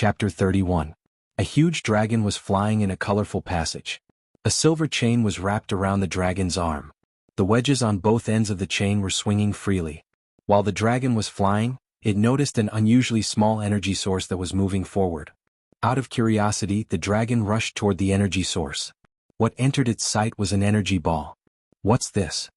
Chapter 31. A huge dragon was flying in a colorful passage. A silver chain was wrapped around the dragon's arm. The wedges on both ends of the chain were swinging freely. While the dragon was flying, it noticed an unusually small energy source that was moving forward. Out of curiosity, the dragon rushed toward the energy source. What entered its sight was an energy ball. "What's this?"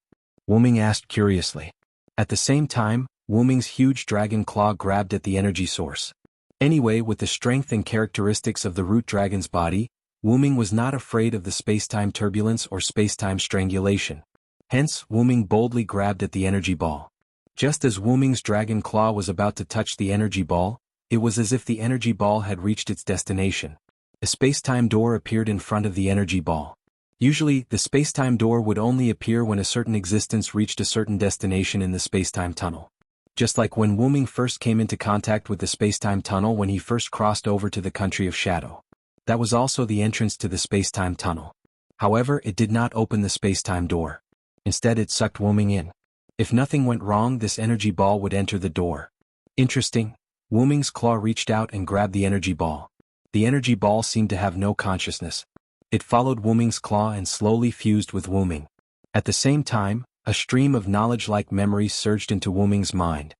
Wuming asked curiously. At the same time, Wuming's huge dragon claw grabbed at the energy source. Anyway, with the strength and characteristics of the root dragon's body, Wuming was not afraid of the space-time turbulence or space-time strangulation. Hence, Wuming boldly grabbed at the energy ball. Just as Wuming's dragon claw was about to touch the energy ball, it was as if the energy ball had reached its destination. A space-time door appeared in front of the energy ball. Usually, the space-time door would only appear when a certain existence reached a certain destination in the space-time tunnel. Just like when Wuming first came into contact with the space-time tunnel when he first crossed over to the country of shadow. That was also the entrance to the space-time tunnel. However, it did not open the space-time door. Instead, it sucked Wuming in. If nothing went wrong, this energy ball would enter the door. Interesting. Wuming's claw reached out and grabbed the energy ball. The energy ball seemed to have no consciousness. It followed Wuming's claw and slowly fused with Wuming. At the same time, a stream of knowledge-like memories surged into Wuming's mind.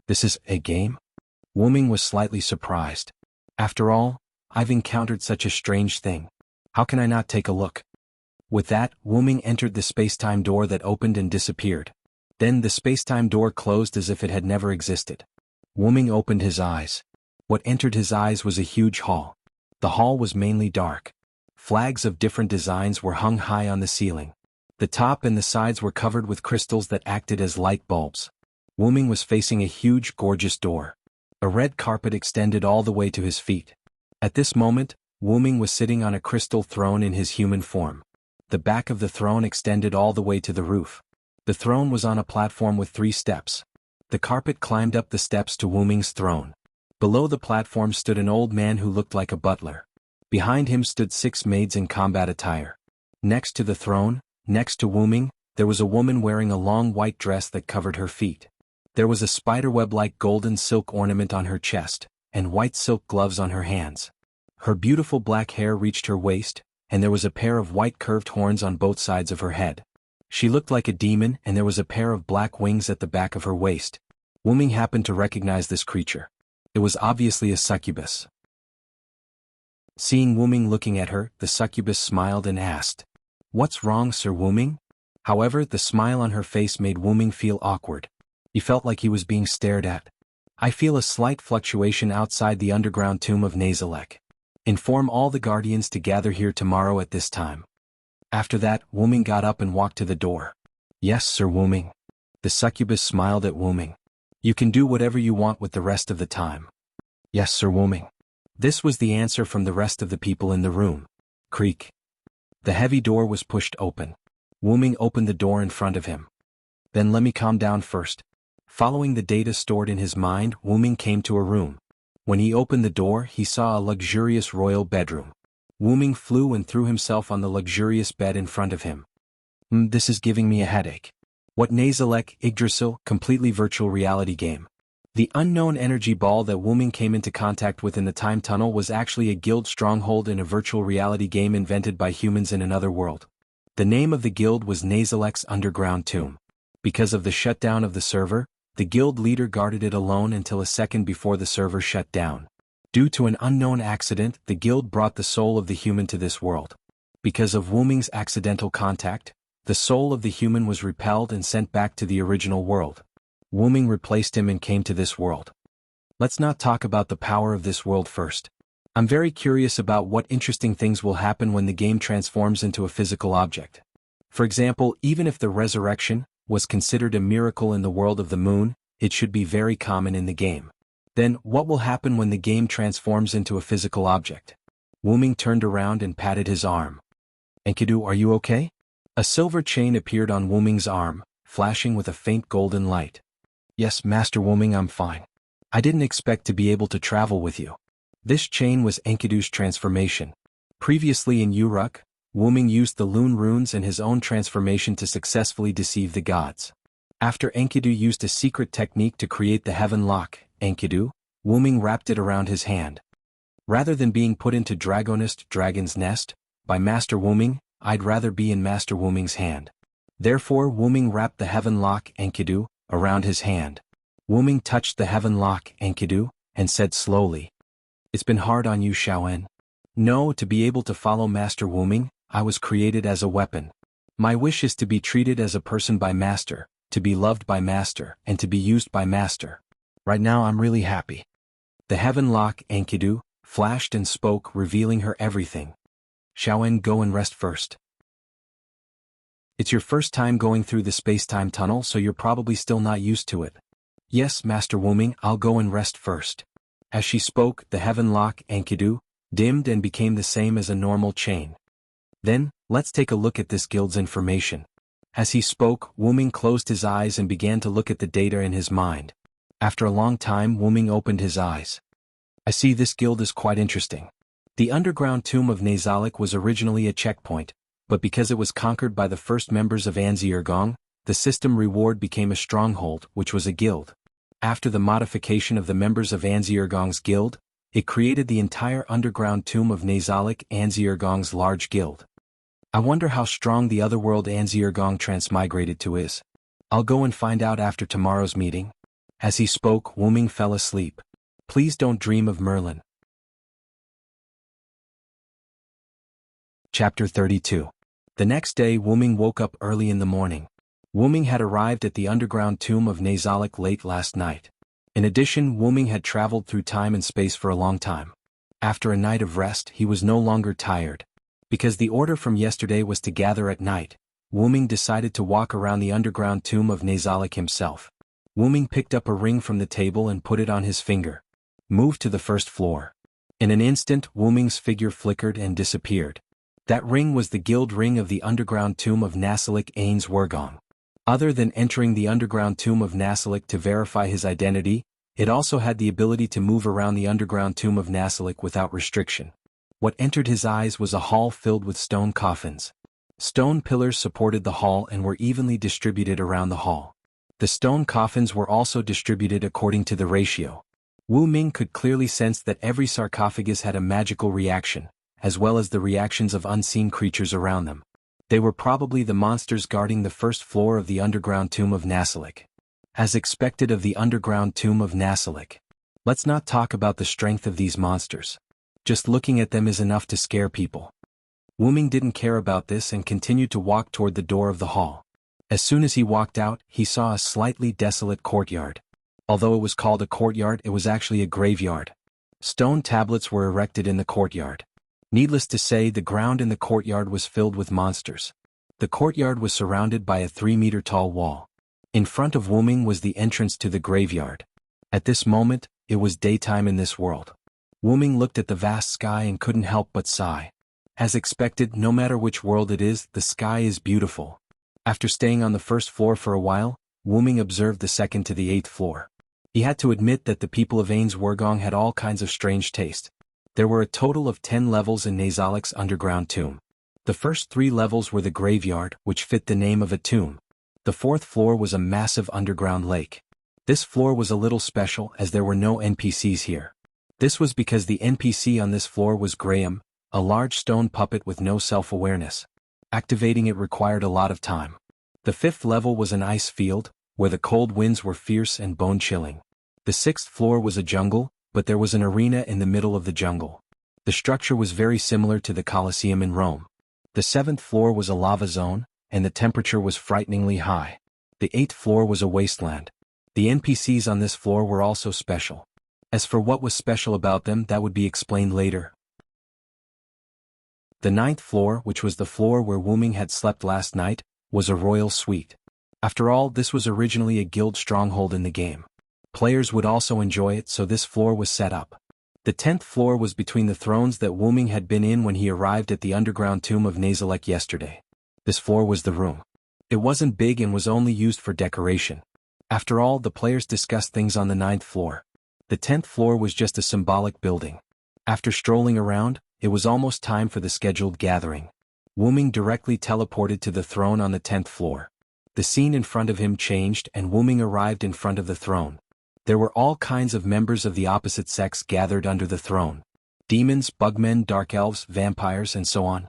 "This is a game?" Wuming was slightly surprised. "After all, I've encountered such a strange thing. How can I not take a look?" With that, Wuming entered the space-time door that opened and disappeared. Then the space-time door closed as if it had never existed. Wuming opened his eyes. What entered his eyes was a huge hall. The hall was mainly dark. Flags of different designs were hung high on the ceiling. The top and the sides were covered with crystals that acted as light bulbs. Wuming was facing a huge, gorgeous door. A red carpet extended all the way to his feet. At this moment, Wuming was sitting on a crystal throne in his human form. The back of the throne extended all the way to the roof. The throne was on a platform with 3 steps. The carpet climbed up the steps to Wuming's throne. Below the platform stood an old man who looked like a butler. Behind him stood 6 maids in combat attire. Next to the throne, next to Wuming, there was a woman wearing a long white dress that covered her feet. There was a spiderweb-like golden silk ornament on her chest, and white silk gloves on her hands. Her beautiful black hair reached her waist, and there was a pair of white curved horns on both sides of her head. She looked like a demon, and there was a pair of black wings at the back of her waist. Wuming happened to recognize this creature. It was obviously a succubus. Seeing Wuming looking at her, the succubus smiled and asked, "What's wrong, Sir Wuming?" However, the smile on her face made Wuming feel awkward. He felt like he was being stared at. "I feel a slight fluctuation outside the underground tomb of Nazalek. Inform all the guardians to gather here tomorrow at this time." After that, Wuming got up and walked to the door. "Yes, Sir Wuming." The succubus smiled at Wuming. "You can do whatever you want with the rest of the time." "Yes, Sir Wuming." This was the answer from the rest of the people in the room. Creak. The heavy door was pushed open. Wuming opened the door in front of him. "Then let me calm down first." Following the data stored in his mind, Wuming came to a room. When he opened the door, he saw a luxurious royal bedroom. Wuming flew and threw himself on the luxurious bed in front of him. This is giving me a headache." What Nazalek Yggdrasil completely virtual reality game. The unknown energy ball that Wuming came into contact with in the time tunnel was actually a guild stronghold in a virtual reality game invented by humans in another world. The name of the guild was Nazalek's Underground Tomb. Because of the shutdown of the server, the guild leader guarded it alone until a second before the server shut down. Due to an unknown accident, the guild brought the soul of the human to this world. Because of Wuming's accidental contact, the soul of the human was repelled and sent back to the original world. Wuming replaced him and came to this world. Let's not talk about the power of this world first. I'm very curious about what interesting things will happen when the game transforms into a physical object. For example, even if the resurrection was considered a miracle in the world of the moon, it should be very common in the game. Then, what will happen when the game transforms into a physical object? Wuming turned around and patted his arm. "Enkidu, are you okay?" A silver chain appeared on Wuming's arm, flashing with a faint golden light. "Yes, Master Wuming, I'm fine. I didn't expect to be able to travel with you." This chain was Enkidu's transformation. Previously in Uruk, Wuming used the Lune runes and his own transformation to successfully deceive the gods. After Enkidu used a secret technique to create the heaven lock, Enkidu, Wuming wrapped it around his hand. Rather than being put into Dragonist Dragon's Nest by Master Wuming, I'd rather be in Master Wuming's hand. Therefore Wuming wrapped the Heaven Lock Enkidu around his hand. Wuming touched the Heaven Lock Enkidu and said slowly, "It's been hard on you, Xiaoen. No, to be able to follow Master Wuming, I was created as a weapon. My wish is to be treated as a person by Master, to be loved by Master, and to be used by Master. Right now I'm really happy." The Heaven Lock Enkidu flashed and spoke, revealing her everything. "Xiaoen, go and rest first. It's your first time going through the space-time tunnel, so you're probably still not used to it." "Yes, Master Wuming, I'll go and rest first." As she spoke, the Heaven Lock Enkidu dimmed and became the same as a normal chain. "Then, let's take a look at this guild's information." As he spoke, Wuming closed his eyes and began to look at the data in his mind. After a long time, Wuming opened his eyes. "I see this guild is quite interesting. The underground tomb of Nazalik was originally a checkpoint, but because it was conquered by the first members of Anziergong, the system reward became a stronghold, which was a guild. After the modification of the members of Anziergong's guild, it created the entire underground tomb of Nazalik, Anziergong's large guild. I wonder how strong the otherworld Anziergong transmigrated to is. I'll go and find out after tomorrow's meeting." As he spoke, Wuming fell asleep. Please don't dream of Merlin. Chapter 32. The next day Wuming woke up early in the morning. Wuming had arrived at the underground tomb of Nazalik late last night. In addition, Wuming had traveled through time and space for a long time. After a night of rest, he was no longer tired. Because the order from yesterday was to gather at night, Wuming decided to walk around the underground tomb of Nazalik himself. Wuming picked up a ring from the table and put it on his finger. Moved to the first floor. In an instant, Wuming's figure flickered and disappeared. That ring was the guild ring of the underground tomb of Nazalik Ains Wergong. Other than entering the underground tomb of Nazalik to verify his identity, it also had the ability to move around the underground tomb of Nazalik without restriction. What entered his eyes was a hall filled with stone coffins. Stone pillars supported the hall and were evenly distributed around the hall. The stone coffins were also distributed according to the ratio. Wu Ming could clearly sense that every sarcophagus had a magical reaction, as well as the reactions of unseen creatures around them. They were probably the monsters guarding the first floor of the underground tomb of Nazalik. As expected of the underground tomb of Nazalik. Let's not talk about the strength of these monsters. Just looking at them is enough to scare people. Wu Ming didn't care about this and continued to walk toward the door of the hall. As soon as he walked out, he saw a slightly desolate courtyard. Although it was called a courtyard, it was actually a graveyard. Stone tablets were erected in the courtyard. Needless to say, the ground in the courtyard was filled with monsters. The courtyard was surrounded by a 3-meter-tall wall. In front of Wuming was the entrance to the graveyard. At this moment, it was daytime in this world. Wuming looked at the vast sky and couldn't help but sigh. As expected, no matter which world it is, the sky is beautiful. After staying on the first floor for a while, Wuming observed the second to the 8th floor. He had to admit that the people of Ains Wergong had all kinds of strange taste. There were a total of 10 levels in Nazalik's underground tomb. The first 3 levels were the graveyard, which fit the name of a tomb. The 4th floor was a massive underground lake. This floor was a little special as there were no NPCs here. This was because the NPC on this floor was Graham, a large stone puppet with no self-awareness. Activating it required a lot of time. The 5th level was an ice field, where the cold winds were fierce and bone-chilling. The 6th floor was a jungle, but there was an arena in the middle of the jungle. The structure was very similar to the Colosseum in Rome. The 7th floor was a lava zone, and the temperature was frighteningly high. The 8th floor was a wasteland. The NPCs on this floor were also special. As for what was special about them, that would be explained later. The 9th floor, which was the floor where Wuming had slept last night, was a royal suite. After all, this was originally a guild stronghold in the game. Players would also enjoy it, so this floor was set up. The 10th floor was between the thrones that Wuming had been in when he arrived at the underground tomb of Nazalik yesterday. This floor was the room. It wasn't big and was only used for decoration. After all, the players discussed things on the 9th floor. The 10th floor was just a symbolic building. After strolling around, it was almost time for the scheduled gathering. Wuming directly teleported to the throne on the 10th floor. The scene in front of him changed and Wuming arrived in front of the throne. There were all kinds of members of the opposite sex gathered under the throne. demons, bugmen, dark elves, vampires, and so on.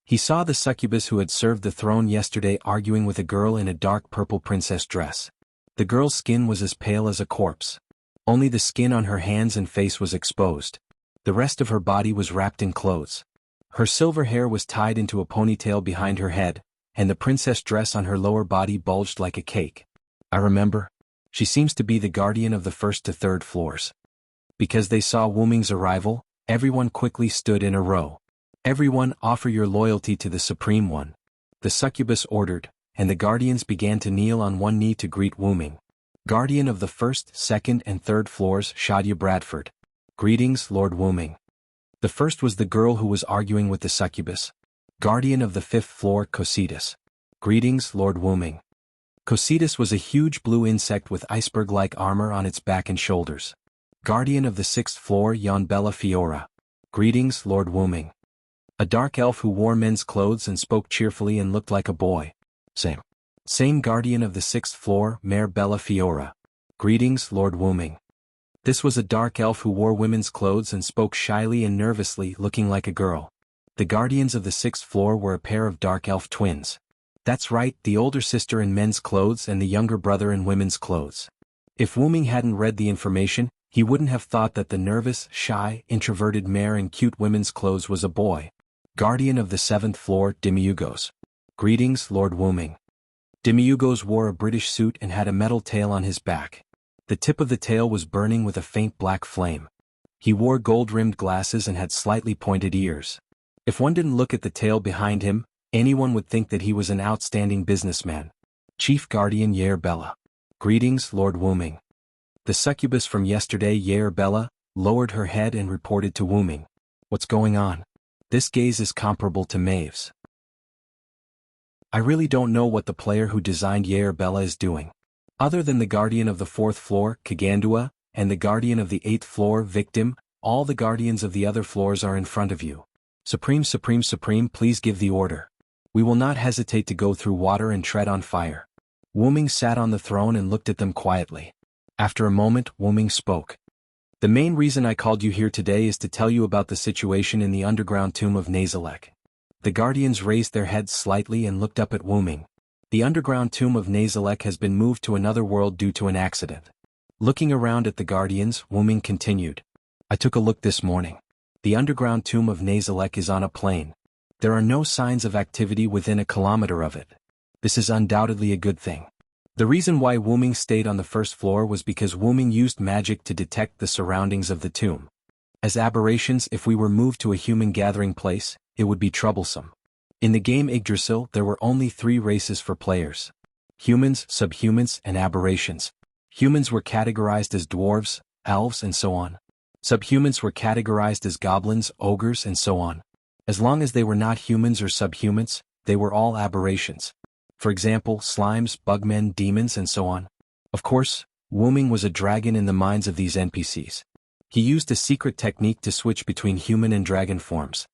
He saw the succubus who had served the throne yesterday arguing with a girl in a dark purple princess dress. The girl's skin was as pale as a corpse. Only the skin on her hands and face was exposed. The rest of her body was wrapped in clothes. Her silver hair was tied into a ponytail behind her head, and the princess dress on her lower body bulged like a cake. I remember. She seems to be the guardian of the first to third floors. Because they saw Wu Ming's arrival, everyone quickly stood in a row. Everyone, offer your loyalty to the Supreme One. The succubus ordered, and the guardians began to kneel on one knee to greet Wu Ming. Guardian of the first, second, and third floors, Shadia Bradford. Greetings, Lord Wu Ming. The first was the girl who was arguing with the succubus. Guardian of the fifth floor, Cositas. Greetings, Lord Wu Ming. Cositas was a huge blue insect with iceberg-like armor on its back and shoulders. Guardian of the sixth floor, Yon Bella Fiora. Greetings, Lord Wu Ming. A dark elf who wore men's clothes and spoke cheerfully and looked like a boy. Same guardian of the sixth floor, Mare Bella Fiora. Greetings, Lord Wu Ming. This was a dark elf who wore women's clothes and spoke shyly and nervously, looking like a girl. The guardians of the sixth floor were a pair of dark elf twins. That's right, the older sister in men's clothes and the younger brother in women's clothes. If Wu Ming hadn't read the information, he wouldn't have thought that the nervous, shy, introverted mare in cute women's clothes was a boy. Guardian of the seventh floor, Demiugos. Greetings, Lord Wu Ming. Demiugos wore a British suit and had a metal tail on his back. The tip of the tail was burning with a faint black flame. He wore gold-rimmed glasses and had slightly pointed ears. If one didn't look at the tail behind him, anyone would think that he was an outstanding businessman. Chief Guardian Yair Bella. Greetings, Lord Wu Ming. The succubus from yesterday, Yair Bella, lowered her head and reported to Wu Ming. What's going on? This gaze is comparable to Maeve's. I really don't know what the player who designed Yair Bella is doing. Other than the guardian of the fourth floor, Kagandua, and the guardian of the eighth floor, Victim, all the guardians of the other floors are in front of you. Supreme, please give the order. We will not hesitate to go through water and tread on fire. Wu Ming sat on the throne and looked at them quietly. After a moment, Wu Ming spoke. The main reason I called you here today is to tell you about the situation in the underground tomb of Nazalek. The guardians raised their heads slightly and looked up at Wu Ming. The underground tomb of Nazalek has been moved to another world due to an accident. Looking around at the guardians, Wu Ming continued. I took a look this morning. The underground tomb of Nazalek is on a plain. There are no signs of activity within a kilometer of it. This is undoubtedly a good thing. The reason why Wu Ming stayed on the first floor was because Wu Ming used magic to detect the surroundings of the tomb. As aberrations, if we were moved to a human gathering place, it would be troublesome. In the game Yggdrasil, there were only 3 races for players. Humans, subhumans, and aberrations. Humans were categorized as dwarves, elves, and so on. Subhumans were categorized as goblins, ogres, and so on. As long as they were not humans or subhumans, they were all aberrations. For example, slimes, bugmen, demons, and so on. Of course, Wu Ming was a dragon in the minds of these NPCs. He used a secret technique to switch between human and dragon forms.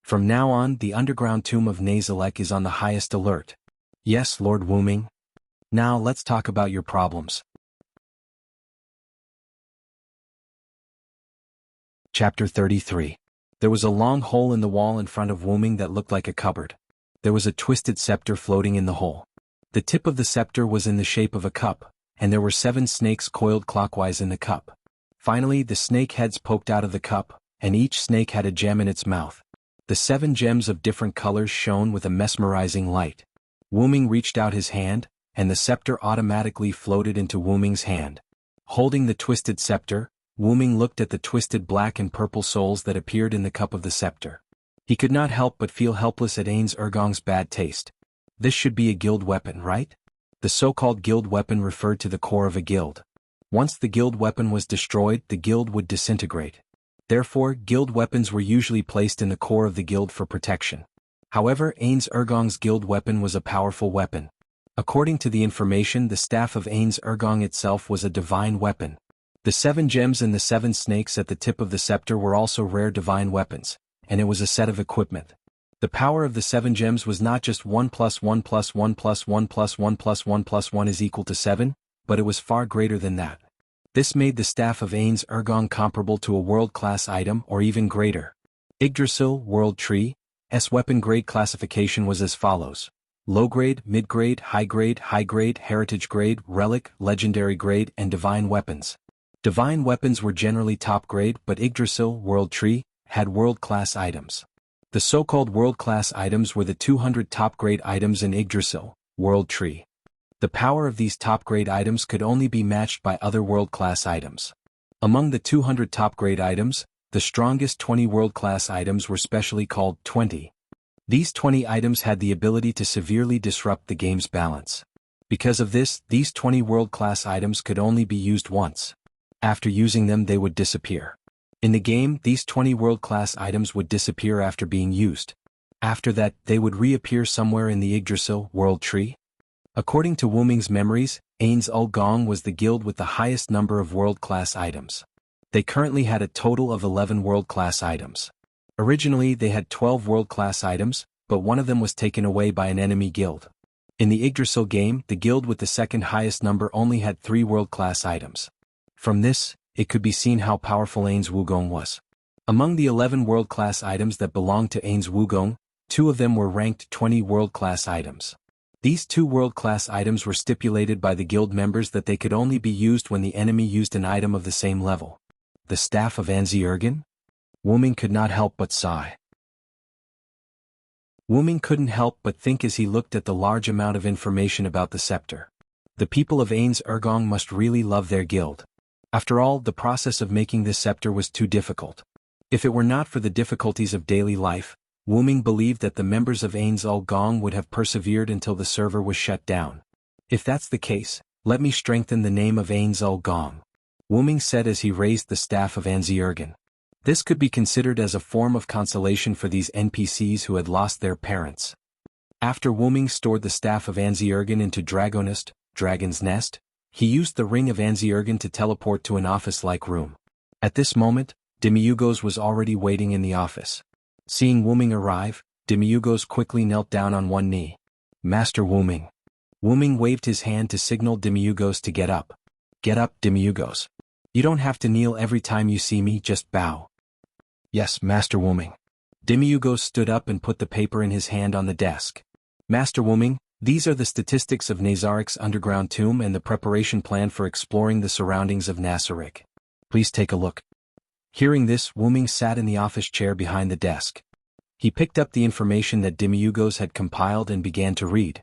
From now on, the underground tomb of Nazalek is on the highest alert. Yes, Lord Wu Ming. Now let's talk about your problems. Chapter 33. There was a long hole in the wall in front of Wu Ming that looked like a cupboard. There was a twisted scepter floating in the hole. The tip of the scepter was in the shape of a cup, and there were 7 snakes coiled clockwise in the cup. Finally, the snake heads poked out of the cup, and each snake had a gem in its mouth. The 7 gems of different colors shone with a mesmerizing light. Wu Ming reached out his hand, and the scepter automatically floated into Wu Ming's hand. Holding the twisted scepter, Wu Ming looked at the twisted black and purple souls that appeared in the cup of the scepter. He could not help but feel helpless at Ains Ergong's bad taste. This should be a guild weapon, right? The so-called guild weapon referred to the core of a guild. Once the guild weapon was destroyed, the guild would disintegrate. Therefore, guild weapons were usually placed in the core of the guild for protection. However, Ains Ergong's guild weapon was a powerful weapon. According to the information, the staff of Ains Ergong itself was a divine weapon. The 7 gems and the 7 snakes at the tip of the scepter were also rare divine weapons, and it was a set of equipment. The power of the 7 gems was not just 1 plus 1 plus 1 plus 1 plus 1 plus 1 plus 1 is equal to 7, but it was far greater than that. This made the staff of Ains Ergong comparable to a world-class item or even greater. Yggdrasil World Tree S weapon grade classification was as follows: low grade, mid grade, high grade, heritage grade, relic, legendary grade, and divine weapons. Divine weapons were generally top grade, but Yggdrasil World Tree had world-class items. The so-called world-class items were the 200 top-grade items in Yggdrasil World Tree. The power of these top-grade items could only be matched by other world-class items. Among the 200 top-grade items, the strongest 20 world-class items were specially called 20. These 20 items had the ability to severely disrupt the game's balance. Because of this, these 20 world-class items could only be used once. After using them, they would disappear. In the game, these 20 world-class items would disappear after being used. After that, they would reappear somewhere in the Yggdrasil World Tree. According to Wuming's memories, Ains Ul Gong was the guild with the highest number of world-class items. They currently had a total of 11 world-class items. Originally they had 12 world-class items, but one of them was taken away by an enemy guild. In the Yggdrasil game, the guild with the second highest number only had 3 world-class items. From this, it could be seen how powerful Ains Wugong was. Among the 11 world-class items that belonged to Ains Wugong, 2 of them were ranked 20 world-class items. These 2 world-class items were stipulated by the guild members that they could only be used when the enemy used an item of the same level. The Staff of Anzi Ergen? Wuming could not help but sigh. Wuming couldn't help but think as he looked at the large amount of information about the scepter. The people of Ains Ergong must really love their guild. After all, the process of making this scepter was too difficult. If it were not for the difficulties of daily life, Wuming believed that the members of Ains Ul Gong would have persevered until the server was shut down. If that's the case, let me strengthen the name of Ains Ul Gong, Wuming said as he raised the staff of Anzi Ergen. This could be considered as a form of consolation for these NPCs who had lost their parents. After Wuming stored the staff of Anzi Ergen into Dragonist, Dragon's Nest, he used the ring of Anzi Ergen to teleport to an office-like room. At this moment, Demiugos was already waiting in the office. Seeing Wuming arrive, Demiugos quickly knelt down on one knee. Master Wuming. Wuming waved his hand to signal Demiugos to get up. Get up, Demiugos. You don't have to kneel every time you see me, just bow. Yes, Master Wuming. Demiugos stood up and put the paper in his hand on the desk. Master Wuming, these are the statistics of Nazarik's underground tomb and the preparation plan for exploring the surroundings of Nasarik. Please take a look. Hearing this, Wuming sat in the office chair behind the desk. He picked up the information that Demiugos had compiled and began to read.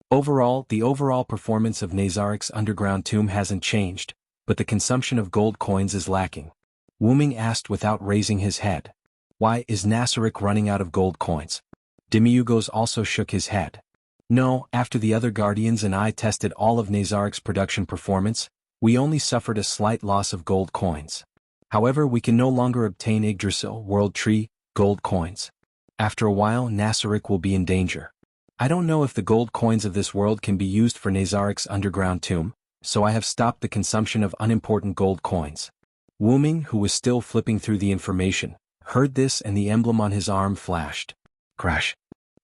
Overall, the overall performance of Nazarik's underground tomb hasn't changed, but the consumption of gold coins is lacking. Wuming asked without raising his head. Why is Nasarik running out of gold coins? Demiugos also shook his head. No, after the other guardians and I tested all of Nazarik's production performance, we only suffered a slight loss of gold coins. However, we can no longer obtain Yggdrasil World Tree gold coins. After a while, Nasarik will be in danger. I don't know if the gold coins of this world can be used for Nazarik's underground tomb, so I have stopped the consumption of unimportant gold coins. Wuming, who was still flipping through the information, heard this and the emblem on his arm flashed. Crash.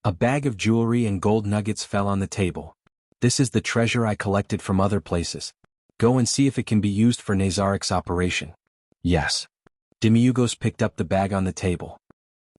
A bag of jewelry and gold nuggets fell on the table. This is the treasure I collected from other places. Go and see if it can be used for Nazarik's operation. Yes. Demiugos picked up the bag on the table.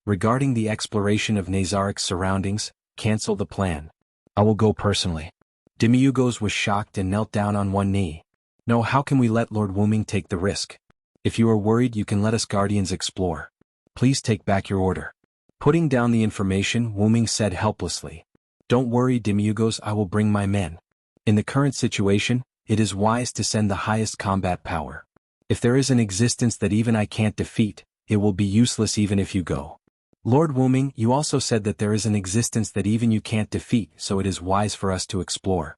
Regarding the exploration of Nazarik's surroundings, cancel the plan. I will go personally. Demiugos was shocked and knelt down on one knee. No, how can we let Lord Wuming take the risk? If you are worried, you can let us guardians explore. Please take back your order. Putting down the information, Wuming said helplessly. Don't worry, Demiugos, I will bring my men. In the current situation, it is wise to send the highest combat power. If there is an existence that even I can't defeat, it will be useless even if you go. Lord Wuming, you also said that there is an existence that even you can't defeat, so it is wise for us to explore.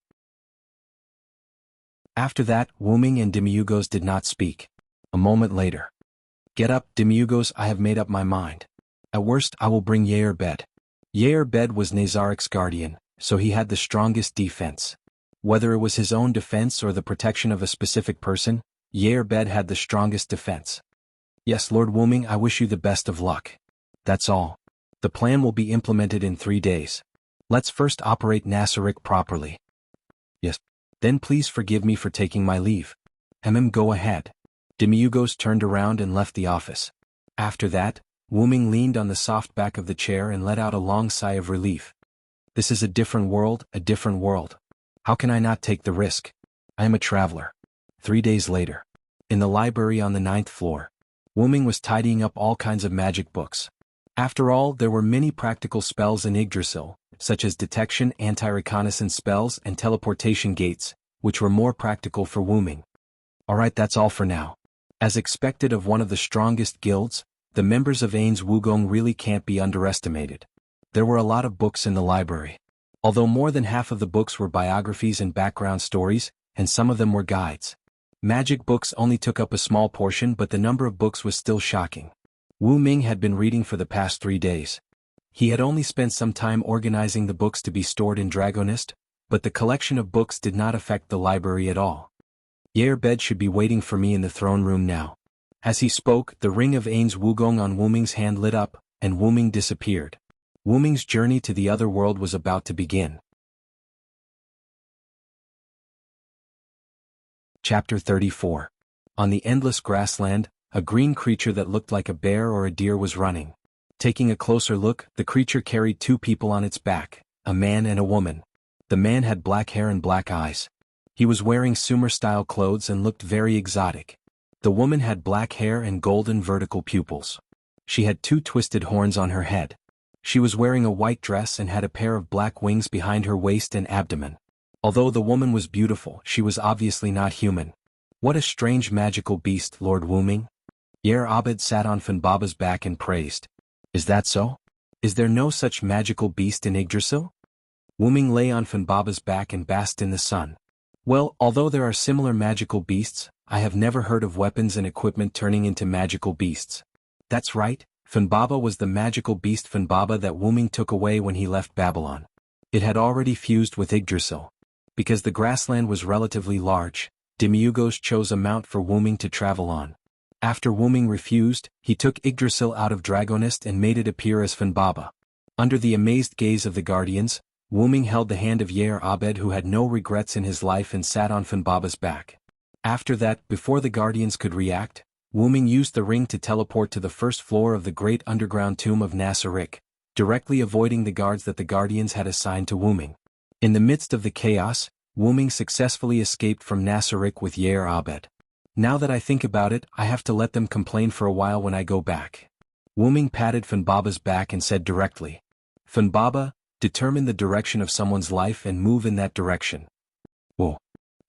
After that, Wuming and Demiugos did not speak. A moment later. Get up, Demiugos, I have made up my mind. At worst, I will bring Yair-Bed. Yair-Bed was Nazarik's guardian, so he had the strongest defense. Whether it was his own defense or the protection of a specific person, Yair-Bed had the strongest defense. Yes, Lord Wuming, I wish you the best of luck. That's all. The plan will be implemented in 3 days. Let's first operate Nasarik properly. Yes. Then please forgive me for taking my leave. Go ahead. Demiugos turned around and left the office. After that, Wu-Ming leaned on the soft back of the chair and let out a long sigh of relief. This is a different world, a different world. How can I not take the risk? I am a traveler. 3 days later. In the library on the 9th floor. Wu-Ming was tidying up all kinds of magic books. After all, there were many practical spells in Yggdrasil, such as detection, anti-reconnaissance spells, and teleportation gates, which were more practical for Wu-Ming. Alright, that's all for now. As expected of one of the strongest guilds, the members of Ain's Wugong really can't be underestimated. There were a lot of books in the library. Although more than half of the books were biographies and background stories, and some of them were guides. Magic books only took up a small portion, but the number of books was still shocking. Wu-Ming had been reading for the past 3 days. He had only spent some time organizing the books to be stored in Dragonist, but the collection of books did not affect the library at all. Yerbed should be waiting for me in the throne room now. As he spoke, the ring of Ain's Wugong on Wu-Ming's hand lit up, and Wu-Ming disappeared. Wu-Ming's journey to the other world was about to begin. Chapter 34. On the endless grassland, a green creature that looked like a bear or a deer was running. Taking a closer look, the creature carried 2 people on its back, a man and a woman. The man had black hair and black eyes. He was wearing Sumer-style clothes and looked very exotic. The woman had black hair and golden vertical pupils. She had 2 twisted horns on her head. She was wearing a white dress and had a pair of black wings behind her waist and abdomen. Although the woman was beautiful, she was obviously not human. What a strange magical beast, Lord Wu-Ming. Yer Abed sat on Fanbaba's back and praised. Is that so? Is there no such magical beast in Yggdrasil? Wu-Ming lay on Fanbaba's back and basked in the sun. Well, although there are similar magical beasts, I have never heard of weapons and equipment turning into magical beasts. That's right, Fanbaba was the magical beast Fanbaba that Wu-Ming took away when he left Babylon. It had already fused with Yggdrasil. Because the grassland was relatively large, Demiugos chose a mount for Wu-Ming to travel on. After Wu-Ming refused, he took Yggdrasil out of Dragonist and made it appear as Fanbaba. Under the amazed gaze of the guardians, Wu-Ming held the hand of Yer Abed, who had no regrets in his life, and sat on Fanbaba's back. After that, before the guardians could react, Wu-Ming used the ring to teleport to the first floor of the great underground tomb of Nassarik, directly avoiding the guards that the guardians had assigned to Wu-Ming. In the midst of the chaos, Wu-Ming successfully escaped from Nassarik with Yer Abed. Now that I think about it, I have to let them complain for a while when I go back. Wu-Ming patted Fanbaba's back and said directly, Fanbaba, determine the direction of someone's life and move in that direction. Whoa.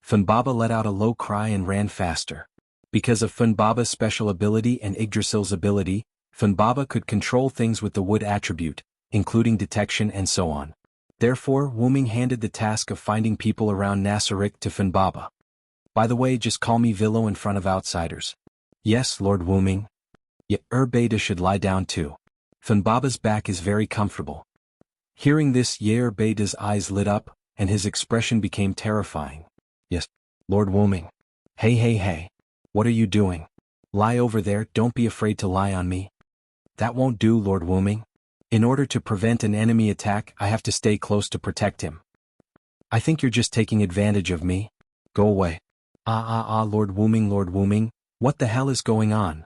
Fanbaba let out a low cry and ran faster. Because of Fanbaba's special ability and Yggdrasil's ability, Fanbaba could control things with the wood attribute, including detection and so on. Therefore, Wu-Ming handed the task of finding people around Nassarik to Fanbaba. By the way, just call me Villo in front of outsiders. Yes, Lord Wu-Ming. Beta should lie down too. Fanbaba's back is very comfortable. Hearing this, Yer Beta's eyes lit up, and his expression became terrifying. Yes, Lord Wu-Ming. Hey. What are you doing? Lie over there, don't be afraid to lie on me. That won't do, Lord Wu-Ming. In order to prevent an enemy attack, I have to stay close to protect him. I think you're just taking advantage of me. Go away. Lord Wu-Ming, what the hell is going on?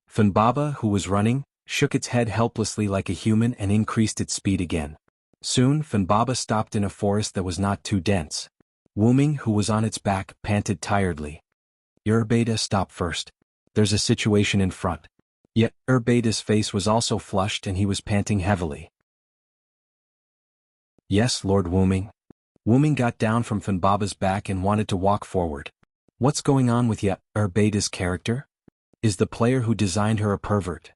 Fanbaba, who was running, shook its head helplessly like a human and increased its speed again. Soon, Fanbaba stopped in a forest that was not too dense. Wu-Ming, who was on its back, panted tiredly. Beta, stop first. There's a situation in front. Yet, Beta's face was also flushed and he was panting heavily. Yes, Lord Wu-Ming. Wu-Ming got down from Fanbaba's back and wanted to walk forward. What's going on with Beta's character? Is the player who designed her a pervert?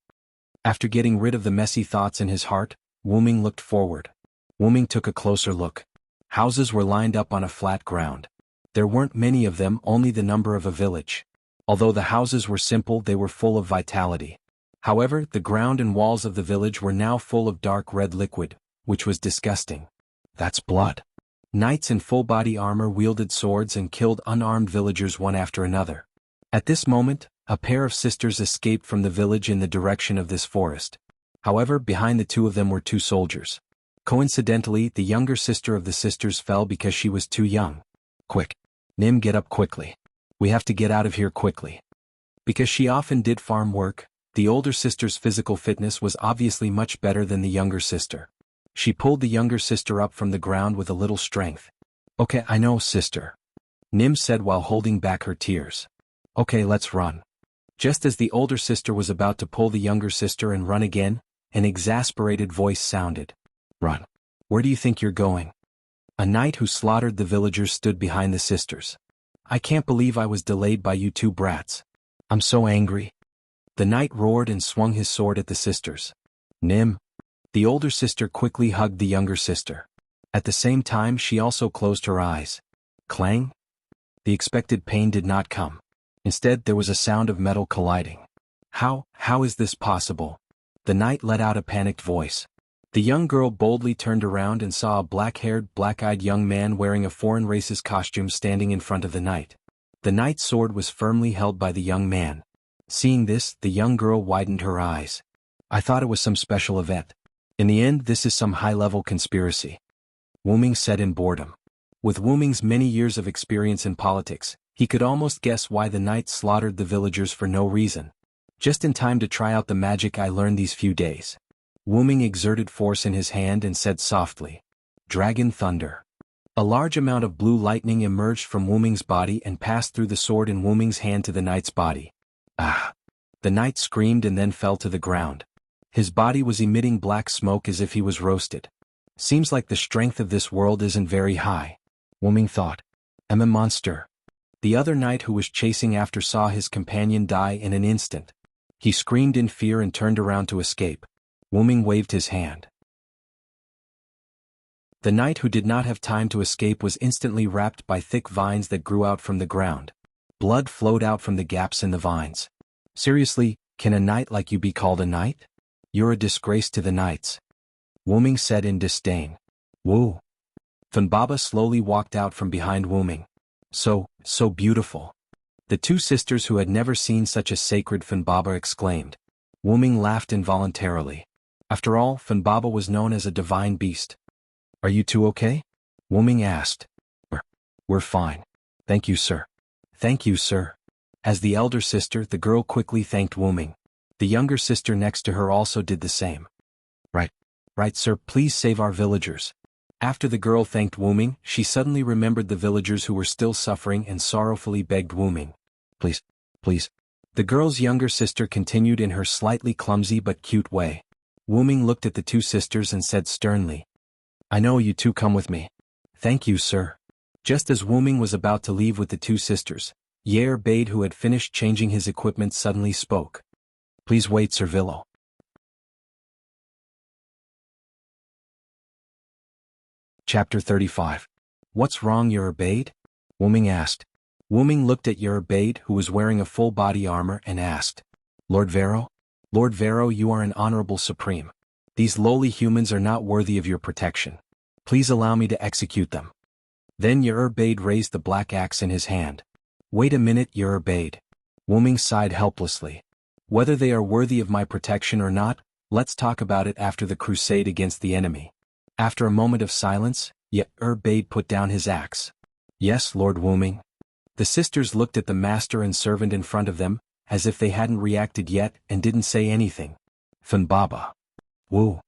After getting rid of the messy thoughts in his heart, Wu-Ming looked forward. Wu-Ming took a closer look. Houses were lined up on a flat ground. There weren't many of them, only the number of a village. Although the houses were simple, they were full of vitality. However, the ground and walls of the village were now full of dark red liquid, which was disgusting. That's blood. Knights in full-body armor wielded swords and killed unarmed villagers one after another. At this moment, a pair of sisters escaped from the village in the direction of this forest. However, behind the 2 of them were 2 soldiers. Coincidentally, the younger sister of the sisters fell because she was too young. Quick. Nim, get up quickly. We have to get out of here quickly. Because she often did farm work, the older sister's physical fitness was obviously much better than the younger sister. She pulled the younger sister up from the ground with a little strength. Okay, I know, sister. Nim said while holding back her tears. Okay, let's run. Just as the older sister was about to pull the younger sister and run again, an exasperated voice sounded. Run. Where do you think you're going? A knight who slaughtered the villagers stood behind the sisters. I can't believe I was delayed by you two brats. I'm so angry. The knight roared and swung his sword at the sisters. Nim. The older sister quickly hugged the younger sister. At the same time she also closed her eyes. Clang? The expected pain did not come. Instead there was a sound of metal colliding. How is this possible? The knight let out a panicked voice. The young girl boldly turned around and saw a black-haired, black-eyed young man wearing a foreign race's costume standing in front of the knight. The knight's sword was firmly held by the young man. Seeing this, the young girl widened her eyes. I thought it was some special event. In the end, this is some high-level conspiracy. Wu Ming said in boredom. With Wu Ming's many years of experience in politics, he could almost guess why the knight slaughtered the villagers for no reason. Just in time to try out the magic I learned these few days. Wu Ming exerted force in his hand and said softly, Dragon Thunder. A large amount of blue lightning emerged from Wu Ming's body and passed through the sword in Wu Ming's hand to the knight's body. Ah! The knight screamed and then fell to the ground. His body was emitting black smoke as if he was roasted. Seems like the strength of this world isn't very high. Wu Ming thought. I'm a monster. The other knight who was chasing after saw his companion die in an instant. He screamed in fear and turned around to escape. Wu Ming waved his hand. The knight who did not have time to escape was instantly wrapped by thick vines that grew out from the ground. Blood flowed out from the gaps in the vines. Seriously, can a knight like you be called a knight? You're a disgrace to the knights. Wu Ming said in disdain. Wu. Fanbaba slowly walked out from behind Wu Ming. So beautiful. The two sisters who had never seen such a sacred Fanbaba exclaimed. Wu Ming laughed involuntarily. After all, Fanbaba was known as a divine beast. Are you two okay? Wu Ming asked. We're fine. Thank you, sir. Thank you, sir. As the elder sister, the girl quickly thanked Wu Ming. The younger sister next to her also did the same. Right, sir, please save our villagers. After the girl thanked Wu Ming, she suddenly remembered the villagers who were still suffering and sorrowfully begged Wu Ming. Please. The girl's younger sister continued in her slightly clumsy but cute way. Wu Ming looked at the two sisters and said sternly. I know you two come with me. Thank you, sir. Just as Wu Ming was about to leave with the two sisters, Yair Bade, who had finished changing his equipment, suddenly spoke. Please wait, Sir Villo. Chapter 35. What's wrong, Yair Bade? Wu Ming asked. Wu Ming looked at Yair Bade, who was wearing a full body armor, and asked. Lord Vero? Lord Vero, you are an honorable supreme. These lowly humans are not worthy of your protection. Please allow me to execute them. Then Yair Bade raised the black axe in his hand. Wait a minute, Yair Bade. Wu Ming sighed helplessly. Whether they are worthy of my protection or not, let's talk about it after the crusade against the enemy. After a moment of silence, Yair Bade put down his axe. Yes, Lord Wu Ming. The sisters looked at the master and servant in front of them, as if they hadn't reacted yet and didn't say anything. Fanbaba. Wu.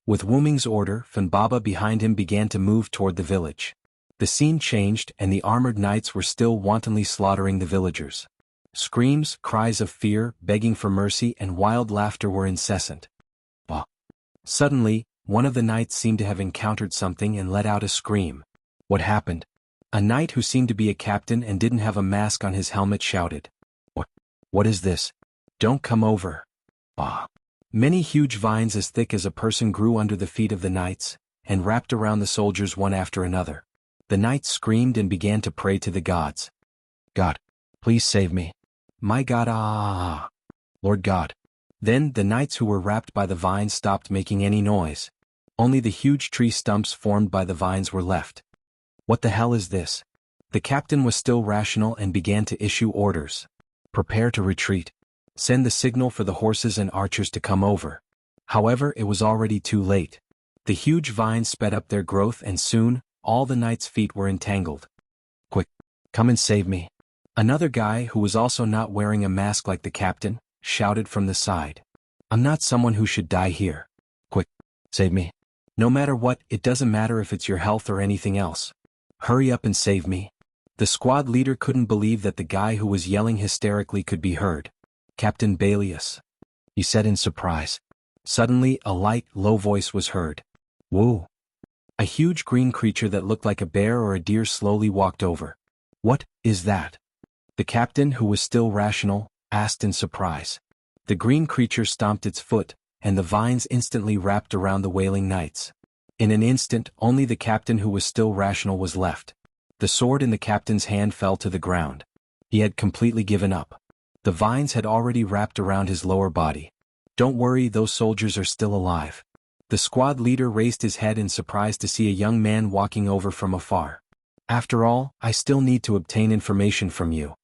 With Wu Ming's order, Fanbaba behind him began to move toward the village. The scene changed and the armored knights were still wantonly slaughtering the villagers. Screams, cries of fear, begging for mercy, and wild laughter were incessant. Suddenly, one of the knights seemed to have encountered something and let out a scream. What happened? A knight who seemed to be a captain and didn't have a mask on his helmet shouted. What is this? Don't come over. Many huge vines as thick as a person grew under the feet of the knights, and wrapped around the soldiers one after another. The knights screamed and began to pray to the gods. God, please save me. My God, Lord God. Then the knights who were wrapped by the vines stopped making any noise. Only the huge tree stumps formed by the vines were left. What the hell is this? The captain was still rational and began to issue orders. Prepare to retreat. Send the signal for the horses and archers to come over. However, it was already too late. The huge vines sped up their growth and soon, all the knights' feet were entangled. Quick, come and save me. Another guy who was also not wearing a mask like the captain, shouted from the side. I'm not someone who should die here. Quick, save me. No matter what, it doesn't matter if it's your health or anything else. Hurry up and save me. The squad leader couldn't believe that the guy who was yelling hysterically could be heard. Captain Balius, he said in surprise. Suddenly, a light, low voice was heard. Whoa. A huge green creature that looked like a bear or a deer slowly walked over. What is that? The captain, who was still rational, asked in surprise. The green creature stomped its foot, and the vines instantly wrapped around the wailing knights. In an instant, only the captain who was still rational was left. The sword in the captain's hand fell to the ground. He had completely given up. The vines had already wrapped around his lower body. Don't worry, those soldiers are still alive. The squad leader raised his head in surprise to see a young man walking over from afar. After all, I still need to obtain information from you.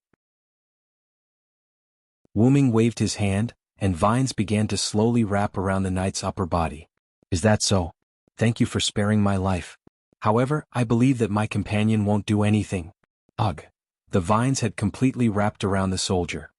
Wu-Ming waved his hand, and vines began to slowly wrap around the knight's upper body. Is that so? Thank you for sparing my life. However, I believe that my companion won't do anything. Ugh. The vines had completely wrapped around the soldier.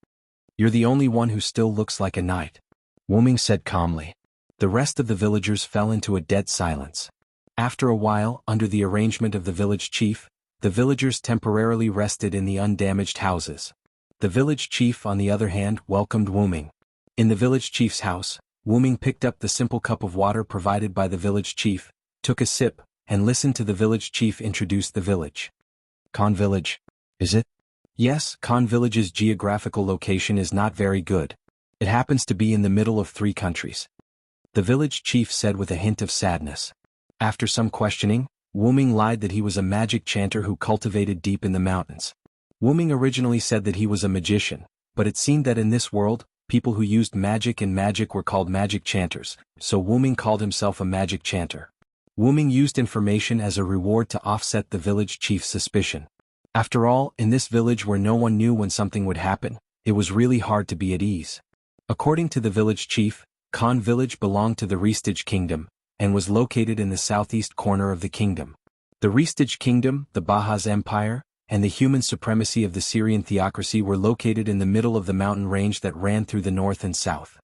You're the only one who still looks like a knight, Wu-Ming said calmly. The rest of the villagers fell into a dead silence. After a while, under the arrangement of the village chief, the villagers temporarily rested in the undamaged houses. The village chief, on the other hand, welcomed Wu-Ming. In the village chief's house, Wu-Ming picked up the simple cup of water provided by the village chief, took a sip, and listened to the village chief introduce the village. Khan Village, is it? Yes, Khan Village's geographical location is not very good. It happens to be in the middle of 3 countries. The village chief said with a hint of sadness. After some questioning, Wu-Ming lied that he was a magic chanter who cultivated deep in the mountains. Wu-Ming originally said that he was a magician, but it seemed that in this world, people who used magic and magic were called magic chanters, so Wu-Ming called himself a magic chanter. Wu-Ming used information as a reward to offset the village chief's suspicion. After all, in this village where no one knew when something would happen, it was really hard to be at ease. According to the village chief, Khan Village belonged to the Restige Kingdom, and was located in the southeast corner of the kingdom. The Restige Kingdom, the Bahaz Empire, and the human supremacy of the Syrian theocracy were located in the middle of the mountain range that ran through the north and south.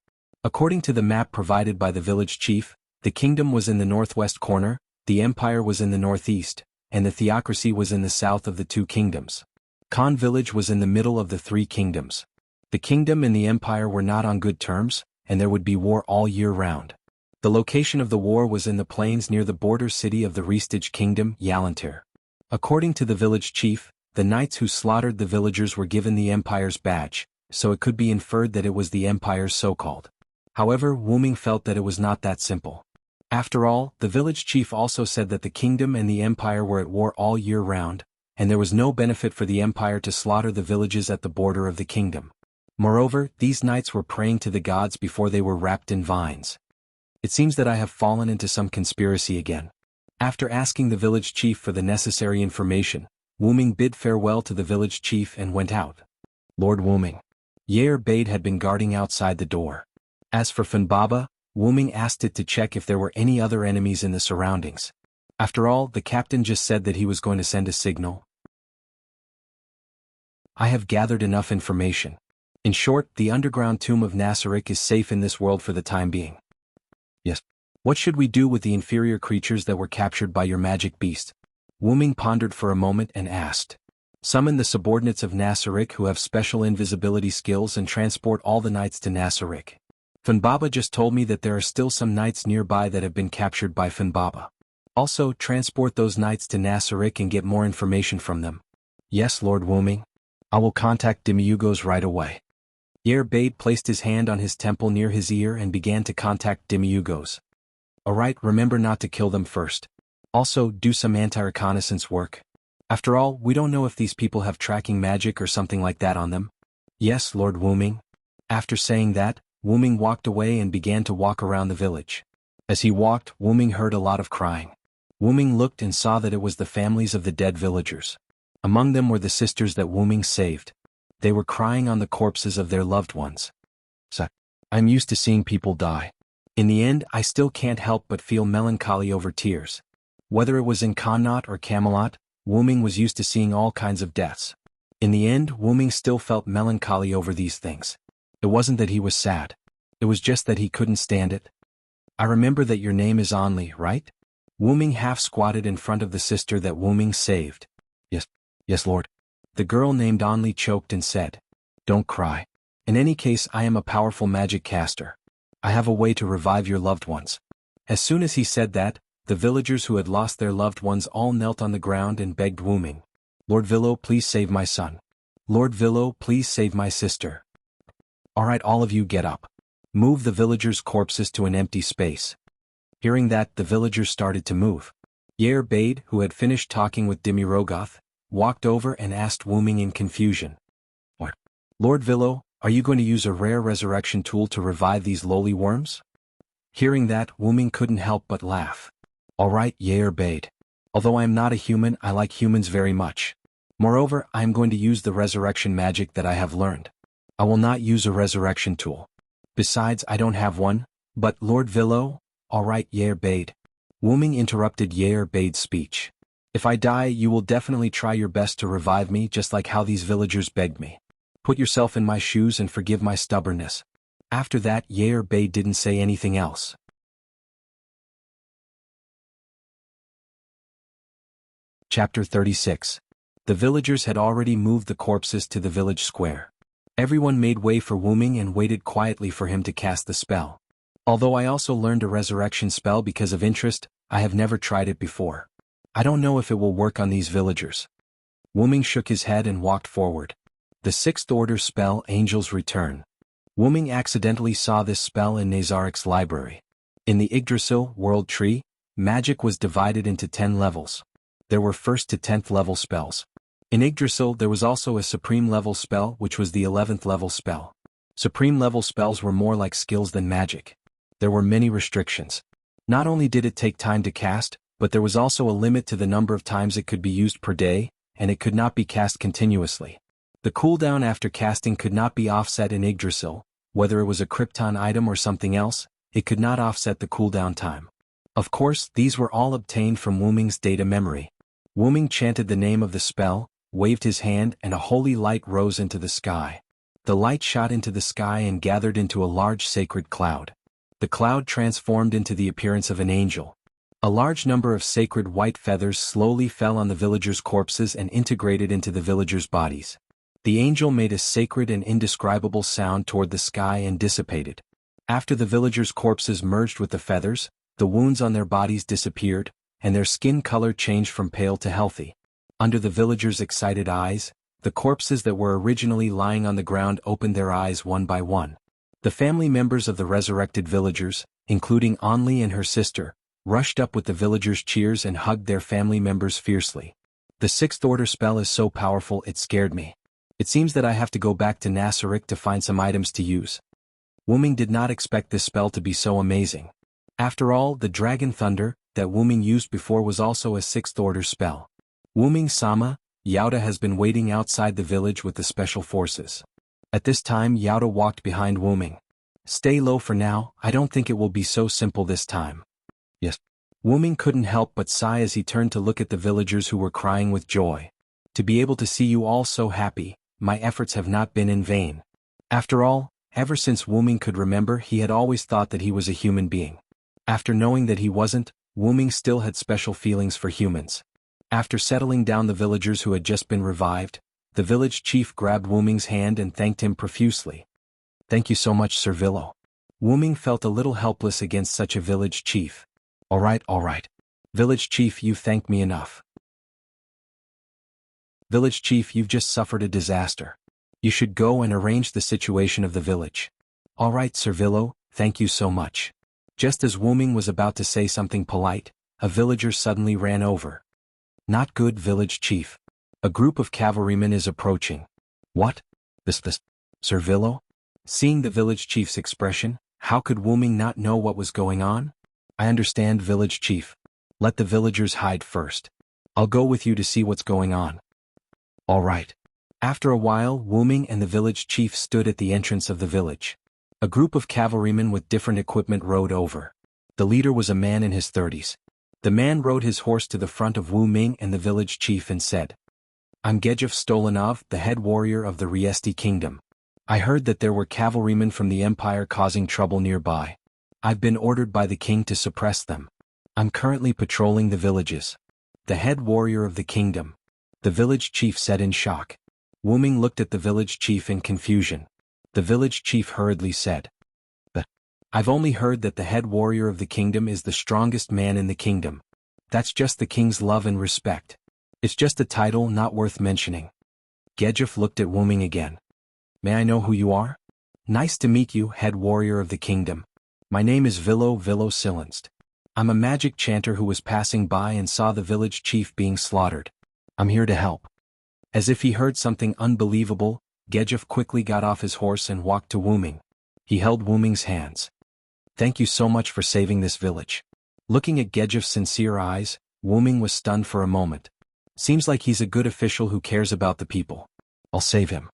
According to the map provided by the village chief, the kingdom was in the northwest corner, the empire was in the northeast, and the theocracy was in the south of the 2 kingdoms. Khan Village was in the middle of the 3 kingdoms. The kingdom and the empire were not on good terms, and there would be war all year round. The location of the war was in the plains near the border city of the Restige Kingdom, Yalantir. According to the village chief, the knights who slaughtered the villagers were given the empire's badge, so it could be inferred that it was the empire's so-called. However, Wu-Ming felt that it was not that simple. After all, the village chief also said that the kingdom and the empire were at war all year round, and there was no benefit for the empire to slaughter the villages at the border of the kingdom. Moreover, these knights were praying to the gods before they were wrapped in vines. It seems that I have fallen into some conspiracy again. After asking the village chief for the necessary information, Wu-Ming bid farewell to the village chief and went out. Lord Wu-Ming. Yair Bade had been guarding outside the door. As for Fanbaba, Wu-Ming asked it to check if there were any other enemies in the surroundings. After all, the captain just said that he was going to send a signal. I have gathered enough information. In short, the underground tomb of Nassarik is safe in this world for the time being. Yes. What should we do with the inferior creatures that were captured by your magic beast? Wu-Ming pondered for a moment and asked. Summon the subordinates of Nassarik who have special invisibility skills and transport all the knights to Nassarik. Fanbaba just told me that there are still some knights nearby that have been captured by Fanbaba. Also, transport those knights to Nassarik and get more information from them. Yes, Lord Wu-Ming. I will contact Demiugos right away. Yair Bade placed his hand on his temple near his ear and began to contact Demiugos. Alright, remember not to kill them first. Also, do some anti-reconnaissance work. After all, we don't know if these people have tracking magic or something like that on them. Yes, Lord Wu-Ming. After saying that, Wu-Ming walked away and began to walk around the village. As he walked, Wu-Ming heard a lot of crying. Wu-Ming looked and saw that it was the families of the dead villagers. Among them were the sisters that Wu-Ming saved. They were crying on the corpses of their loved ones. I'm used to seeing people die. In the end, I still can't help but feel melancholy over tears. Whether it was in Connaught or Camelot, Wu-Ming was used to seeing all kinds of deaths. In the end, Wu Ming still felt melancholy over these things. It wasn't that he was sad. It was just that he couldn't stand it. I remember that your name is Anli, right? Wu Ming half squatted in front of the sister that Wu Ming saved. Yes, Lord. The girl named Anli choked and said, Don't cry. In any case, I am a powerful magic caster. I have a way to revive your loved ones. As soon as he said that, the villagers who had lost their loved ones all knelt on the ground and begged Wu Ming. Lord Villo, please save my son. Lord Villo, please save my sister. Alright, all of you get up. Move the villagers' corpses to an empty space. Hearing that, the villagers started to move. Yair Bade, who had finished talking with Demirogoth, walked over and asked Wu Ming in confusion. What? Lord Villo, are you going to use a rare resurrection tool to revive these lowly worms? Hearing that, Wu Ming couldn't help but laugh. Alright, Yair Bade. Although I am not a human, I like humans very much. Moreover, I am going to use the resurrection magic that I have learned. I will not use a resurrection tool. Besides, I don't have one. But, Lord Villo? Alright, Yair Bade. Wu Ming interrupted Yair Bade's speech. If I die, you will definitely try your best to revive me just like how these villagers begged me. Put yourself in my shoes and forgive my stubbornness. After that, Yair Bade didn't say anything else. Chapter 36. The villagers had already moved the corpses to the village square. Everyone made way for Wu Ming and waited quietly for him to cast the spell. Although I also learned a resurrection spell because of interest, I have never tried it before. I don't know if it will work on these villagers. Wu Ming shook his head and walked forward. The sixth order spell, Angel's Return. Wu Ming accidentally saw this spell in Nazarik's library. In the Yggdrasil world tree, magic was divided into 10 levels. There were 1st to 10th level spells. In Yggdrasil there was also a supreme level spell which was the 11th level spell. Supreme level spells were more like skills than magic. There were many restrictions. Not only did it take time to cast, but there was also a limit to the number of times it could be used per day, and it could not be cast continuously. The cooldown after casting could not be offset in Yggdrasil, whether it was a Krypton item or something else, it could not offset the cooldown time. Of course, these were all obtained from Wu Ming's data memory. Wu Ming chanted the name of the spell, waved his hand, and a holy light rose into the sky. The light shot into the sky and gathered into a large sacred cloud. The cloud transformed into the appearance of an angel. A large number of sacred white feathers slowly fell on the villagers' corpses and integrated into the villagers' bodies. The angel made a sacred and indescribable sound toward the sky and dissipated. After the villagers' corpses merged with the feathers, the wounds on their bodies disappeared, and their skin color changed from pale to healthy. Under the villagers' excited eyes, the corpses that were originally lying on the ground opened their eyes one by one. The family members of the resurrected villagers, including Anli and her sister, rushed up with the villagers' cheers and hugged their family members fiercely. The sixth order spell is so powerful it scared me. It seems that I have to go back to Nasarik to find some items to use. Wu Ming did not expect this spell to be so amazing. After all, the Dragon Thunder that Wu Ming used before was also a sixth order spell. Wu Ming-sama, Yauda has been waiting outside the village with the special forces. At this time, Yauda walked behind Wu Ming. Stay low for now, I don't think it will be so simple this time. Yes. Wu Ming couldn't help but sigh as he turned to look at the villagers who were crying with joy. To be able to see you all so happy, my efforts have not been in vain. After all, ever since Wu Ming could remember, he had always thought that he was a human being. After knowing that he wasn't, Wu Ming still had special feelings for humans. After settling down the villagers who had just been revived, the village chief grabbed Wu Ming's hand and thanked him profusely. Thank you so much, Sir Villo. Wu Ming felt a little helpless against such a village chief. All right. Village chief, you've thanked me enough. Village chief, you've just suffered a disaster. You should go and arrange the situation of the village. All right, Sir Villo, thank you so much. Just as Wu Ming was about to say something polite, a villager suddenly ran over. Not good, village chief. A group of cavalrymen is approaching. What? This, Sir Villo? Seeing the village chief's expression, how could Wu Ming not know what was going on? I understand, village chief. Let the villagers hide first. I'll go with you to see what's going on. All right. After a while, Wu Ming and the village chief stood at the entrance of the village. A group of cavalrymen with different equipment rode over. The leader was a man in his 30s. The man rode his horse to the front of Wu Ming and the village chief and said, I'm Gejef Stolanov, the head warrior of the Riesti kingdom. I heard that there were cavalrymen from the empire causing trouble nearby. I've been ordered by the king to suppress them. I'm currently patrolling the villages. The head warrior of the kingdom. The village chief said in shock. Wuming looked at the village chief in confusion. The village chief hurriedly said, I've only heard that the head warrior of the kingdom is the strongest man in the kingdom. That's just the king's love and respect. It's just a title not worth mentioning. Gejef looked at Wuming again. May I know who you are? Nice to meet you, head warrior of the kingdom. My name is Vilo Silenst. I'm a magic chanter who was passing by and saw the village chief being slaughtered. I'm here to help. As if he heard something unbelievable, Gejef quickly got off his horse and walked to Wuming. He held Wuming's hands. Thank you so much for saving this village. Looking at Gejef's sincere eyes, Wuming was stunned for a moment. Seems like he's a good official who cares about the people. I'll save him.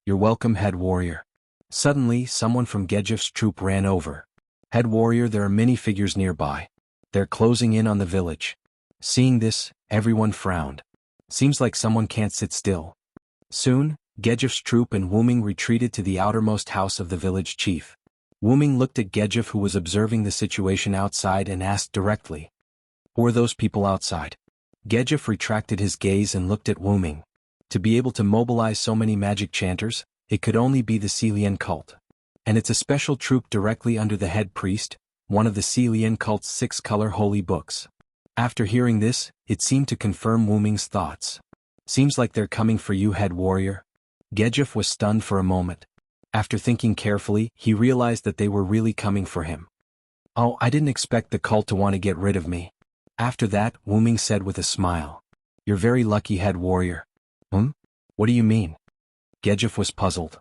You're welcome, head warrior. Suddenly, someone from Gejef's troop ran over. Head warrior, there are many figures nearby. They're closing in on the village. Seeing this, everyone frowned. Seems like someone can't sit still. Soon, Gejef's troop and Wuming retreated to the outermost house of the village chief. Wuming looked at Gejef, who was observing the situation outside, and asked directly, Who are those people outside? Gejef retracted his gaze and looked at Wuming. To be able to mobilize so many magic chanters, it could only be the Celian cult. And it's a special troop directly under the head priest, one of the Celian cult's 6-color holy books. After hearing this, it seemed to confirm Wuming's thoughts. Seems like they're coming for you, head warrior. Gejef was stunned for a moment. After thinking carefully, he realized that they were really coming for him. Oh, I didn't expect the cult to want to get rid of me. After that, Wuming said with a smile. You're very lucky, head warrior. What do you mean? Gejef was puzzled.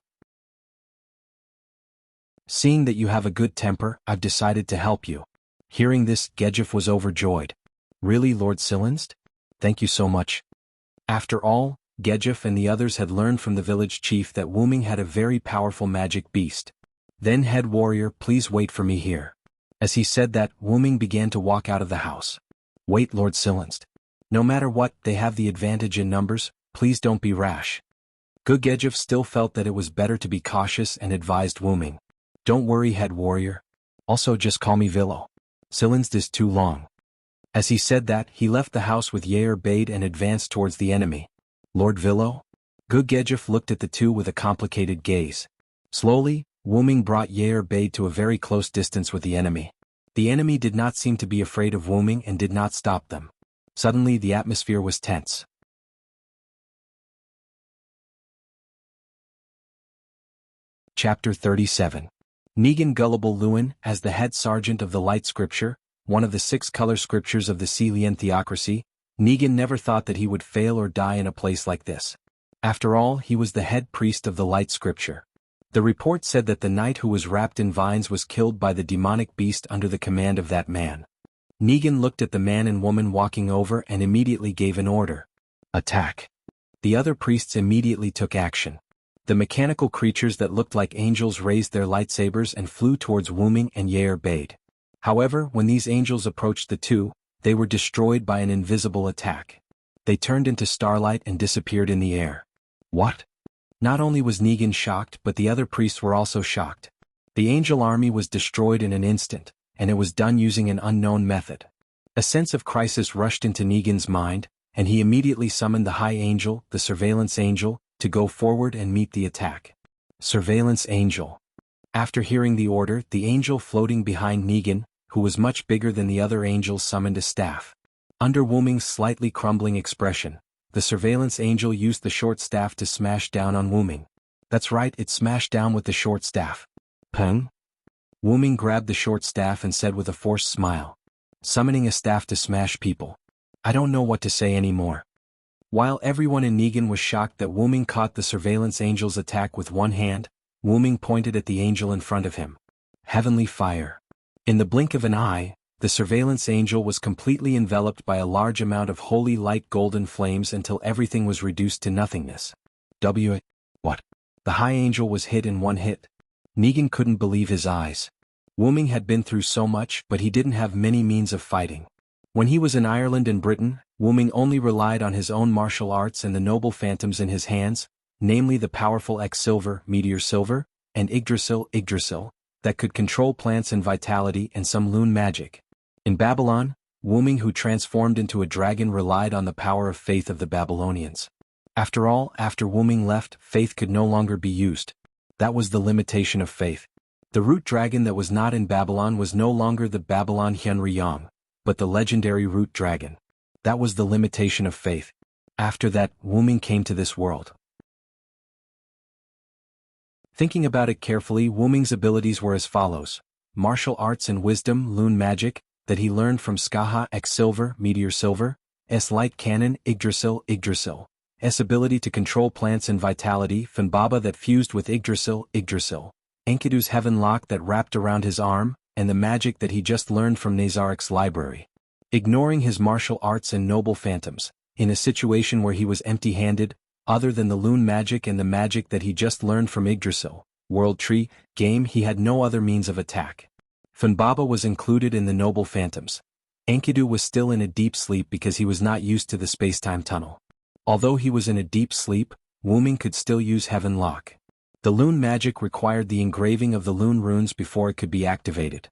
Seeing that you have a good temper, I've decided to help you. Hearing this, Gejef was overjoyed. Really, Lord Silenst? Thank you so much. After all, Gejef and the others had learned from the village chief that Wuming had a very powerful magic beast. Then, head warrior, please wait for me here. As he said that, Wuming began to walk out of the house. Wait, Lord Silenst. No matter what, they have the advantage in numbers, please don't be rash. Gejef still felt that it was better to be cautious and advised Wuming. Don't worry, head warrior. Also just call me Vilo. Silenst is too long. As he said that, he left the house with Yair Bade and advanced towards the enemy. Lord Vilo? Gejef looked at the two with a complicated gaze. Slowly, Wuming brought Yair Bade to a very close distance with the enemy. The enemy did not seem to be afraid of Wuming and did not stop them. Suddenly the atmosphere was tense. Chapter 37. Negan Gullible Lewin, as the head sergeant of the Light Scripture, one of the 6-color scriptures of the Celian theocracy, Negan never thought that he would fail or die in a place like this. After all, he was the head priest of the Light Scripture. The report said that the knight who was wrapped in vines was killed by the demonic beast under the command of that man. Negan looked at the man and woman walking over and immediately gave an order. Attack. The other priests immediately took action. The mechanical creatures that looked like angels raised their lightsabers and flew towards Wuming and Yair Bade. However, when these angels approached the two, they were destroyed by an invisible attack. They turned into starlight and disappeared in the air. What? Not only was Negan shocked, but the other priests were also shocked. The angel army was destroyed in an instant, and it was done using an unknown method. A sense of crisis rushed into Negan's mind, and he immediately summoned the High Angel, the Surveillance Angel, to go forward and meet the attack. Surveillance Angel. After hearing the order, the angel floating behind Negan, who was much bigger than the other angels, summoned a staff. Under Wuming's slightly crumbling expression, the Surveillance Angel used the short staff to smash down on Wuming. That's right, it smashed down with the short staff. Peng? Wuming grabbed the short staff and said with a forced smile. Summoning a staff to smash people. I don't know what to say anymore. While everyone in Negan was shocked that Wuming caught the Surveillance Angel's attack with one hand, Wuming pointed at the angel in front of him. Heavenly fire. In the blink of an eye, the Surveillance Angel was completely enveloped by a large amount of holy light golden flames until everything was reduced to nothingness. What? The High Angel was hit in one hit. Negan couldn't believe his eyes. Wuming had been through so much, but he didn't have many means of fighting. When he was in Ireland and Britain, Wu-Ming only relied on his own martial arts and the noble phantoms in his hands, namely the powerful X-Silver, Meteor Silver, and Yggdrasil, that could control plants and vitality and some Lune magic. In Babylon, Wu-Ming who transformed into a dragon relied on the power of faith of the Babylonians. After all, after Wu-Ming left, faith could no longer be used. That was the limitation of faith. The root dragon that was not in Babylon was no longer the Babylon Hyunryong, but the legendary root dragon. That was the limitation of faith. After that, Wu-Ming came to this world. Thinking about it carefully, Wu-Ming's abilities were as follows: martial arts and wisdom, Lune magic, that he learned from Skaha X-Silver, Meteor Silver, S light cannon, Yggdrasil, S ability to control plants and vitality, Fanbaba that fused with Yggdrasil, Enkidu's heaven lock that wrapped around his arm, and the magic that he just learned from Nazarik's library. Ignoring his martial arts and noble phantoms, in a situation where he was empty-handed, other than the Lune magic and the magic that he just learned from Yggdrasil, World Tree, game, he had no other means of attack. Fanbaba was included in the noble phantoms. Enkidu was still in a deep sleep because he was not used to the space-time tunnel. Although he was in a deep sleep, Wu-Ming could still use heaven lock. The Lune magic required the engraving of the Lune runes before it could be activated.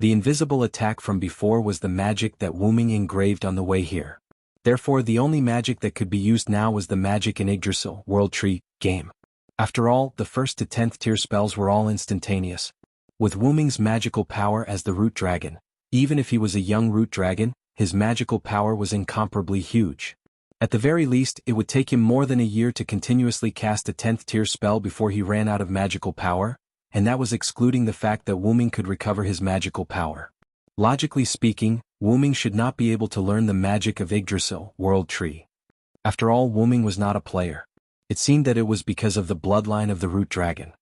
The invisible attack from before was the magic that Wu-Ming engraved on the way here. Therefore the only magic that could be used now was the magic in Yggdrasil, World Tree, game. After all, the 1st to 10th tier spells were all instantaneous. With Wu-Ming's magical power as the root dragon, even if he was a young root dragon, his magical power was incomparably huge. At the very least, it would take him more than a year to continuously cast a 10th tier spell before he ran out of magical power, and that was excluding the fact that Wu-Ming could recover his magical power. Logically speaking, Wu-Ming should not be able to learn the magic of Yggdrasil, World Tree. After all, Wu-Ming was not a player. It seemed that it was because of the bloodline of the root dragon.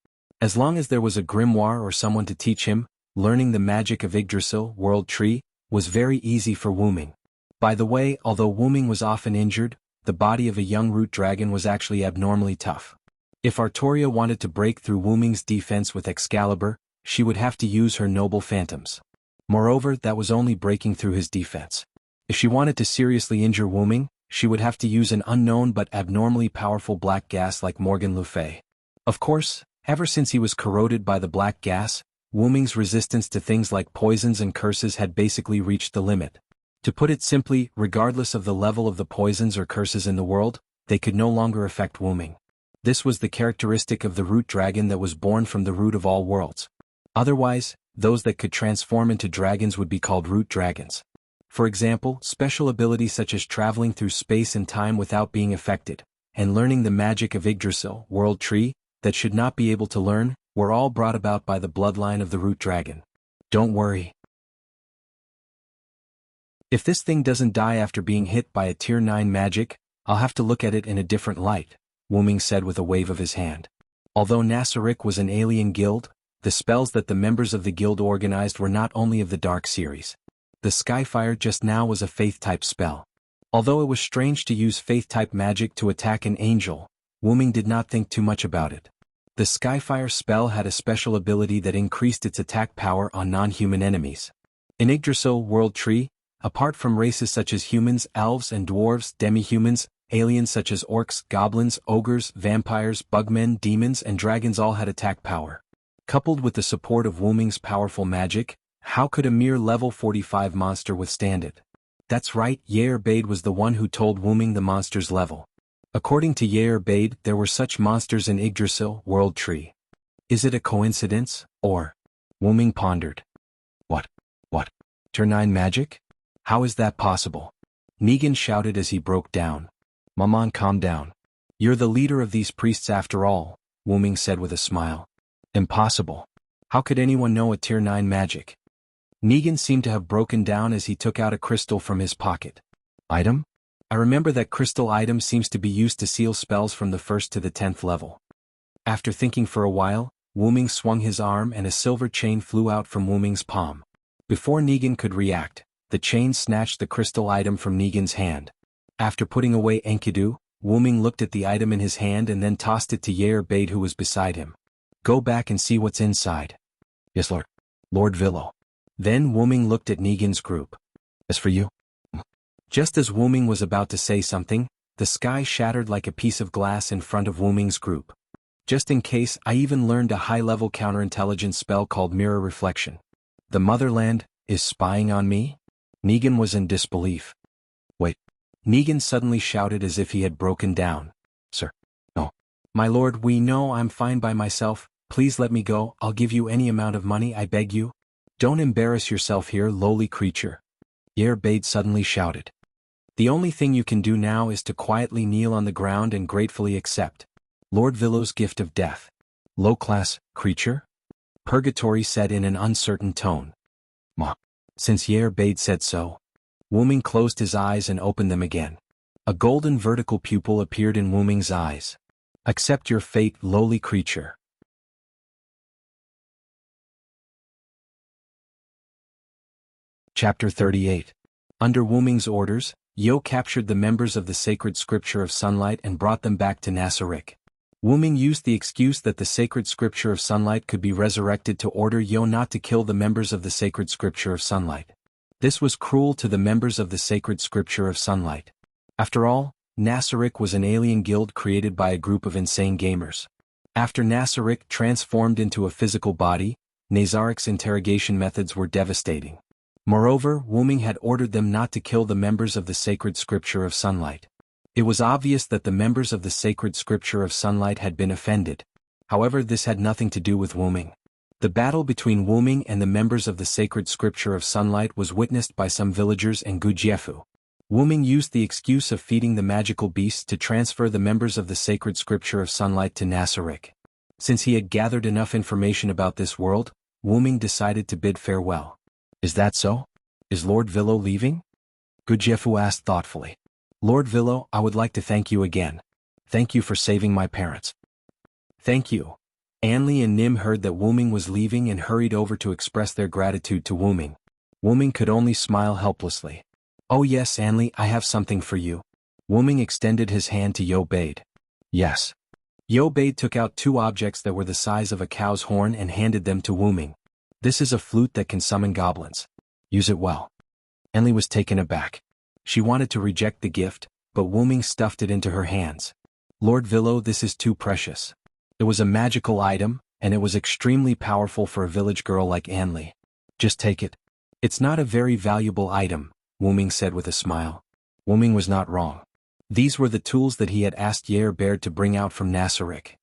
As long as there was a grimoire or someone to teach him, learning the magic of Yggdrasil, World Tree, was very easy for Wu-Ming. By the way, although Wu-Ming was often injured, the body of a young root dragon was actually abnormally tough. If Artoria wanted to break through Wu-Ming's defense with Excalibur, she would have to use her noble phantoms. Moreover, that was only breaking through his defense. If she wanted to seriously injure Wu-Ming, she would have to use an unknown but abnormally powerful black gas like Morgan Le Fay. Of course, ever since he was corroded by the black gas, Wu-Ming's resistance to things like poisons and curses had basically reached the limit. To put it simply, regardless of the level of the poisons or curses in the world, they could no longer affect Wu-Ming. This was the characteristic of the root dragon that was born from the root of all worlds. Otherwise, those that could transform into dragons would be called root dragons. For example, special abilities such as traveling through space and time without being affected, and learning the magic of Yggdrasil, World Tree, that should not be able to learn, were all brought about by the bloodline of the root dragon. Don't worry. If this thing doesn't die after being hit by a tier 9 magic, I'll have to look at it in a different light, Wu-Ming said with a wave of his hand. Although Nasarik was an alien guild, the spells that the members of the guild organized were not only of the Dark series. The Skyfire just now was a faith-type spell. Although it was strange to use faith-type magic to attack an angel, Wu-Ming did not think too much about it. The Skyfire spell had a special ability that increased its attack power on non-human enemies. In Yggdrasil, World Tree, apart from races such as humans, elves and dwarves, demi-humans, aliens such as orcs, goblins, ogres, vampires, bugmen, demons and dragons all had attack power. Coupled with the support of Wu-Ming's powerful magic, how could a mere level 45 monster withstand it? That's right, Yair Bade was the one who told Wu-Ming the monster's level. According to Yair Bade, there were such monsters in Yggdrasil, World Tree. Is it a coincidence, or? Wu-Ming pondered. What? Tier 9 magic? How is that possible? Negan shouted as he broke down. Maman, calm down. You're the leader of these priests after all, Wu-Ming said with a smile. Impossible. How could anyone know a tier 9 magic? Negan seemed to have broken down as he took out a crystal from his pocket. Item? I remember that crystal item seems to be used to seal spells from the 1st to the 10th level. After thinking for a while, Wu-Ming swung his arm and a silver chain flew out from Wu-Ming's palm. Before Negan could react, the chain snatched the crystal item from Negan's hand. After putting away Enkidu, Wu-Ming looked at the item in his hand and then tossed it to Yair Bade who was beside him. Go back and see what's inside. Yes, Lord. Lord Villo. Then Wu-Ming looked at Negan's group. As for you, Just as Wu Ming was about to say something, the sky shattered like a piece of glass in front of Wu Ming's group. Just in case, I even learned a high-level counterintelligence spell called Mirror Reflection. The motherland is spying on me? Negan was in disbelief. Wait. Negan suddenly shouted as if he had broken down. Sir. No. My lord, we know I'm fine by myself. Please let me go. I'll give you any amount of money, I beg you. Don't embarrass yourself here, lowly creature. Yair Bade suddenly shouted. The only thing you can do now is to quietly kneel on the ground and gratefully accept Lord Villow's gift of death. Low-class creature? Purgatory said in an uncertain tone. Ma. Since Yair Bade said so. Wu Ming closed his eyes and opened them again. A golden vertical pupil appeared in Wu Ming's eyes. Accept your fate, lowly creature. Chapter 38. Under Wu Ming's orders, Yo captured the members of the sacred scripture of sunlight and brought them back to Nasarick. Wu Ming used the excuse that the sacred scripture of sunlight could be resurrected to order Yo not to kill the members of the sacred scripture of sunlight. This was cruel to the members of the sacred scripture of sunlight. After all, Nasarick was an alien guild created by a group of insane gamers. After Nasarick transformed into a physical body, Nazarick's interrogation methods were devastating. Moreover, Wu Ming had ordered them not to kill the members of the sacred scripture of sunlight. It was obvious that the members of the sacred scripture of sunlight had been offended. However, this had nothing to do with Wu Ming. The battle between Wu Ming and the members of the sacred scripture of sunlight was witnessed by some villagers and Gu Jiefu. Wu Ming used the excuse of feeding the magical beasts to transfer the members of the sacred scripture of sunlight to Nasarick. Since he had gathered enough information about this world, Wu Ming decided to bid farewell. Is that so? Is Lord Villo leaving? Gu Jiefu asked thoughtfully. Lord Villo, I would like to thank you again. Thank you for saving my parents. Thank you. Anli and Nim heard that Wu Ming was leaving and hurried over to express their gratitude to Wu Ming. Wu Ming could only smile helplessly. Oh yes, Anli, I have something for you. Wu Ming extended his hand to Yo Bade. Yes. Yo Bade took out two objects that were the size of a cow's horn and handed them to Wu Ming. This is a flute that can summon goblins. Use it well. Anli was taken aback. She wanted to reject the gift, but Wu Ming stuffed it into her hands. Lord Villo, this is too precious. It was a magical item, and it was extremely powerful for a village girl like Anli. Just take it. It's not a very valuable item, Wu Ming said with a smile. Wu Ming was not wrong. These were the tools that he had asked Yair Bade to bring out from Nasarick.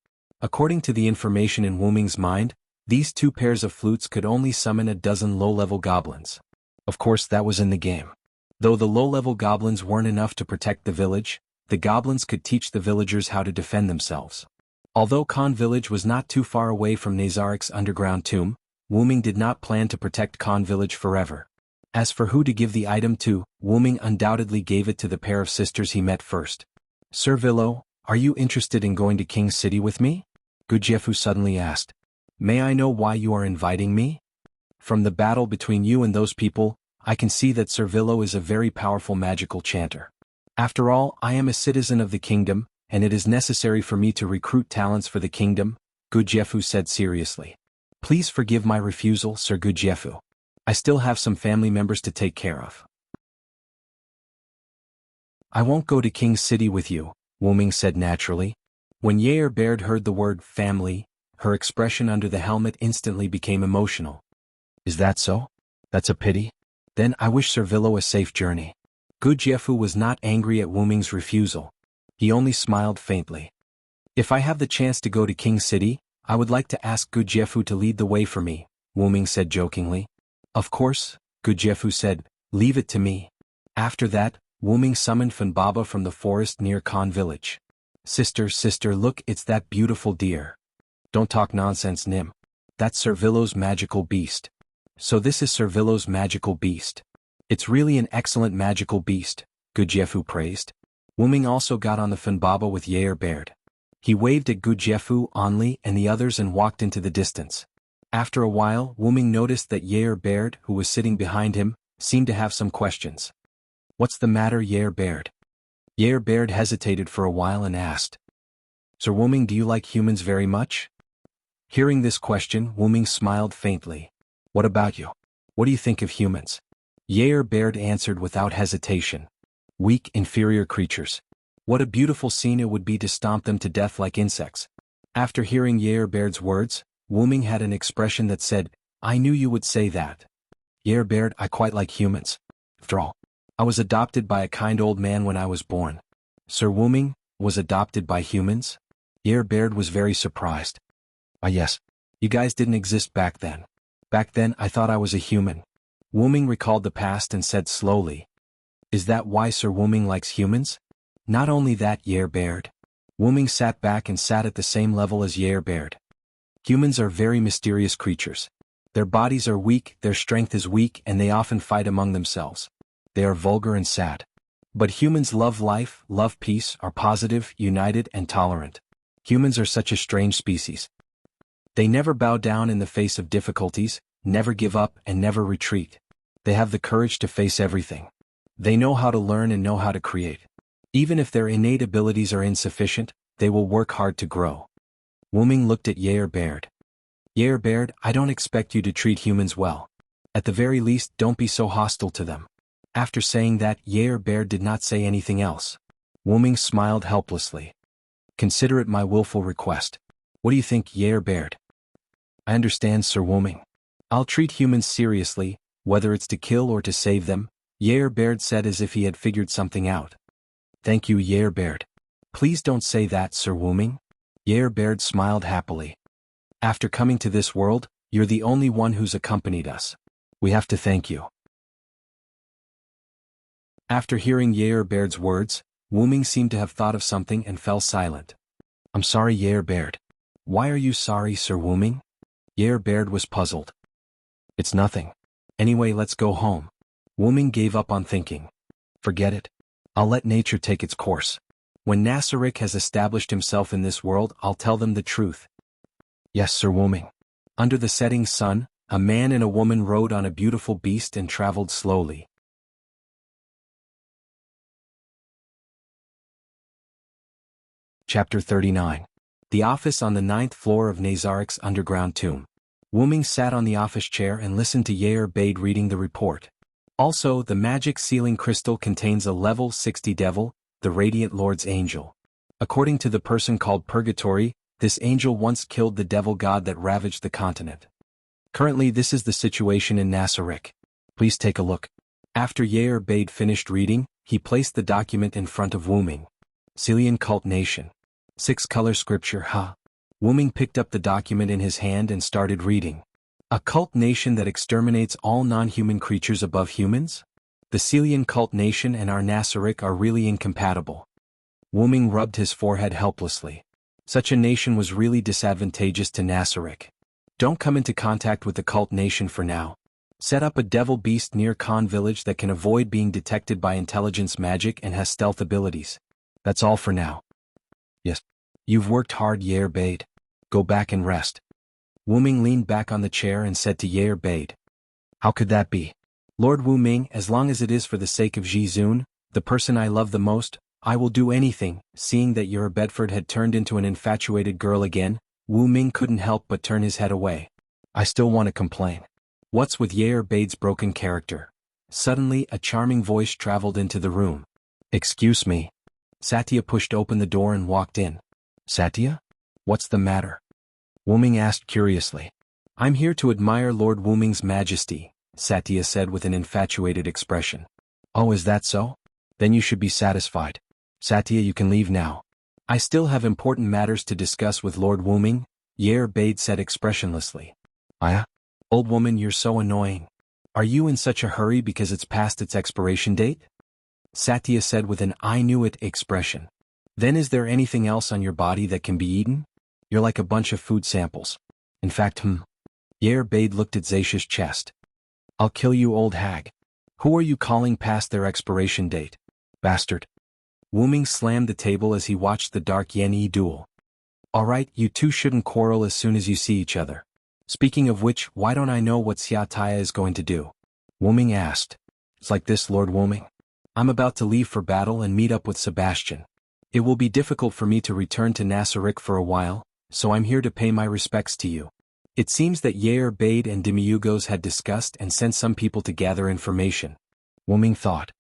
According to the information in Wu Ming's mind, these two pairs of flutes could only summon a dozen low-level goblins. Of course, that was in the game. Though the low-level goblins weren't enough to protect the village, the goblins could teach the villagers how to defend themselves. Although Khan Village was not too far away from Nazarick's underground tomb, Wu Ming did not plan to protect Khan Village forever. As for who to give the item to, Wu Ming undoubtedly gave it to the pair of sisters he met first. Sir Villo, are you interested in going to King's City with me? Gu Jiefu suddenly asked. May I know why you are inviting me? From the battle between you and those people, I can see that Sir Villo is a very powerful magical chanter. After all, I am a citizen of the kingdom, and it is necessary for me to recruit talents for the kingdom, Gu Jiefu said seriously. Please forgive my refusal, Sir Gu Jiefu. I still have some family members to take care of. I won't go to King's City with you, Wu Ming said naturally. When Yair Bade heard the word family, her expression under the helmet instantly became emotional. Is that so? That's a pity. Then I wish Sir Villo a safe journey. Gu Jiefu was not angry at Wu Ming's refusal. He only smiled faintly. If I have the chance to go to King's City, I would like to ask Gu Jiefu to lead the way for me, Wu Ming said jokingly. Of course, Gu Jiefu said, leave it to me. After that, Wu Ming summoned Fanbaba from the forest near Khan Village. Sister, look, it's that beautiful deer. Don't talk nonsense, Nim. That's Sir Villo's magical beast. So this is Sir Villo's magical beast. It's really an excellent magical beast, Gu Jiefu praised. Wu Ming also got on the Fanbaba with Yair Bade. He waved at Gu Jiefu, Anli, and the others and walked into the distance. After a while, Wu Ming noticed that Yair Bade, who was sitting behind him, seemed to have some questions. What's the matter, Yair Bade? Yair Bade hesitated for a while and asked. Sir Wu Ming, do you like humans very much? Hearing this question, Wu Ming smiled faintly. What about you? What do you think of humans? Yair Bade answered without hesitation. Weak, inferior creatures. What a beautiful scene it would be to stomp them to death like insects. After hearing Baird's words, Wu Ming had an expression that said, I knew you would say that. Baird, I quite like humans. After all, I was adopted by a kind old man when I was born. Sir Wu Ming was adopted by humans? Baird was very surprised. Ah yes. You guys didn't exist back then. Back then I thought I was a human. Wu Ming recalled the past and said slowly. Is that why Sir Wu Ming likes humans? Not only that, Baird. Wu Ming sat back and sat at the same level as Baird. Humans are very mysterious creatures. Their bodies are weak, their strength is weak, and they often fight among themselves. They are vulgar and sad. But humans love life, love peace, are positive, united, and tolerant. Humans are such a strange species. They never bow down in the face of difficulties, never give up, and never retreat. They have the courage to face everything. They know how to learn and know how to create. Even if their innate abilities are insufficient, they will work hard to grow. Wu Ming looked at Baird. Baird, I don't expect you to treat humans well. At the very least, don't be so hostile to them. After saying that, Baird did not say anything else. Wu Ming smiled helplessly. Consider it my willful request. What do you think, Baird? I understand, Sir Wu Ming. I'll treat humans seriously, whether it's to kill or to save them, Baird said as if he had figured something out. Thank you, Baird. Please don't say that, Sir Wu Ming. Baird smiled happily. After coming to this world, you're the only one who's accompanied us. We have to thank you. After hearing Baird's words, Wu Ming seemed to have thought of something and fell silent. I'm sorry, Baird. Why are you sorry, Sir Wu Ming? Baird was puzzled. It's nothing. Anyway, let's go home. Wu Ming gave up on thinking. Forget it. I'll let nature take its course. When Nasarick has established himself in this world, I'll tell them the truth. Yes, Sir Wu Ming. Under the setting sun, a man and a woman rode on a beautiful beast and traveled slowly. Chapter 39. The office on the 9th floor of Nazarick's underground tomb. Wu Ming sat on the office chair and listened to Baird reading the report. Also, the magic sealing crystal contains a level 60 devil, the Radiant Lord's angel. According to the person called Purgatory, this angel once killed the devil god that ravaged the continent. Currently, this is the situation in Nasarick. Please take a look. After Baird finished reading, he placed the document in front of Wu Ming. Celian Cult Nation. 6-color scripture, Wu Ming picked up the document in his hand and started reading. A cult nation that exterminates all non-human creatures above humans? The Celian cult nation and our Nasarick are really incompatible. Wu Ming rubbed his forehead helplessly. Such a nation was really disadvantageous to Nasarick. Don't come into contact with the cult nation for now. Set up a devil beast near Khan village that can avoid being detected by intelligence magic and has stealth abilities. That's all for now. Yes. You've worked hard, Baird. Go back and rest. Wu Ming leaned back on the chair and said to Baird. How could that be? Lord Wu Ming, as long as it is for the sake of Ji Zun, the person I love the most, I will do anything. Seeing that Bedford had turned into an infatuated girl again, Wu Ming couldn't help but turn his head away. I still want to complain. What's with Baird's broken character? Suddenly, a charming voice traveled into the room. Excuse me. Satya pushed open the door and walked in. Satya? What's the matter? Wu Ming asked curiously. I'm here to admire Lord Wu Ming's majesty, Satya said with an infatuated expression. Oh, is that so? Then you should be satisfied. Satya, you can leave now. I still have important matters to discuss with Lord Wu Ming, Baird said expressionlessly. Aya? Old woman, you're so annoying. Are you in such a hurry because it's past its expiration date? Satya said with an I knew it expression. Then is there anything else on your body that can be eaten? You're like a bunch of food samples. In fact, Baird looked at Zaisha's chest. I'll kill you, old hag. Who are you calling past their expiration date? Bastard. Wu Ming slammed the table as he watched the dark Yen-Yi duel. Alright, you two shouldn't quarrel as soon as you see each other. Speaking of which, why don't I know what Xia Taya is going to do? Wu Ming asked. It's like this, Lord Wu Ming. I'm about to leave for battle and meet up with Sebastian. It will be difficult for me to return to Nasarick for a while, so I'm here to pay my respects to you. It seems that Baird and Demiurgos had discussed and sent some people to gather information. Wu Ming thought.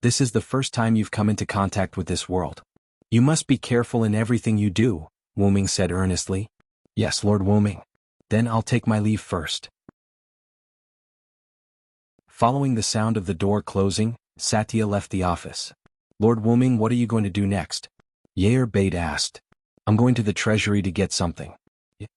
This is the first time you've come into contact with this world. You must be careful in everything you do, Wu Ming said earnestly. Yes, Lord Wu Ming. Then I'll take my leave first. Following the sound of the door closing, Satya left the office. Lord Wu Ming, what are you going to do next? Bade asked. I'm going to the treasury to get something.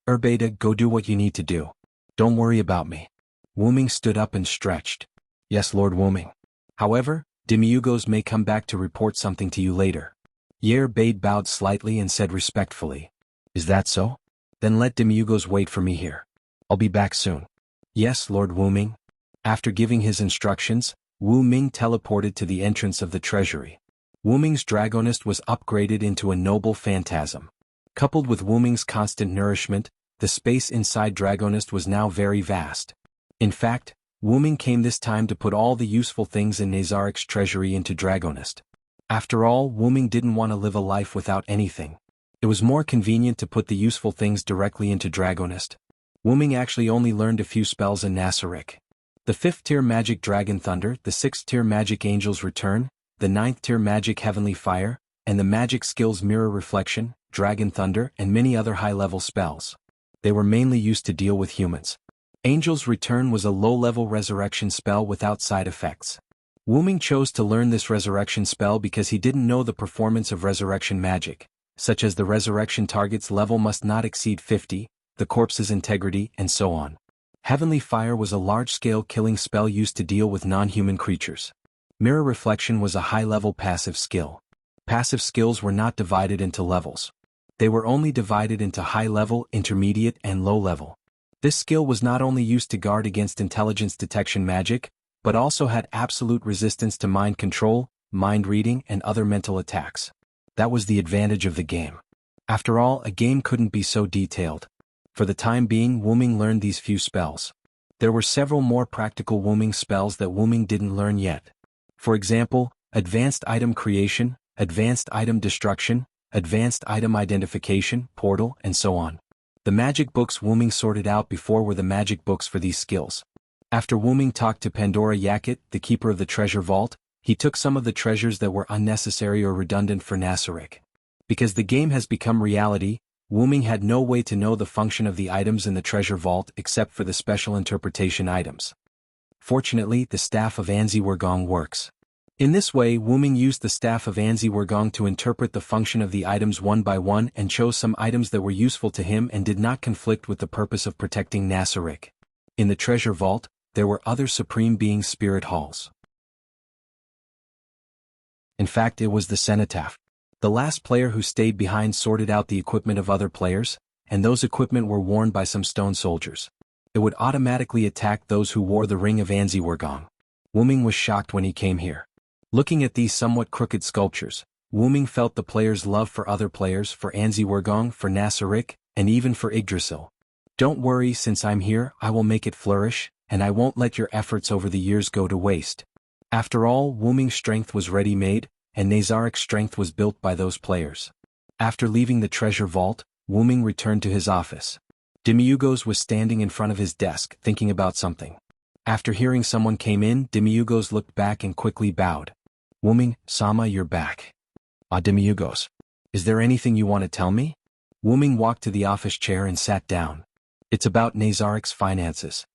Bade, go do what you need to do. Don't worry about me. Wu Ming stood up and stretched. Yes, Lord Wu Ming. However, Demiugos may come back to report something to you later. Bade bowed slightly and said respectfully. Is that so? Then let Demiugos wait for me here. I'll be back soon. Yes, Lord Wu Ming. After giving his instructions, Wu Ming teleported to the entrance of the treasury. Wu Ming's Dragonist was upgraded into a noble phantasm. Coupled with Wu Ming's constant nourishment, the space inside Dragonist was now very vast. In fact, Wu Ming came this time to put all the useful things in Nazarik's treasury into Dragonist. After all, Wu Ming didn't want to live a life without anything. It was more convenient to put the useful things directly into Dragonist. Wu Ming actually only learned a few spells in Nasarik. The 5th tier Magic Dragon Thunder, the 6th tier Magic Angel's Return, the 9th tier Magic Heavenly Fire, and the magic skills Mirror Reflection, Dragon Thunder, and many other high-level spells. They were mainly used to deal with humans. Angel's Return was a low-level resurrection spell without side effects. Wu Ming chose to learn this resurrection spell because he didn't know the performance of resurrection magic, such as the resurrection target's level must not exceed 50, the corpse's integrity, and so on. Heavenly Fire was a large-scale killing spell used to deal with non-human creatures. Mirror Reflection was a high-level passive skill. Passive skills were not divided into levels. They were only divided into high-level, intermediate, and low-level. This skill was not only used to guard against intelligence detection magic, but also had absolute resistance to mind control, mind reading, and other mental attacks. That was the advantage of the game. After all, a game couldn't be so detailed. For the time being, Wu Ming learned these few spells. There were several more practical Wu Ming spells that Wu Ming didn't learn yet. For example, Advanced Item Creation, Advanced Item Destruction, Advanced Item Identification, Portal, and so on. The magic books Wu Ming sorted out before were the magic books for these skills. After Wu Ming talked to Pandora Yakut, the keeper of the treasure vault, he took some of the treasures that were unnecessary or redundant for Nasarik. Because the game has become reality, Wu Ming had no way to know the function of the items in the treasure vault except for the special interpretation items. Fortunately, the staff of Anzi Wurgong works. In this way, Wu Ming used the staff of Anzi Wurgong to interpret the function of the items one by one and chose some items that were useful to him and did not conflict with the purpose of protecting Nasarik. In the treasure vault, there were other Supreme Being spirit halls. In fact, it was the cenotaph. The last player who stayed behind sorted out the equipment of other players, and those equipment were worn by some stone soldiers. It would automatically attack those who wore the ring of Anzi Wurgong. Wu Ming was shocked when he came here. Looking at these somewhat crooked sculptures, Wu Ming felt the players' love for other players, for Anzi Wurgong, for Nasarik, and even for Yggdrasil. Don't worry, since I'm here, I will make it flourish, and I won't let your efforts over the years go to waste. After all, Wu Ming's strength was ready-made, and Nazarik's strength was built by those players. After leaving the treasure vault, Wu Ming returned to his office. Demiugos was standing in front of his desk, thinking about something. After hearing someone came in, Demiugos looked back and quickly bowed. Wu Ming, Sama, you're back. Demiugos. Is there anything you want to tell me? Wu Ming walked to the office chair and sat down. It's about Nazarik's finances.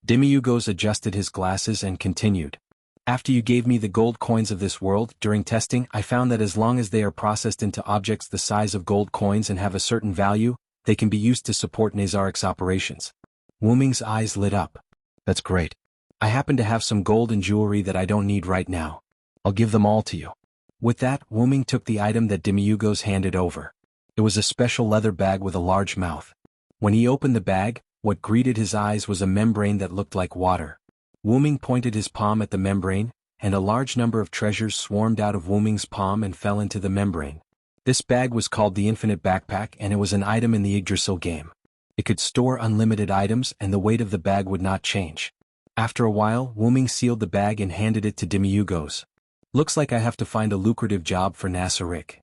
Demiugos adjusted his glasses and continued. After you gave me the gold coins of this world, during testing, I found that as long as they are processed into objects the size of gold coins and have a certain value, they can be used to support Nazarik's operations. Wu Ming's eyes lit up. That's great. I happen to have some gold and jewelry that I don't need right now. I'll give them all to you. With that, Wu Ming took the item that Demiugos handed over. It was a special leather bag with a large mouth. When he opened the bag, what greeted his eyes was a membrane that looked like water. Wu Ming pointed his palm at the membrane, and a large number of treasures swarmed out of Wu Ming's palm and fell into the membrane. This bag was called the Infinite Backpack, and it was an item in the Yggdrasil game. It could store unlimited items, and the weight of the bag would not change. After a while, Wu Ming sealed the bag and handed it to Demiugos. Looks like I have to find a lucrative job for Nasarik.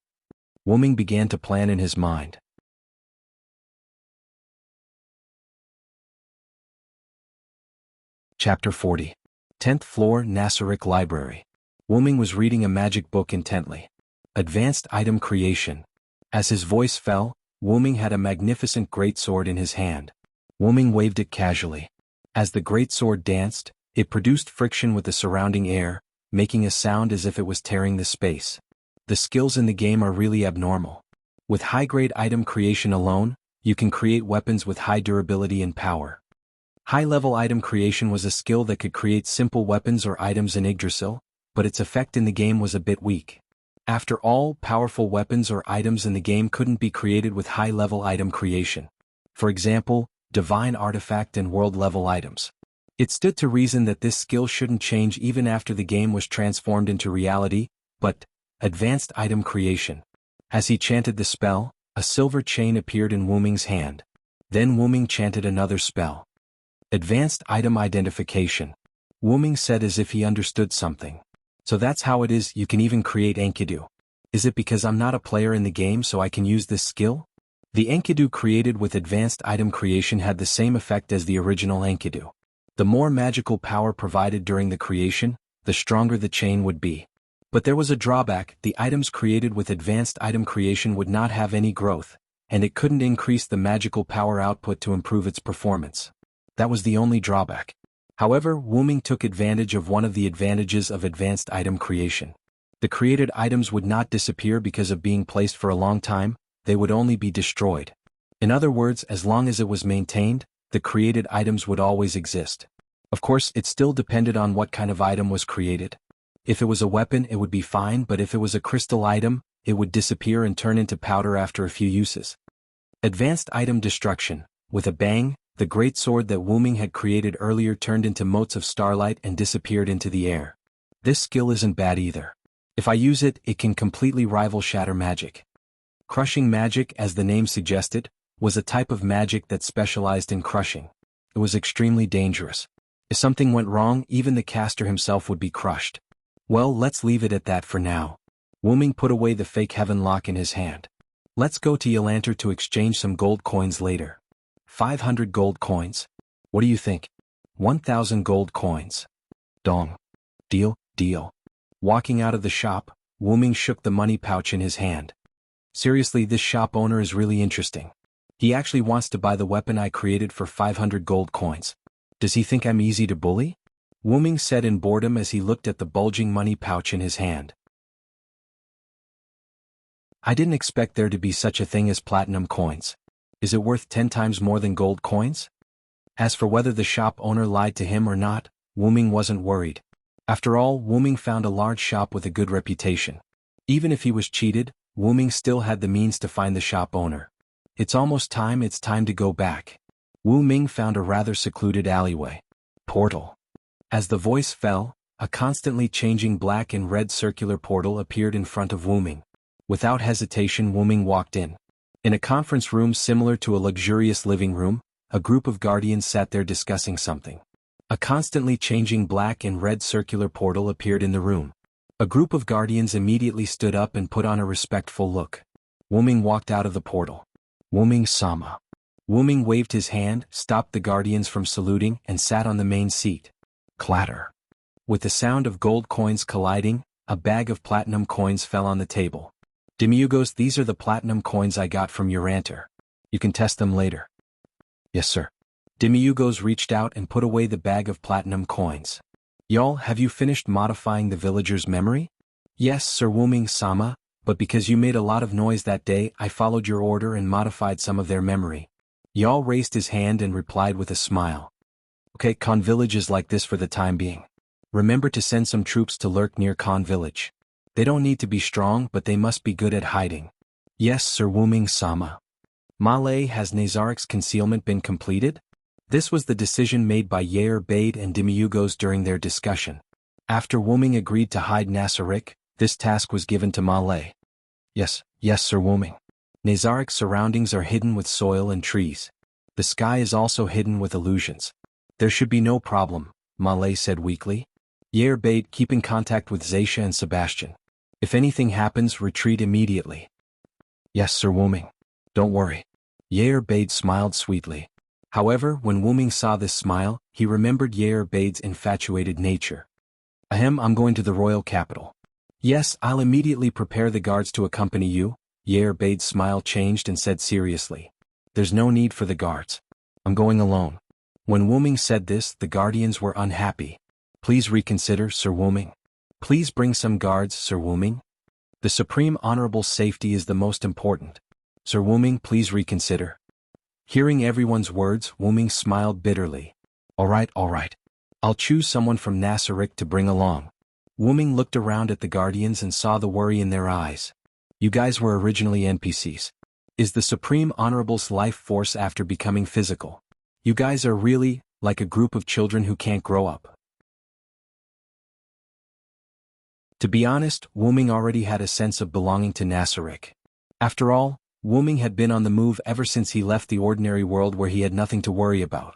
Wu Ming began to plan in his mind. Chapter 40. 10th Floor, Nasarik Library. Wu-Ming was reading a magic book intently. Advanced Item Creation. As his voice fell, Wu-Ming had a magnificent greatsword in his hand. Wu-Ming waved it casually. As the greatsword danced, it produced friction with the surrounding air, making a sound as if it was tearing the space. The skills in the game are really abnormal. With high-grade item creation alone, you can create weapons with high durability and power. High-level item creation was a skill that could create simple weapons or items in Yggdrasil, but its effect in the game was a bit weak. After all, powerful weapons or items in the game couldn't be created with high-level item creation. For example, divine artifact and world-level items. It stood to reason that this skill shouldn't change even after the game was transformed into reality, but advanced item creation. As he chanted the spell, a silver chain appeared in Wu-Ming's hand. Then Wu-Ming chanted another spell. Advanced item identification. Wu-Ming said as if he understood something. So that's how it is, you can even create Enkidu. Is it because I'm not a player in the game so I can use this skill? The Enkidu created with advanced item creation had the same effect as the original Enkidu. The more magical power provided during the creation, the stronger the chain would be. But there was a drawback: the items created with advanced item creation would not have any growth, and it couldn't increase the magical power output to improve its performance. That was the only drawback. However, Wu-Ming took advantage of one of the advantages of advanced item creation. The created items would not disappear because of being placed for a long time, they would only be destroyed. In other words, as long as it was maintained, the created items would always exist. Of course, it still depended on what kind of item was created. If it was a weapon, it would be fine, but if it was a crystal item, it would disappear and turn into powder after a few uses. Advanced item destruction. With a bang, the great sword that Wu-Ming had created earlier turned into motes of starlight and disappeared into the air. This skill isn't bad either. If I use it, it can completely rival shatter magic. Crushing magic, as the name suggested, was a type of magic that specialized in crushing. It was extremely dangerous. If something went wrong, even the caster himself would be crushed. Well, let's leave it at that for now. Wu-Ming put away the fake heaven lock in his hand. Let's go to Ylanter to exchange some gold coins later. 500 gold coins. What do you think? 1,000 gold coins. Dong. Deal, deal. Walking out of the shop, Wu-Ming shook the money pouch in his hand. Seriously, this shop owner is really interesting. He actually wants to buy the weapon I created for 500 gold coins. Does he think I'm easy to bully? Wu-Ming said in boredom as he looked at the bulging money pouch in his hand. I didn't expect there to be such a thing as platinum coins. Is it worth 10 times more than gold coins? As for whether the shop owner lied to him or not, Wu-Ming wasn't worried. After all, Wu-Ming found a large shop with a good reputation. Even if he was cheated, Wu-Ming still had the means to find the shop owner. It's time to go back. Wu-Ming found a rather secluded alleyway. Portal. As the voice fell, a constantly changing black and red circular portal appeared in front of Wu-Ming. Without hesitation, Wu-Ming walked in. In a conference room similar to a luxurious living room, a group of guardians sat there discussing something. A constantly changing black and red circular portal appeared in the room. A group of guardians immediately stood up and put on a respectful look. Wu-Ming walked out of the portal. Wu-Ming-sama. Wu-Ming waved his hand, stopped the guardians from saluting, and sat on the main seat. Clatter. With the sound of gold coins colliding, a bag of platinum coins fell on the table. Demiurgos, these are the platinum coins I got from Uranter. You can test them later. Yes, sir. Demiurgos reached out and put away the bag of platinum coins. Y'all, have you finished modifying the villagers' memory? Yes, Sir Wu-Ming-sama, but because you made a lot of noise that day, I followed your order and modified some of their memory. Y'all raised his hand and replied with a smile. Okay, Khan Village is like this for the time being. Remember to send some troops to lurk near Khan Village. They don't need to be strong, but they must be good at hiding. Yes, Sir Wu-Ming-sama. Malay, has Nazarik's concealment been completed? This was the decision made by Yair Bade and Demiurgos during their discussion. After Wu-Ming agreed to hide Nazarik, this task was given to Malay. Yes, Sir Wu-Ming. Nazarik's surroundings are hidden with soil and trees. The sky is also hidden with illusions. There should be no problem, Malay said weakly. Yair Bade, keep in contact with Zaisha and Sebastian. If anything happens, retreat immediately. Yes, Sir Wu-Ming. Don't worry. Yair Bade smiled sweetly. However, when Wu-Ming saw this smile, he remembered Yair Bade's infatuated nature. Ahem, I'm going to the royal capital. Yes, I'll immediately prepare the guards to accompany you. Yair Bade's smile changed and said seriously. There's no need for the guards. I'm going alone. When Wu Ming said this, the guardians were unhappy. Please reconsider, Sir Wu Ming. Please bring some guards, Sir Wu Ming. The supreme honorable safety is the most important. Sir Wu Ming, please reconsider. Hearing everyone's words, Wu Ming smiled bitterly. All right. I'll choose someone from Nasarick to bring along. Wu Ming looked around at the guardians and saw the worry in their eyes. You guys were originally NPCs. Is the Supreme Honorable's life force after becoming physical? You guys are really, like a group of children who can't grow up. To be honest, Wu Ming already had a sense of belonging to Nasarick. After all, Wu Ming had been on the move ever since he left the ordinary world where he had nothing to worry about.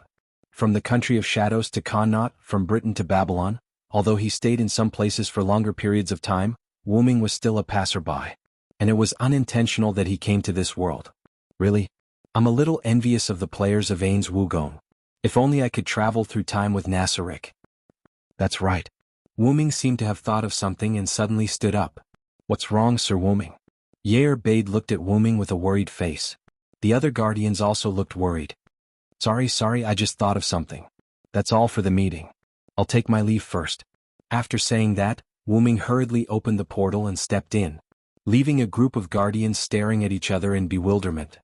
From the country of shadows to Connaught, from Britain to Babylon, although he stayed in some places for longer periods of time, Wu Ming was still a passerby. And it was unintentional that he came to this world. Really? I'm a little envious of the players of Ains Wugong. If only I could travel through time with Nasarick. That's right. Wu Ming seemed to have thought of something and suddenly stood up. What's wrong, Sir Wu Ming? Yair Bade looked at Wu Ming with a worried face. The other guardians also looked worried. Sorry, I just thought of something. That's all for the meeting. I'll take my leave first. After saying that, Wu Ming hurriedly opened the portal and stepped in, leaving a group of guardians staring at each other in bewilderment.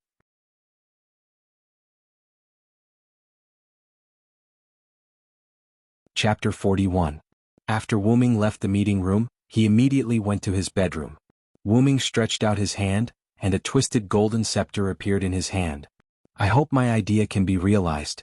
Chapter 41. After Wu Ming left the meeting room, he immediately went to his bedroom. Wu Ming stretched out his hand, and a twisted golden scepter appeared in his hand. I hope my idea can be realized.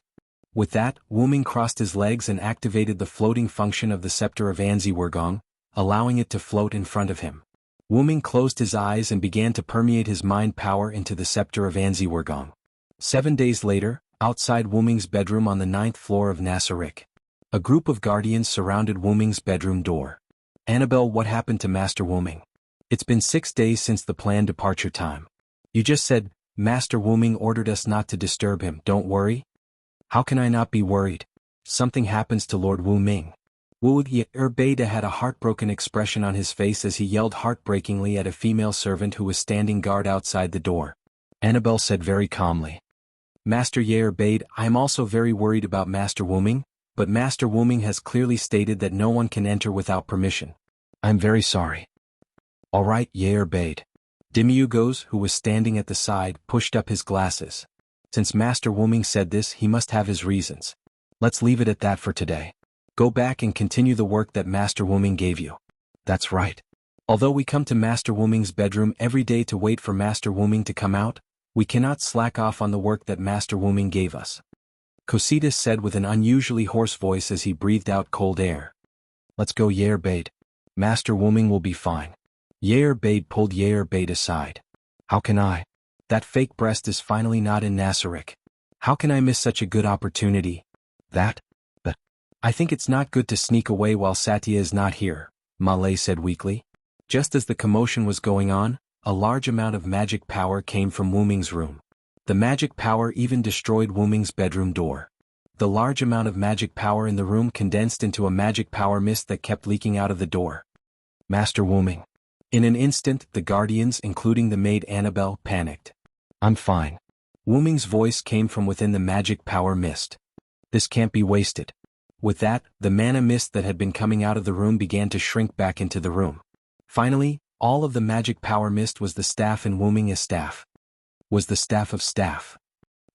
With that, Wu Ming crossed his legs and activated the floating function of the scepter of Anzi Wurgong, allowing it to float in front of him. Wu Ming closed his eyes and began to permeate his mind power into the scepter of Anzi Wurgong. 7 days later, outside Wu Ming's bedroom on the 9th floor of Nasarick, a group of guardians surrounded Wu Ming's bedroom door. Annabelle, what happened to Master Wu Ming? It's been 6 days since the planned departure time. You just said, Master Wu Ming ordered us not to disturb him. Don't worry. How can I not be worried? Something happens to Lord Wu Ming. Wu Beda had a heartbroken expression on his face as he yelled heartbreakingly at a female servant who was standing guard outside the door. Annabelle said very calmly. Master Yair Bade, I am also very worried about Master Wu Ming, but Master Wu Ming has clearly stated that no one can enter without permission. I'm very sorry. All right, Yair Bade. Demiugos, who was standing at the side, pushed up his glasses. Since Master Wu Ming said this, he must have his reasons. Let's leave it at that for today. Go back and continue the work that Master Wu Ming gave you. That's right. Although we come to Master Wu Ming's bedroom every day to wait for Master Wu Ming to come out, we cannot slack off on the work that Master Wu Ming gave us. Cositas said with an unusually hoarse voice as he breathed out cold air. Let's go, Yair Bade. Master Wu Ming will be fine. Yair Bade pulled Yair Bade aside. How can I? That fake breast is finally not in Nasarick. How can I miss such a good opportunity? But I think it's not good to sneak away while Satya is not here, Malay said weakly. Just as the commotion was going on, a large amount of magic power came from Wu Ming's room. The magic power even destroyed Wu Ming's bedroom door. The large amount of magic power in the room condensed into a magic power mist that kept leaking out of the door. Master Wu Ming. In an instant, the guardians, including the maid Annabelle, panicked. I'm fine. Wu Ming's voice came from within the magic power mist. This can't be wasted. With that, the mana mist that had been coming out of the room began to shrink back into the room. Finally, all of the magic power mist was the staff in Wu Ming's staff. Was the staff of staff.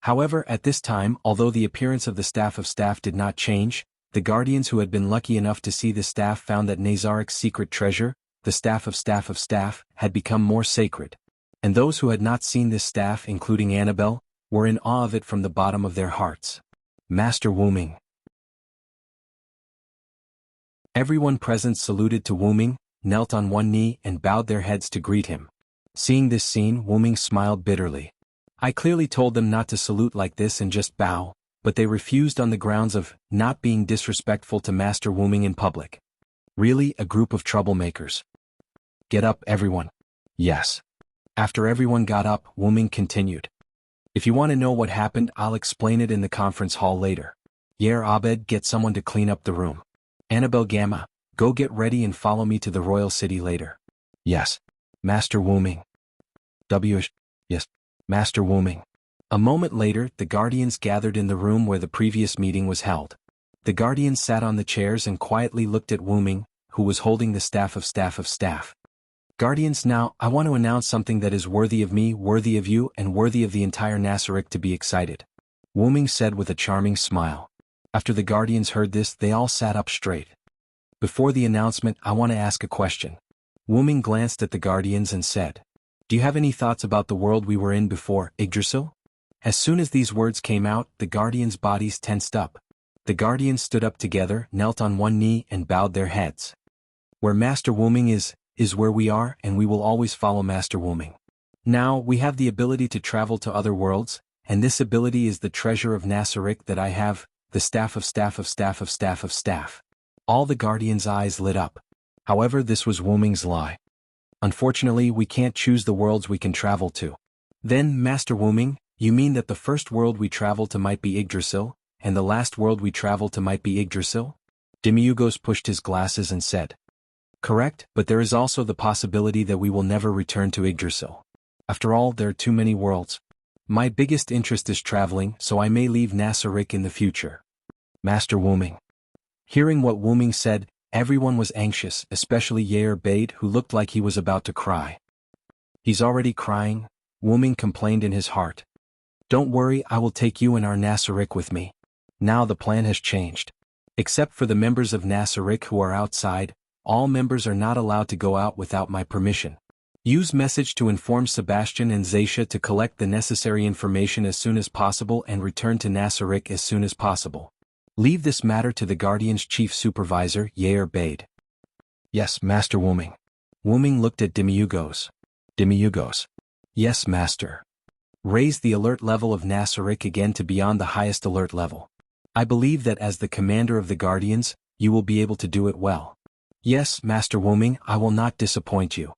However, at this time, although the appearance of the staff of staff did not change, the guardians who had been lucky enough to see the staff found that Nazarik's secret treasure, the staff of staff, had become more sacred. And those who had not seen this staff, including Annabelle, were in awe of it from the bottom of their hearts. Master Wu Ming. Everyone present saluted to Wu Ming, knelt on one knee and bowed their heads to greet him. Seeing this scene, Wu Ming smiled bitterly. I clearly told them not to salute like this and just bow, but they refused on the grounds of not being disrespectful to Master Wu Ming in public. Really, a group of troublemakers. Get up, everyone. Yes. After everyone got up, Wu Ming continued. If you want to know what happened, I'll explain it in the conference hall later. Yair Abed, get someone to clean up the room. Annabelle Gamma, Go get ready and follow me to the royal city later. Yes. Master Wuming. Yes. Master Wuming. A moment later, the guardians gathered in the room where the previous meeting was held. The guardians sat on the chairs and quietly looked at Wuming, who was holding the staff of staff. Guardians, now, I want to announce something that is worthy of me, worthy of you, and worthy of the entire Nasaric to be excited. Wuming said with a charming smile. After the guardians heard this, they all sat up straight. Before the announcement, I want to ask a question. Wuming glanced at the guardians and said, do you have any thoughts about the world we were in before, Yggdrasil? As soon as these words came out, the guardians' bodies tensed up. The guardians stood up together, knelt on one knee, and bowed their heads. Where Master Wuming is where we are, and we will always follow Master Wuming. Now, we have the ability to travel to other worlds, and this ability is the treasure of Nasaric that I have, the staff of staff. All the guardians' eyes lit up. However, this was Wuming's lie. Unfortunately, we can't choose the worlds we can travel to. Then, Master Wuming, you mean that the first world we travel to might be Yggdrasil, and the last world we travel to might be Yggdrasil? Demiurgos pushed his glasses and said. Correct, but there is also the possibility that we will never return to Yggdrasil. After all, there are too many worlds. My biggest interest is traveling, so I may leave Nasaric in the future. Master Wuming. Hearing what Wuming said, everyone was anxious, especially Yair Bade, who looked like he was about to cry. He's already crying, Wuming complained in his heart. Don't worry, I will take you and our Nasaric with me. Now the plan has changed. Except for the members of Nasaric who are outside, all members are not allowed to go out without my permission. Use message to inform Sebastian and Zaisha to collect the necessary information as soon as possible and return to Nasaric as soon as possible. Leave this matter to the Guardian's chief supervisor, Yair Bade. Yes, Master Wuming. Wuming looked at Demiurgos. Demiurgos. Yes, Master. Raise the alert level of Nasaric again to beyond the highest alert level. I believe that as the commander of the Guardians, you will be able to do it well. Yes, Master Wuming, I will not disappoint you.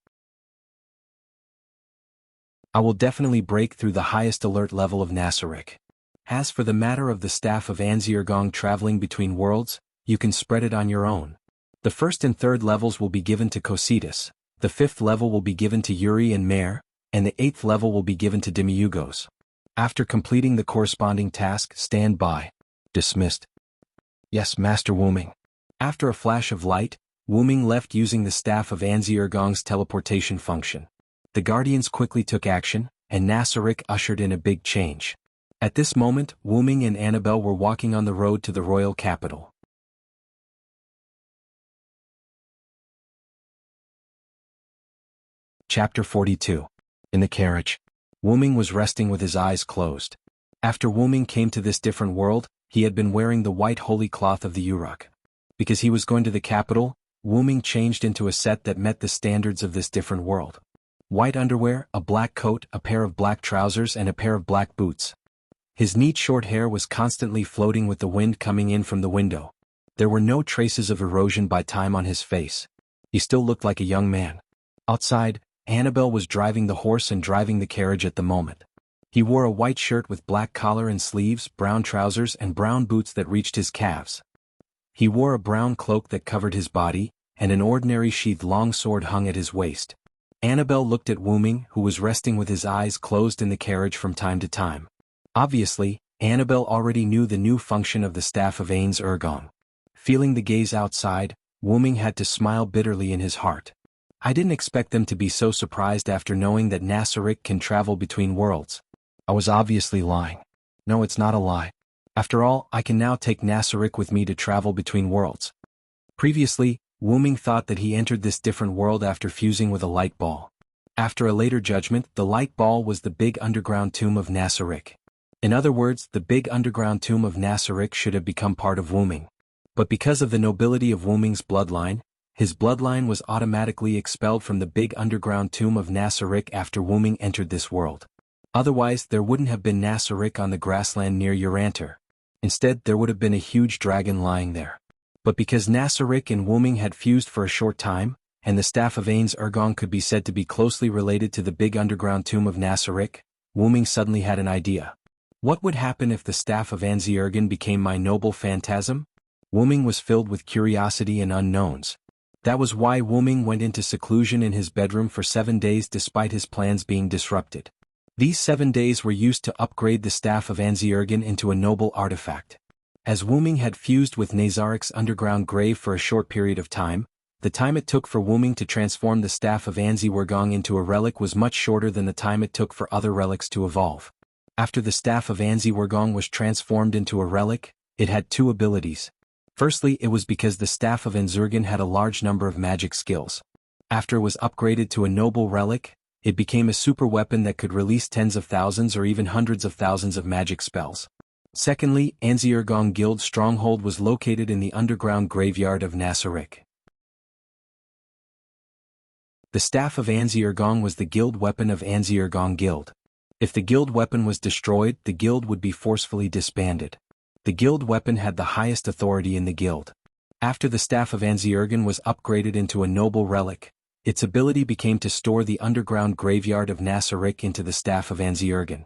I will definitely break through the highest alert level of Nasaric. As for the matter of the staff of Anziergong traveling between worlds, you can spread it on your own. The first and third levels will be given to Cositas, the fifth level will be given to Yuri and Mare, and the eighth level will be given to Demiurgos. After completing the corresponding task, stand by. Dismissed. Yes, Master Wuming. After a flash of light, Wuming left using the staff of Anziergong's teleportation function. The Guardians quickly took action, and Nasaric ushered in a big change. At this moment, Wuming and Annabelle were walking on the road to the royal capital. Chapter 42. In the carriage. Wuming was resting with his eyes closed. After Wuming came to this different world, he had been wearing the white holy cloth of the Uruk. Because he was going to the capital, Wuming changed into a set that met the standards of this different world. White underwear, a black coat, a pair of black trousers and a pair of black boots. His neat short hair was constantly floating with the wind coming in from the window. There were no traces of erosion by time on his face. He still looked like a young man. Outside, Annabelle was driving the horse and driving the carriage at the moment. He wore a white shirt with black collar and sleeves, brown trousers and brown boots that reached his calves. He wore a brown cloak that covered his body, and an ordinary sheathed longsword hung at his waist. Annabelle looked at Wuming, who was resting with his eyes closed in the carriage from time to time. Obviously, Annabelle already knew the new function of the staff of Anziergong. Feeling the gaze outside, Wuming had to smile bitterly in his heart. I didn't expect them to be so surprised after knowing that Nasaric can travel between worlds. I was obviously lying. No, it's not a lie. After all, I can now take Nasaric with me to travel between worlds. Previously, Wuming thought that he entered this different world after fusing with a light ball. After a later judgment, the light ball was the big underground tomb of Nasaric. In other words, the big underground tomb of Nasaric should have become part of Wuming. But because of the nobility of Wuming's bloodline, his bloodline was automatically expelled from the big underground tomb of Nasaric after Wuming entered this world. Otherwise, there wouldn't have been Nasaric on the grassland near Urantir. Instead, there would have been a huge dragon lying there. But because Nasaric and Wuming had fused for a short time, and the staff of Anziergong could be said to be closely related to the big underground tomb of Nasaric, Wuming suddenly had an idea. What would happen if the staff of Anziergong became my noble phantasm? Wuming was filled with curiosity and unknowns. That was why Wuming went into seclusion in his bedroom for 7 days despite his plans being disrupted. These 7 days were used to upgrade the staff of Anziergen into a noble artifact. As Wuming had fused with Nazarik's underground grave for a short period of time, the time it took for Wuming to transform the staff of Anzi-Wergong into a relic was much shorter than the time it took for other relics to evolve. After the staff of Anzi-Wergong was transformed into a relic, it had 2 abilities. Firstly, it was because the staff of Anzurgen had a large number of magic skills. After it was upgraded to a noble relic, it became a super weapon that could release tens of thousands or even hundreds of thousands of magic spells. Secondly, Anziergong Guild's stronghold was located in the underground graveyard of Nasarik. The staff of Anziergong was the guild weapon of Anziergong Guild. If the guild weapon was destroyed, the guild would be forcefully disbanded. The guild weapon had the highest authority in the guild. After the staff of Anziergen was upgraded into a noble relic, its ability became to store the underground graveyard of Nasarik into the staff of Anziergen.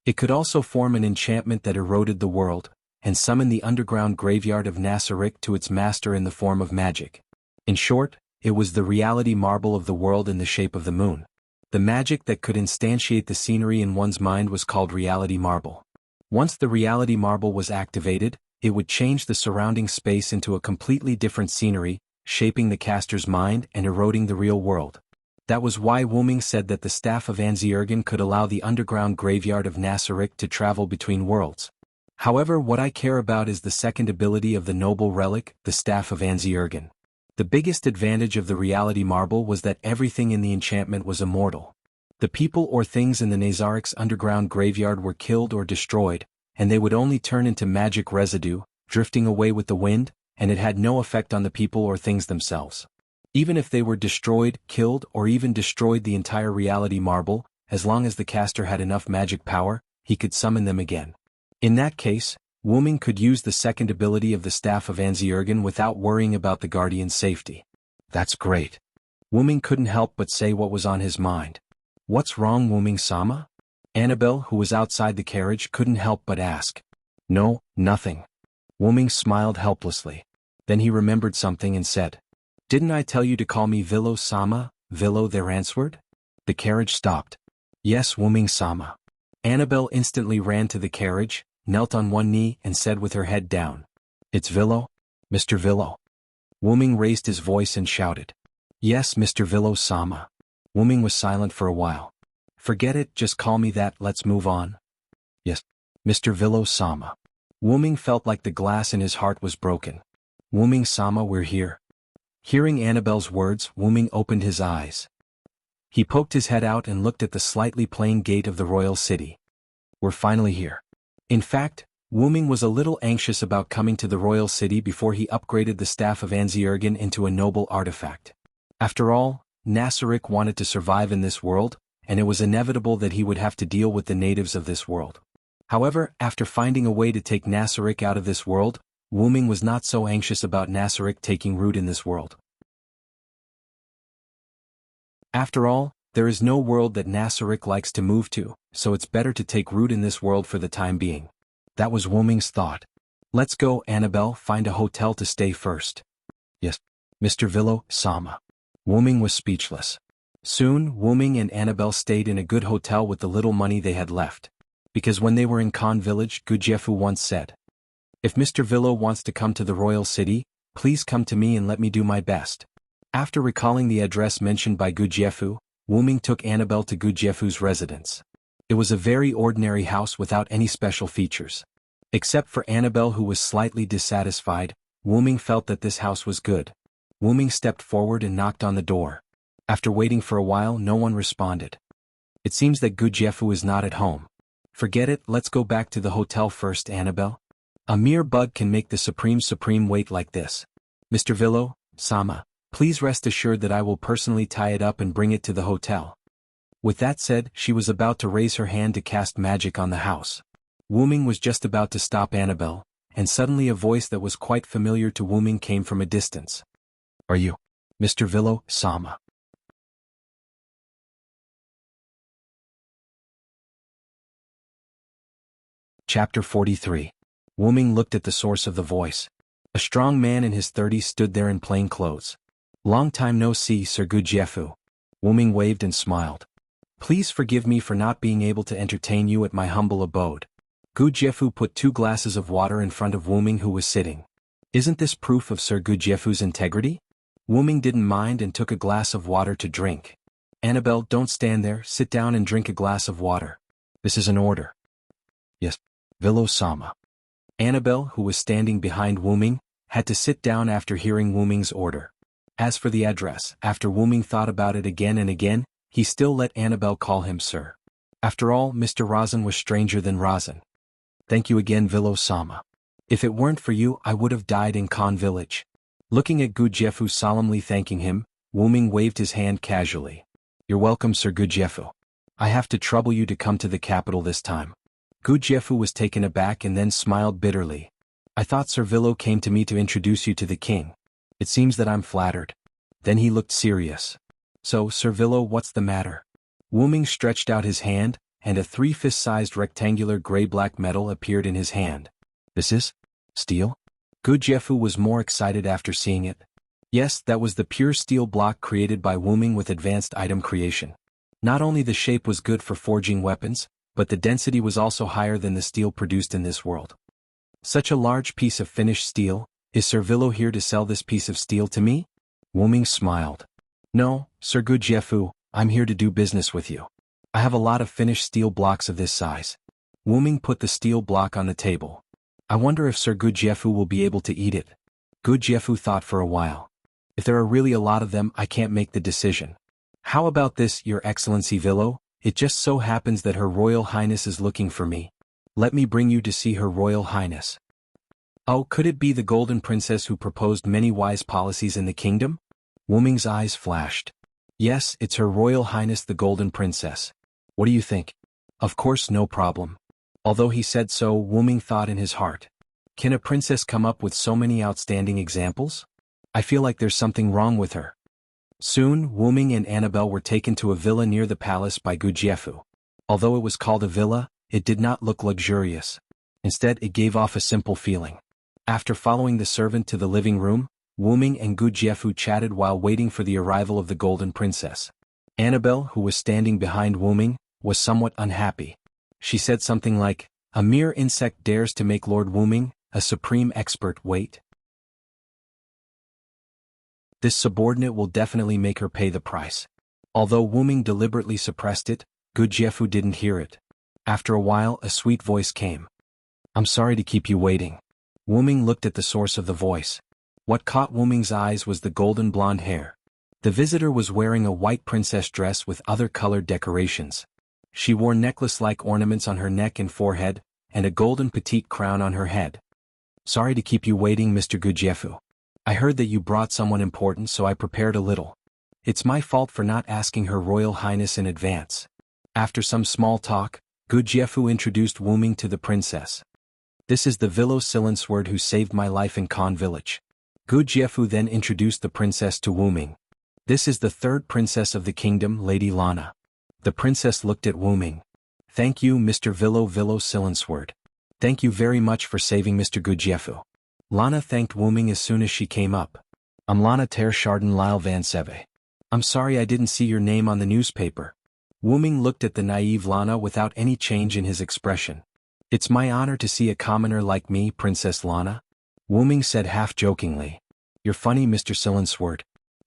It could also form an enchantment that eroded the world, and summon the underground graveyard of Nasarik to its master in the form of magic. In short, it was the reality marble of the world in the shape of the moon. The magic that could instantiate the scenery in one's mind was called reality marble. Once the reality marble was activated, it would change the surrounding space into a completely different scenery, shaping the caster's mind and eroding the real world. That was why Wuming said that the staff of Anziergen could allow the underground graveyard of Nasarik to travel between worlds. However, what I care about is the second ability of the noble relic, the staff of Anziergen. The biggest advantage of the reality marble was that everything in the enchantment was immortal. The people or things in the Nazarik's underground graveyard were killed or destroyed, and they would only turn into magic residue, drifting away with the wind, and it had no effect on the people or things themselves. Even if they were destroyed, killed, or even destroyed the entire reality marble, as long as the caster had enough magic power, he could summon them again. In that case, Wuming could use the second ability of the staff of Anziergen without worrying about the guardian's safety. That's great. Wuming couldn't help but say what was on his mind. What's wrong, Wuming-sama? Annabelle, who was outside the carriage, couldn't help but ask. No, nothing. Wuming smiled helplessly. Then he remembered something and said, "Didn't I tell you to call me Villo-sama?" Villo there answered. The carriage stopped. Yes, Wuming-sama. Annabelle instantly ran to the carriage, knelt on one knee and said with her head down, "It's Villo? Mr. Villo?" Wuming raised his voice and shouted, "Yes, Mr. Villo-sama." Wuming was silent for a while. "Forget it, just call me that, let's move on." "Yes, Mr. Villo-sama." Wuming felt like the glass in his heart was broken. "Wuming-sama, we're here." Hearing Annabelle's words, Wuming opened his eyes. He poked his head out and looked at the slightly plain gate of the royal city. "We're finally here." In fact, Wuming was a little anxious about coming to the royal city before he upgraded the staff of Anziergen into a noble artifact. After all, Nasarik wanted to survive in this world, and it was inevitable that he would have to deal with the natives of this world. However, after finding a way to take Nasarik out of this world, Wuming was not so anxious about Nasarik taking root in this world. After all, there is no world that Nasarik likes to move to, so it's better to take root in this world for the time being. That was Wuming's thought. "Let's go, Annabelle, find a hotel to stay first." "Yes, Mr. Villo-sama." Wuming was speechless. Soon, Wuming and Annabelle stayed in a good hotel with the little money they had left. Because when they were in Khan village, Gujiefu once said, "If Mr. Villo wants to come to the royal city, please come to me and let me do my best." After recalling the address mentioned by Gujiefu, Wuming took Annabelle to Gujiefu's residence. It was a very ordinary house without any special features. Except for Annabelle, who was slightly dissatisfied, Wuming felt that this house was good. Wuming stepped forward and knocked on the door. After waiting for a while, no one responded. It seems that Gujiefu is not at home. "Forget it, let's go back to the hotel first, Annabelle. A mere bug can make the supreme wait like this. Mr. Villo-sama, please rest assured that I will personally tie it up and bring it to the hotel." With that said, she was about to raise her hand to cast magic on the house. Wuming was just about to stop Annabelle, and suddenly a voice that was quite familiar to Wuming came from a distance. "Are you Mr. Villo-sama?" Chapter 43. Wuming looked at the source of the voice. A strong man in his 30s stood there in plain clothes. Long time no see, Sir Gujiefu. Wu Ming waved and smiled. Please forgive me for not being able to entertain you at my humble abode. Gujiefu put 2 glasses of water in front of Wu Ming, who was sitting. Isn't this proof of Sir Gujiefu's integrity? Wu Ming didn't mind and took a glass of water to drink. Annabelle, don't stand there, sit down and drink a glass of water. This is an order. Yes, Vilo-sama. Annabelle, who was standing behind Wu Ming, had to sit down after hearing Wu Ming's order. As for the address, after Wu Ming thought about it again and again, he still let Annabelle call him sir. After all, Mr. Razan was stranger than Razan. Thank you again, Vilo-sama. If it weren't for you, I would have died in Khan village. Looking at Gujiefu solemnly thanking him, Wu Ming waved his hand casually. You're welcome, Sir Gujiefu. I have to trouble you to come to the capital this time. Gujiefu was taken aback and then smiled bitterly. I thought Sir Vilo came to me to introduce you to the king. It seems that I'm flattered. Then he looked serious. So, Sir Vilo, what's the matter? Wu Ming stretched out his hand, and a 3-fist-sized rectangular gray-black metal appeared in his hand. This is steel? Gujiefu was more excited after seeing it. Yes, that was the pure steel block created by Wu Ming with advanced item creation. Not only the shape was good for forging weapons, but the density was also higher than the steel produced in this world. Such a large piece of finished steel. Is Sir Vilo here to sell this piece of steel to me? Wu Ming smiled. No, Sir Gujiefu, I'm here to do business with you. I have a lot of finished steel blocks of this size. Wu Ming put the steel block on the table. I wonder if Sir Gujiefu will be able to eat it. Gujiefu thought for a while. If there are really a lot of them, I can't make the decision. How about this, Your Excellency Vilo? It just so happens that Her Royal Highness is looking for me. Let me bring you to see Her Royal Highness. Oh, could it be the Golden Princess who proposed many wise policies in the kingdom? Wu Ming's eyes flashed. Yes, it's Her Royal Highness the Golden Princess. What do you think? Of course, no problem. Although he said so, Wu Ming thought in his heart. Can a princess come up with so many outstanding examples? I feel like there's something wrong with her. Soon, Wu Ming and Annabelle were taken to a villa near the palace by Gujiefu. Although it was called a villa, it did not look luxurious. Instead, it gave off a simple feeling. After following the servant to the living room, Wu Ming and Gujiefu chatted while waiting for the arrival of the Golden Princess. Annabelle, who was standing behind Wu Ming, was somewhat unhappy. She said something like, a mere insect dares to make Lord Wu Ming, a supreme expert, wait. This subordinate will definitely make her pay the price. Although Wu Ming deliberately suppressed it, Gujiefu didn't hear it. After a while, a sweet voice came. I'm sorry to keep you waiting. Wu Ming looked at the source of the voice. What caught Wu Ming's eyes was the golden blonde hair. The visitor was wearing a white princess dress with other colored decorations. She wore necklace-like ornaments on her neck and forehead, and a golden petite crown on her head. Sorry to keep you waiting, Mr. Gujiefu. I heard that you brought someone important, so I prepared a little. It's my fault for not asking Her Royal Highness in advance. After some small talk, Gujiefu introduced Wu Ming to the princess. This is the Vilo-Silensword who saved my life in Khan village. Gujiefu then introduced the princess to Wu Ming. This is the 3rd princess of the kingdom, Lady Lana. The princess looked at Wu Ming. Thank you, Mr. Vilo-Silensword. Thank you very much for saving Mr. Gujiefu. Lana thanked Wu Ming as soon as she came up. I'm Lana Ter Chardon Lyle Van Seve. I'm sorry I didn't see your name on the newspaper. Wu Ming looked at the naive Lana without any change in his expression. It's my honor to see a commoner like me, Princess Lana. Wu Ming said half-jokingly. You're funny, Mr. Silensword.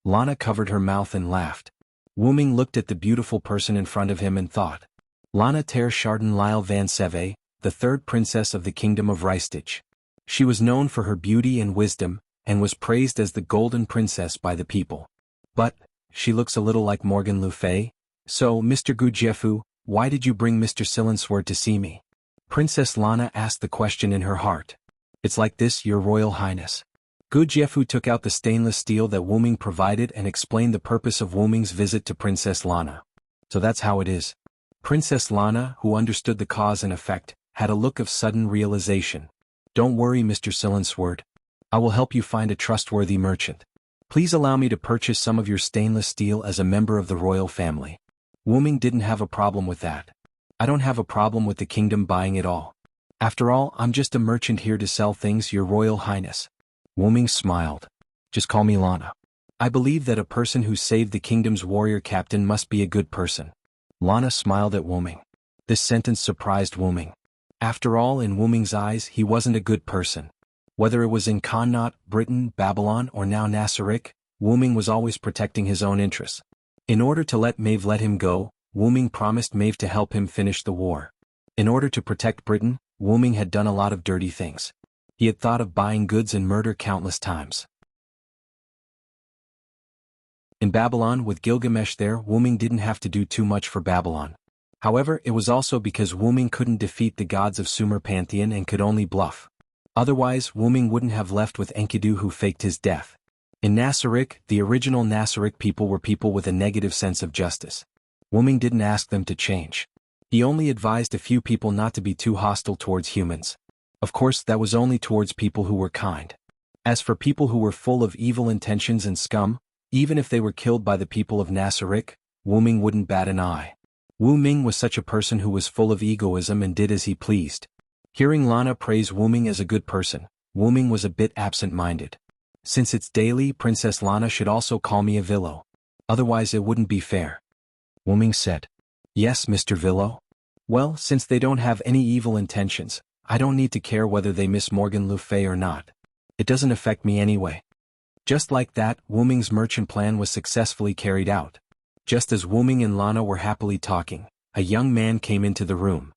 Lana covered her mouth and laughed. Wu Ming looked at the beautiful person in front of him and thought. Lana Ter Chardon Lyle Van Seve, the 3rd princess of the kingdom of Rystich. She was known for her beauty and wisdom, and was praised as the Golden Princess by the people. But, she looks a little like Morgan Le Fay. So, Mr. Gujiefu, why did you bring Mr. Silensword to see me? Princess Lana asked the question in her heart. It's like this, Your Royal Highness. Gujiefu took out the stainless steel that Wu Ming provided and explained the purpose of Wu Ming's visit to Princess Lana. So that's how it is. Princess Lana, who understood the cause and effect, had a look of sudden realization. Don't worry, Mr. Silensword. I will help you find a trustworthy merchant. Please allow me to purchase some of your stainless steel as a member of the royal family. Wu Ming didn't have a problem with that. I don't have a problem with the kingdom buying it all. After all, I'm just a merchant here to sell things, Your Royal Highness. Wu Ming smiled. Just call me Lana. I believe that a person who saved the kingdom's warrior captain must be a good person. Lana smiled at Wuming. This sentence surprised Wuming. After all, in Wuming's eyes, he wasn't a good person. Whether it was in Connaught, Britain, Babylon, or now Nasaric, Wuming was always protecting his own interests. In order to let Maeve let him go, Wuming promised Maeve to help him finish the war. In order to protect Britain, Wuming had done a lot of dirty things. He had thought of buying goods and murder countless times. In Babylon, with Gilgamesh there, Wuming didn't have to do too much for Babylon. However, it was also because Wuming couldn't defeat the gods of Sumer pantheon and could only bluff. Otherwise, Wuming wouldn't have left with Enkidu, who faked his death. In Nasaric, the original Nasaric people were people with a negative sense of justice. Wuming didn't ask them to change. He only advised a few people not to be too hostile towards humans. Of course, that was only towards people who were kind. As for people who were full of evil intentions and scum, even if they were killed by the people of Nasaric, Wuming wouldn't bat an eye. Wuming was such a person who was full of egoism and did as he pleased. Hearing Lana praise Wuming as a good person, Wuming was a bit absent-minded. Since it's daily, Princess Lana should also call me a Villo. Otherwise it wouldn't be fair. Wuming said. Yes, Mr. Villo? Well, since they don't have any evil intentions, I don't need to care whether they miss Morgan Le Fay or not. It doesn't affect me anyway. Just like that, Wuming's merchant plan was successfully carried out. Just as Wuming and Lana were happily talking, a young man came into the room.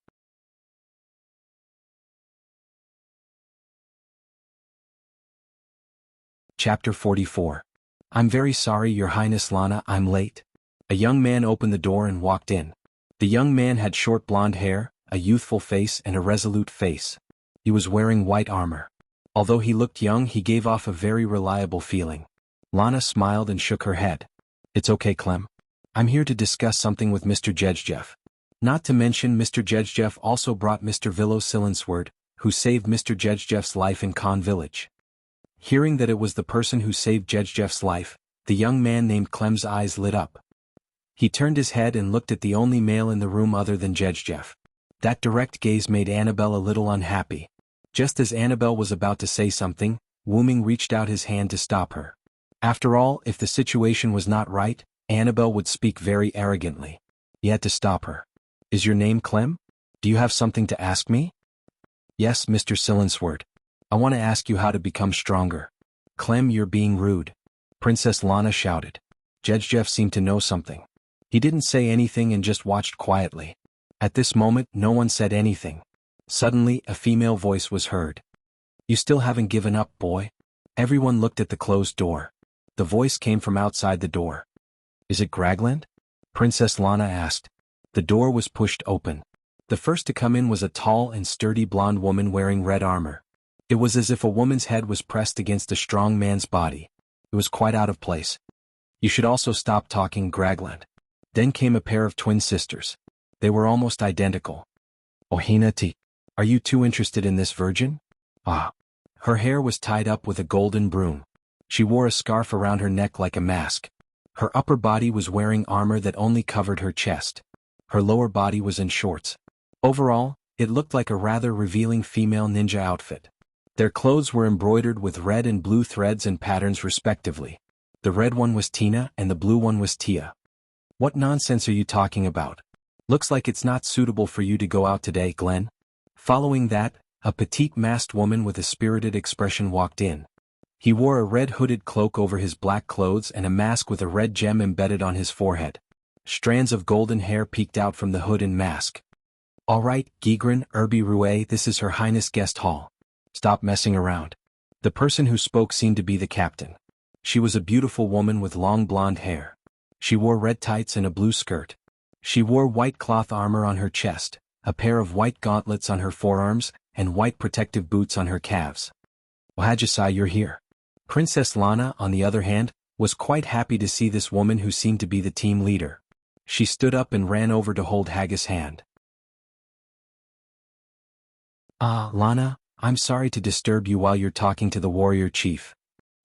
Chapter 44. I'm very sorry, Your Highness Lana, I'm late. A young man opened the door and walked in. The young man had short blonde hair, a youthful face and a resolute face. He was wearing white armor. Although he looked young, he gave off a very reliable feeling. Lana smiled and shook her head. It's okay, Clem. I'm here to discuss something with Mr. Jedjeff. Not to mention Mr. Jedjeff also brought Mr. Villo Silensword, who saved Mr. Jedjeff's life in Khan village. Hearing that it was the person who saved Jedjeff's life, the young man named Clem's eyes lit up. He turned his head and looked at the only male in the room other than Jedjeff. That direct gaze made Annabelle a little unhappy. Just as Annabelle was about to say something, Wuming reached out his hand to stop her. After all, if the situation was not right, Annabelle would speak very arrogantly. He had to stop her. Is your name Clem? Do you have something to ask me? Yes, Mr. Silensword. I want to ask you how to become stronger. Clem, you're being rude. Princess Lana shouted. Jedjeff seemed to know something. He didn't say anything and just watched quietly. At this moment, no one said anything. Suddenly, a female voice was heard. You still haven't given up, boy? Everyone looked at the closed door. The voice came from outside the door. Is it Gragland? Princess Lana asked. The door was pushed open. The first to come in was a tall and sturdy blonde woman wearing red armor. It was as if a woman's head was pressed against a strong man's body. It was quite out of place. You should also stop talking, Gragland. Then came a pair of twin sisters. They were almost identical. Ohinati. Are you too interested in this virgin? Ah. Her hair was tied up with a golden broom. She wore a scarf around her neck like a mask. Her upper body was wearing armor that only covered her chest. Her lower body was in shorts. Overall, it looked like a rather revealing female ninja outfit. Their clothes were embroidered with red and blue threads and patterns respectively. The red one was Tina and the blue one was Tia. What nonsense are you talking about? Looks like it's not suitable for you to go out today, Glenn. Following that, a petite masked woman with a spirited expression walked in. He wore a red hooded cloak over his black clothes and a mask with a red gem embedded on his forehead. Strands of golden hair peeked out from the hood and mask. All right, Gigran, Irby Rouet, this is Her Highness Guest Hall. Stop messing around. The person who spoke seemed to be the captain. She was a beautiful woman with long blonde hair. She wore red tights and a blue skirt. She wore white cloth armor on her chest, a pair of white gauntlets on her forearms, and white protective boots on her calves. Ohajisai, you're here. Princess Lana, on the other hand, was quite happy to see this woman who seemed to be the team leader. She stood up and ran over to hold Haggis' hand. Lana, I'm sorry to disturb you while you're talking to the warrior chief.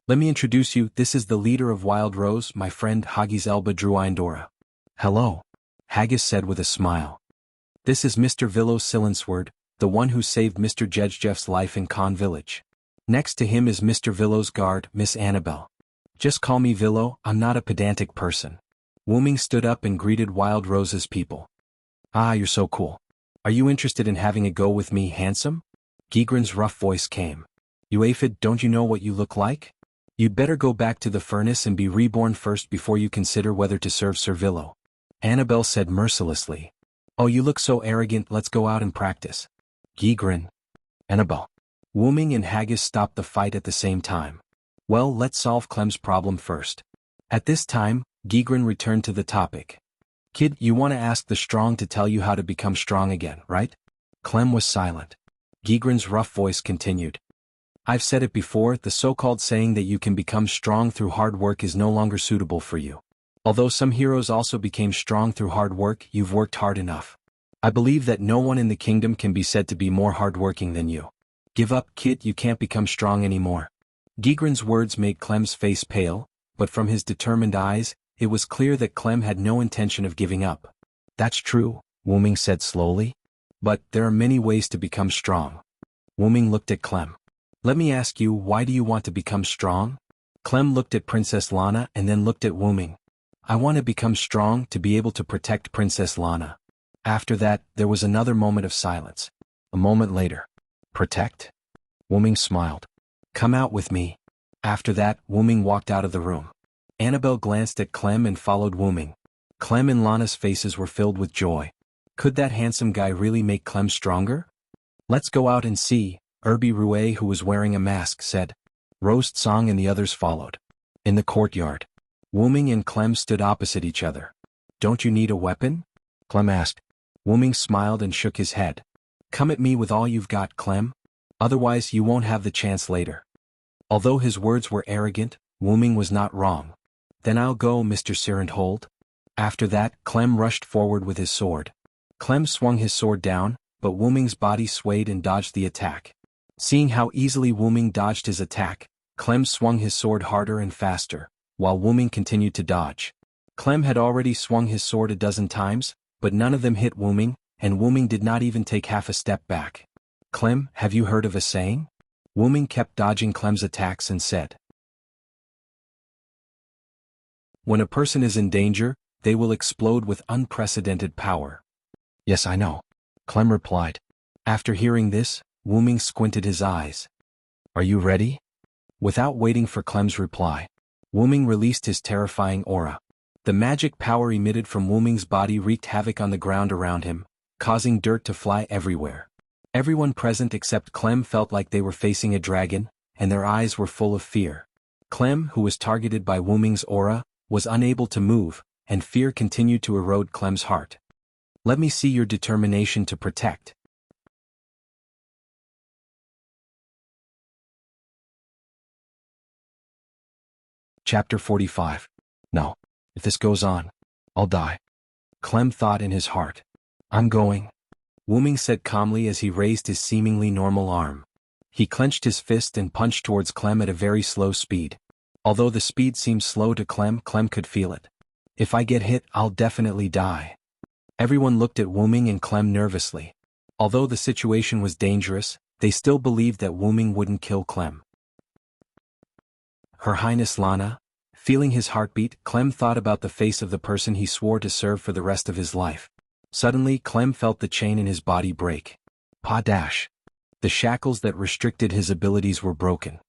Let me introduce you, this is the leader of Wild Rose, my friend Haggis Elba Druindora. Hello, Haggis said with a smile. This is Mr. Villo Silensword, the one who saved Mr. Jedjeff's life in Khan village. Next to him is Mr. Villo's guard, Miss Annabelle. Just call me Villo, I'm not a pedantic person. Wuming stood up and greeted Wild Rose's people. Ah, you're so cool. Are you interested in having a go with me, handsome? Gigren's rough voice came. You aphid, don't you know what you look like? You'd better go back to the furnace and be reborn first before you consider whether to serve Sir Villo. Annabelle said mercilessly. Oh, you look so arrogant, let's go out and practice. Gigren. Annabelle. Wuming and Haggis stopped the fight at the same time. Well, let's solve Clem's problem first. At this time, Gigren returned to the topic. Kid, you want to ask the strong to tell you how to become strong again, right? Clem was silent. Gigren's rough voice continued. I've said it before, the so-called saying that you can become strong through hard work is no longer suitable for you. Although some heroes also became strong through hard work, you've worked hard enough. I believe that no one in the kingdom can be said to be more hardworking than you. Give up, kid, you can't become strong anymore. Gigren's words made Clem's face pale, but from his determined eyes, it was clear that Clem had no intention of giving up. That's true, Wuming said slowly. But there are many ways to become strong. Wuming looked at Clem. Let me ask you, why do you want to become strong? Clem looked at Princess Lana and then looked at Wuming. I want to become strong to be able to protect Princess Lana. After that, there was another moment of silence. A moment later. Protect? Wuming smiled. Come out with me. After that, Wuming walked out of the room. Annabelle glanced at Clem and followed Wuming. Clem and Lana's faces were filled with joy. Could that handsome guy really make Clem stronger? Let's go out and see, Herbie Rouet, who was wearing a mask, said. Roast Song and the others followed. In the courtyard. Wuming and Clem stood opposite each other. Don't you need a weapon? Clem asked. Wuming smiled and shook his head. Come at me with all you've got, Clem. Otherwise you won't have the chance later. Although his words were arrogant, Wuming was not wrong. Then I'll go, Mr. Sirenthold. After that, Clem rushed forward with his sword. Clem swung his sword down, but Wuming's body swayed and dodged the attack. Seeing how easily Wuming dodged his attack, Clem swung his sword harder and faster, while Wuming continued to dodge. Clem had already swung his sword a dozen times, but none of them hit Wuming, and Wuming did not even take half a step back. Clem, have you heard of a saying? Wuming kept dodging Clem's attacks and said. When a person is in danger, they will explode with unprecedented power. Yes, I know. Clem replied. After hearing this, Wuming squinted his eyes. Are you ready? Without waiting for Clem's reply, Wuming released his terrifying aura. The magic power emitted from Wuming's body wreaked havoc on the ground around him, causing dirt to fly everywhere. Everyone present except Clem felt like they were facing a dragon, and their eyes were full of fear. Clem, who was targeted by Wuming's aura, was unable to move, and fear continued to erode Clem's heart. Let me see your determination to protect. Chapter 45. No. If this goes on, I'll die. Clem thought in his heart. I'm going. Wuming said calmly as he raised his seemingly normal arm. He clenched his fist and punched towards Clem at a very slow speed. Although the speed seemed slow to Clem could feel it. If I get hit, I'll definitely die. Everyone looked at Wuming and Clem nervously. Although the situation was dangerous, they still believed that Wuming wouldn't kill Clem. Her Highness Lana. Feeling his heartbeat, Clem thought about the face of the person he swore to serve for the rest of his life. Suddenly, Clem felt the chain in his body break. Pa-dash. The shackles that restricted his abilities were broken.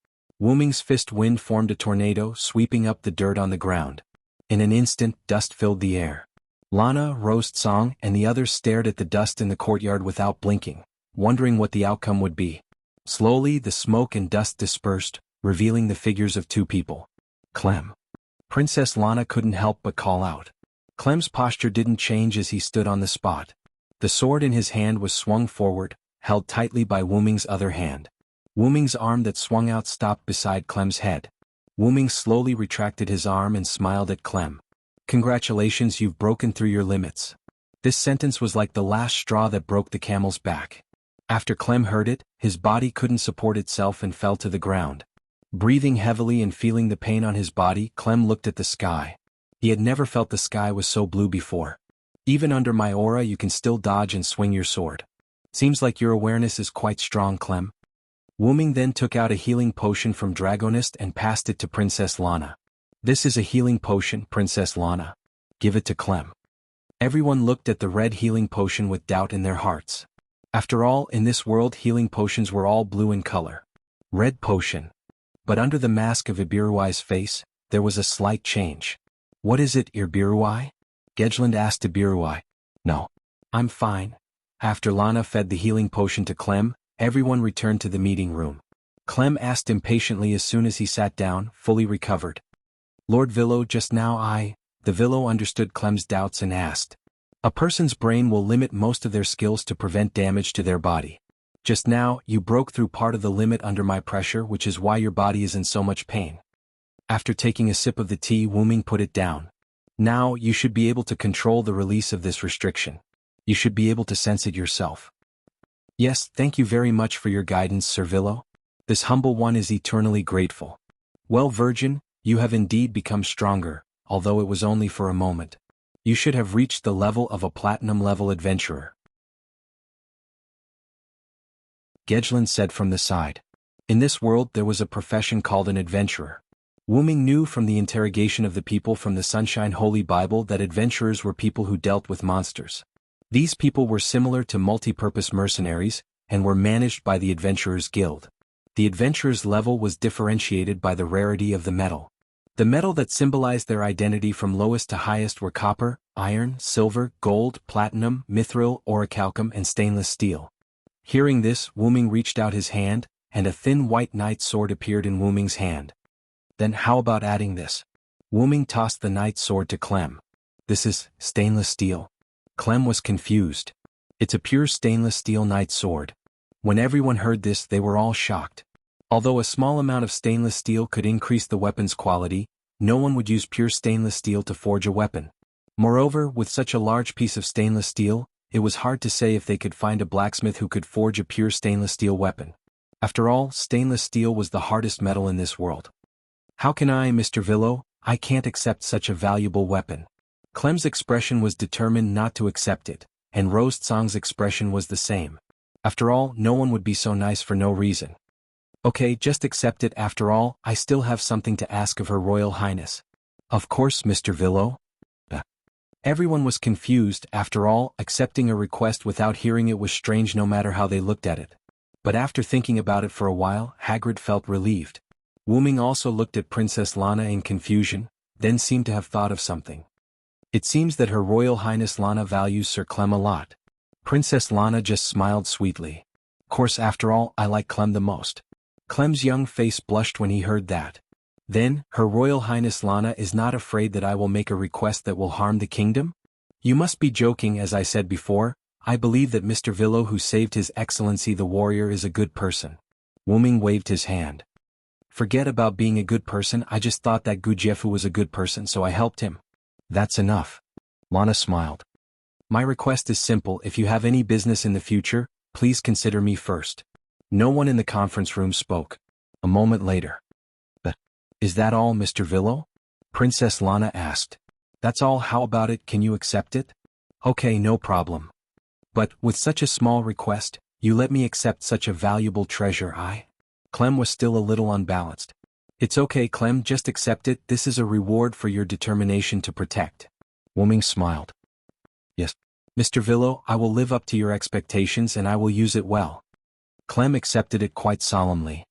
Wuming's fist wind formed a tornado, sweeping up the dirt on the ground. In an instant, dust filled the air. Lana, Roast Song, and the others stared at the dust in the courtyard without blinking, wondering what the outcome would be. Slowly, the smoke and dust dispersed, revealing the figures of two people. Clem. Princess Lana couldn't help but call out. Clem's posture didn't change as he stood on the spot. The sword in his hand was swung forward, held tightly by Wuming's other hand. Wuming's arm that swung out stopped beside Clem's head. Wuming slowly retracted his arm and smiled at Clem. Congratulations, you've broken through your limits. This sentence was like the last straw that broke the camel's back. After Clem heard it, his body couldn't support itself and fell to the ground. Breathing heavily and feeling the pain on his body, Clem looked at the sky. He had never felt the sky was so blue before. Even under my aura you can still dodge and swing your sword. Seems like your awareness is quite strong, Clem. Wuming then took out a healing potion from Dragonist and passed it to Princess Lana. This is a healing potion, Princess Lana. Give it to Clem. Everyone looked at the red healing potion with doubt in their hearts. After all, in this world healing potions were all blue in color. Red potion. But under the mask of Ibiruai's face, there was a slight change. What is it, Ibiruai? Gedgeland asked Ibiruai. No. I'm fine. After Lana fed the healing potion to Clem, everyone returned to the meeting room. Clem asked impatiently as soon as he sat down, fully recovered. Lord Villo, just now The Villo understood Clem's doubts and asked. A person's brain will limit most of their skills to prevent damage to their body. Just now, you broke through part of the limit under my pressure, which is why your body is in so much pain. After taking a sip of the tea, Wu Ming put it down. Now, you should be able to control the release of this restriction. You should be able to sense it yourself. Yes, thank you very much for your guidance, Sir Villo. This humble one is eternally grateful. Well, Virgin, you have indeed become stronger, although it was only for a moment. You should have reached the level of a platinum-level adventurer. Gedgeland said from the side. In this world there was a profession called an adventurer. Wu Ming knew from the interrogation of the people from the Sunshine Holy Bible that adventurers were people who dealt with monsters. These people were similar to multi-purpose mercenaries, and were managed by the Adventurers Guild. The adventurers' level was differentiated by the rarity of the metal. The metal that symbolized their identity from lowest to highest were copper, iron, silver, gold, platinum, mithril, orichalcum, and stainless steel. Hearing this, Wu Ming reached out his hand, and a thin white knight's sword appeared in Wu Ming's hand. Then how about adding this? Wu Ming tossed the knight's sword to Clem. This is stainless steel. Clem was confused. It's a pure stainless steel knight's sword. When everyone heard this, they were all shocked. Although a small amount of stainless steel could increase the weapon's quality, no one would use pure stainless steel to forge a weapon. Moreover, with such a large piece of stainless steel, it was hard to say if they could find a blacksmith who could forge a pure stainless steel weapon. After all, stainless steel was the hardest metal in this world. How can I, Mr. Villo? I can't accept such a valuable weapon. Clem's expression was determined not to accept it, and Roast Song's expression was the same. After all, no one would be so nice for no reason. Okay, just accept it. After all, I still have something to ask of Her Royal Highness. Of course, Mr. Villo. Everyone was confused. After all, accepting a request without hearing it was strange no matter how they looked at it. But after thinking about it for a while, Hagrid felt relieved. Wu Ming also looked at Princess Lana in confusion, then seemed to have thought of something. It seems that Her Royal Highness Lana values Sir Clem a lot. Princess Lana just smiled sweetly. Of course, after all, I like Clem the most. Clem's young face blushed when he heard that. Then, Her Royal Highness Lana is not afraid that I will make a request that will harm the kingdom? You must be joking. As I said before, I believe that Mr. Villo, who saved His Excellency the warrior, is a good person. Wu Ming waved his hand. Forget about being a good person. I just thought that Gujiefu was a good person, so I helped him. That's enough. Lana smiled. My request is simple. If you have any business in the future, please consider me first. No one in the conference room spoke. A moment later. Is that all, Mr. Villo? Princess Lana asked. That's all. How about it? Can you accept it? Okay, no problem. But, with such a small request, you let me accept such a valuable treasure. Clem was still a little unbalanced. It's okay, Clem, just accept it. This is a reward for your determination to protect. Wu Ming smiled. Yes. Mr. Villo, I will live up to your expectations and I will use it well. Clem accepted it quite solemnly.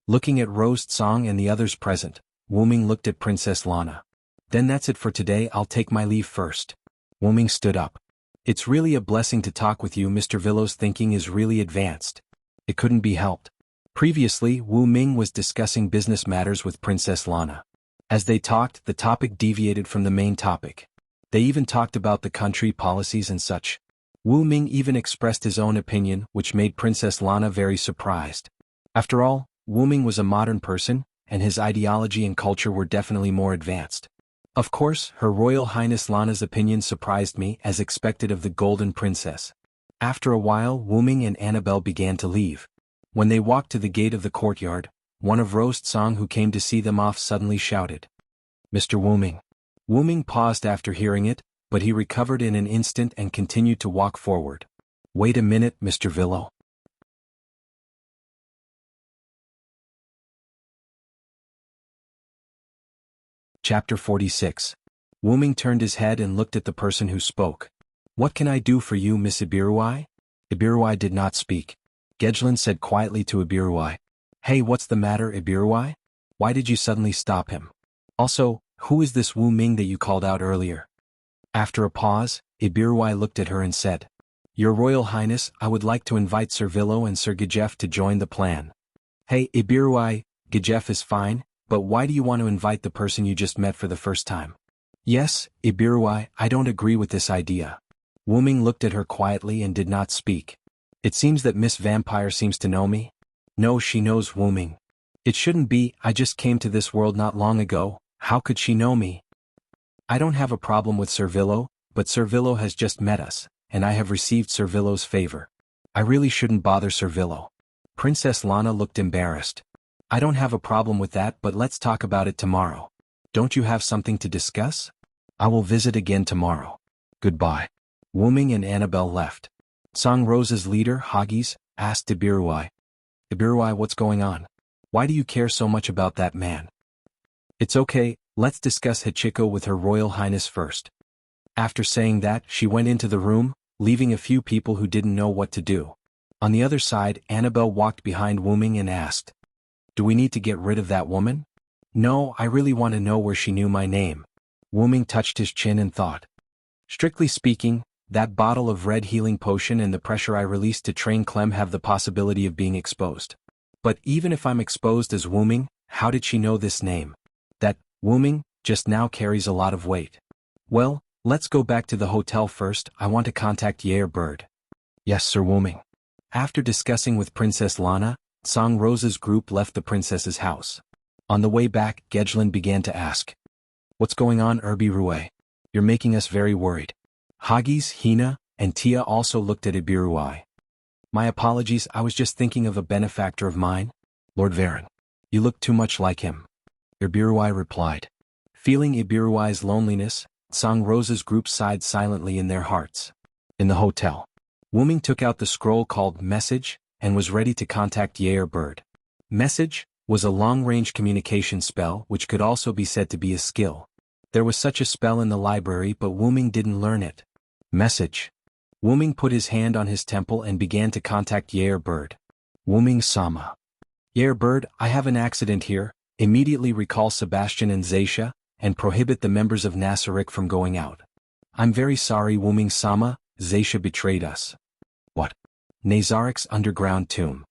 Looking at Roast Song and the others present, Wu Ming looked at Princess Lana. Then that's it for today. I'll take my leave first. Wu Ming stood up. It's really a blessing to talk with you. Mr. Villo's thinking is really advanced. It couldn't be helped. Previously, Wu Ming was discussing business matters with Princess Lana. As they talked, the topic deviated from the main topic. They even talked about the country policies and such. Wu Ming even expressed his own opinion, which made Princess Lana very surprised. After all, Wu Ming was a modern person, and his ideology and culture were definitely more advanced. Of course, Her Royal Highness Lana's opinion surprised me, as expected of the Golden Princess. After a while, Wu Ming and Annabelle began to leave. When they walked to the gate of the courtyard, one of Roast Song who came to see them off suddenly shouted, Mr. Wu Ming. Wu Ming paused after hearing it, but he recovered in an instant and continued to walk forward. Wait a minute, Mr. Villo. Chapter 46. Wu-Ming turned his head and looked at the person who spoke. "What can I do for you, Miss Ibiruai?" Ibiruai did not speak. Gejlin said quietly to Ibiruai, "Hey, what's the matter, Ibiruai? Why did you suddenly stop him? Also, who is this Wu-Ming that you called out earlier?" After a pause, Ibiruai looked at her and said, "Your Royal Highness, I would like to invite Sir Villo and Sir Gejef to join the plan." "Hey, Ibiruai, Gejef is fine, but why do you want to invite the person you just met for the first time?" "Yes, Ibiruai, I don't agree with this idea." Wu-Ming looked at her quietly and did not speak. "It seems that Miss Vampire seems to know me." "No, she knows Wu-Ming. It shouldn't be, I just came to this world not long ago, how could she know me?" "I don't have a problem with Sir Villo, but Sir Villo has just met us, and I have received Sir Villo's favor. I really shouldn't bother Sir Villo." Princess Lana looked embarrassed. "I don't have a problem with that, but let's talk about it tomorrow. Don't you have something to discuss? I will visit again tomorrow. Goodbye." Wu-Ming and Annabelle left. Song Rose's leader, Hagis, asked Ibiruai, "Ibiruai, what's going on? Why do you care so much about that man?" "It's okay, let's discuss Hachiko with Her Royal Highness first." After saying that, she went into the room, leaving a few people who didn't know what to do. On the other side, Annabelle walked behind Wu-Ming and asked, "Do we need to get rid of that woman?" "No, I really want to know where she knew my name." Wu-Ming touched his chin and thought. "Strictly speaking, that bottle of red healing potion and the pressure I released to train Clem have the possibility of being exposed. But even if I'm exposed as Wu-Ming, how did she know this name? That Wu-Ming just now carries a lot of weight. Well, let's go back to the hotel first. I want to contact Yair Bird." "Yes, Sir Wu-Ming." After discussing with Princess Lana, Song Rose's group left the princess's house. On the way back, Gejlin began to ask, "What's going on, Ibiruai? You're making us very worried." Hagis, Hina, and Tia also looked at Ibiruai. "My apologies, I was just thinking of a benefactor of mine, Lord Varen. You look too much like him." Ibiruai replied. Feeling Ibiruai's loneliness, Song Rose's group sighed silently in their hearts. In the hotel, Wu-Ming took out the scroll called Message, and was ready to contact Yair Bird. Message was a long-range communication spell which could also be said to be a skill. There was such a spell in the library, but Wu-Ming didn't learn it. Message. Wu-Ming put his hand on his temple and began to contact Yair Bird. Wu-Ming-sama. "Yair Bird, I have an accident here. Immediately recall Sebastian and Zaisha, and prohibit the members of Nassarik from going out." "I'm very sorry, Wu-Ming-sama, Zaisha betrayed us." "What?" Nazarik's underground tomb.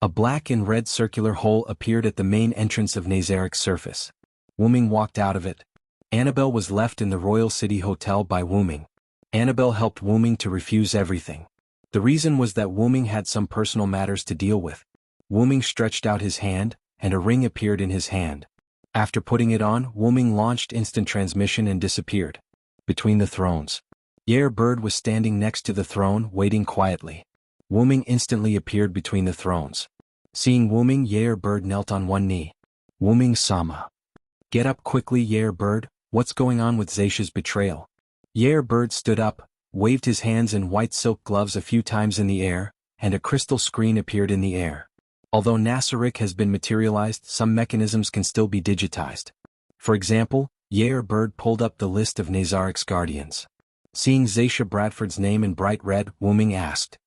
A black and red circular hole appeared at the main entrance of Nazarik's surface. Wu-Ming walked out of it. Annabelle was left in the Royal City Hotel by Wu-Ming. Annabelle helped Wu-Ming to refuse everything. The reason was that Wu-Ming had some personal matters to deal with. Wu-Ming stretched out his hand, and a ring appeared in his hand. After putting it on, Wu-Ming launched instant transmission and disappeared. Between the thrones. Yair Bird was standing next to the throne, waiting quietly. Wu-Ming instantly appeared between the thrones. Seeing Wu-Ming, Yair Bird knelt on one knee. "Wu-Ming-sama. Get up quickly, Yair Bird, what's going on with Zaisha's betrayal?" Yair Bird stood up, waved his hands in white silk gloves a few times in the air, and a crystal screen appeared in the air. Although Nassarik has been materialized, some mechanisms can still be digitized. For example, Yair Bird pulled up the list of Nazarik's guardians. Seeing Zaisha Bradford's name in bright red, Wu-Ming asked,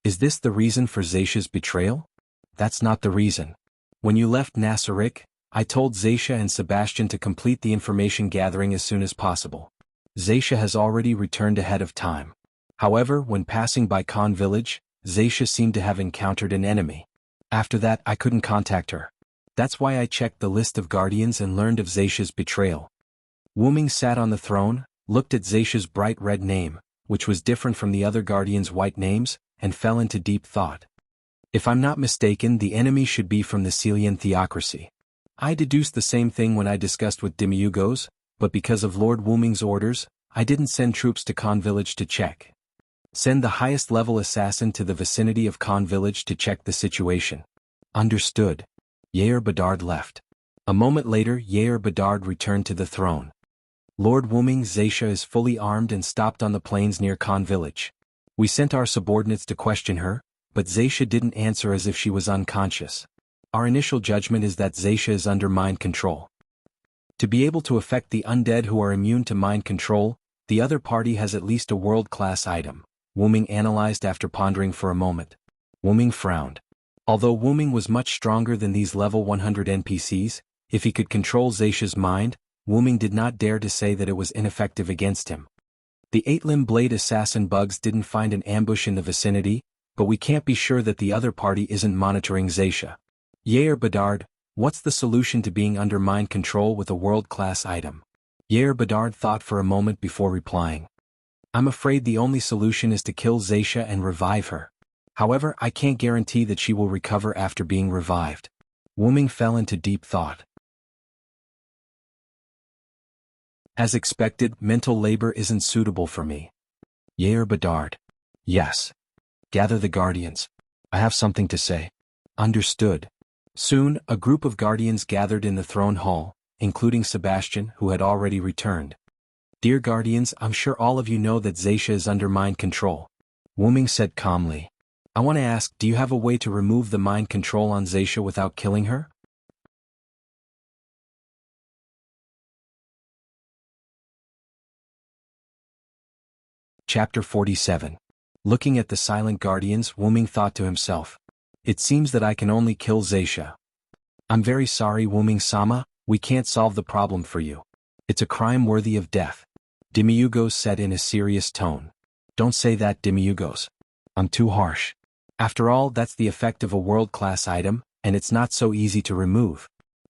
"Is this the reason for Zaisha's betrayal?" "That's not the reason. When you left Nassarik, I told Zaisha and Sebastian to complete the information gathering as soon as possible. Zaisha has already returned ahead of time. However, when passing by Khan village, Zaisha seemed to have encountered an enemy. After that, I couldn't contact her. That's why I checked the list of guardians and learned of Zaisha's betrayal." Wu-Ming sat on the throne, looked at Zaisha's bright red name, which was different from the other guardians' white names, and fell into deep thought. "If I'm not mistaken, the enemy should be from the Celian theocracy. I deduced the same thing when I discussed with Demiugos, but because of Lord Wu-Ming's orders, I didn't send troops to Khan village to check. Send the highest level assassin to the vicinity of Khan village to check the situation." "Understood." Yair Bedard left. A moment later, Yair Bedard returned to the throne. "Lord Wu-Ming, Zaisha is fully armed and stopped on the plains near Khan village. We sent our subordinates to question her, but Zaisha didn't answer as if she was unconscious. our initial judgment is that Zaisha is under mind control. To be able to affect the undead who are immune to mind control, the other party has at least a world-class item, Wu Ming analyzed after pondering for a moment. Wu Ming frowned. Although Wu Ming was much stronger than these level 100 NPCs, if he could control Zaisha's mind, Wu Ming did not dare to say that it was ineffective against him. The 8-limb blade assassin bugs didn't find an ambush in the vicinity, but we can't be sure that the other party isn't monitoring Zaisha. Yair Bedard, what's the solution to being under mind control with a world-class item? Yair Bedard thought for a moment before replying. I'm afraid the only solution is to kill Zaisha and revive her. However, I can't guarantee that she will recover after being revived. Wu Ming fell into deep thought. As expected, mental labor isn't suitable for me. Yair Bedard. Yes. Gather the guardians. I have something to say. Understood. Soon, a group of guardians gathered in the throne hall, including Sebastian, who had already returned. Dear guardians, I'm sure all of you know that Zaisha is under mind control. Wu Ming said calmly. I want to ask, do you have a way to remove the mind control on Zaisha without killing her? Chapter 47. Looking at the silent guardians, Wu Ming thought to himself. It seems that I can only kill Zaisha. I'm very sorry, Wu Ming-sama, we can't solve the problem for you. It's a crime worthy of death. Demiurgos said in a serious tone. Don't say that, Demiurgos. I'm too harsh. After all, that's the effect of a world-class item, and it's not so easy to remove.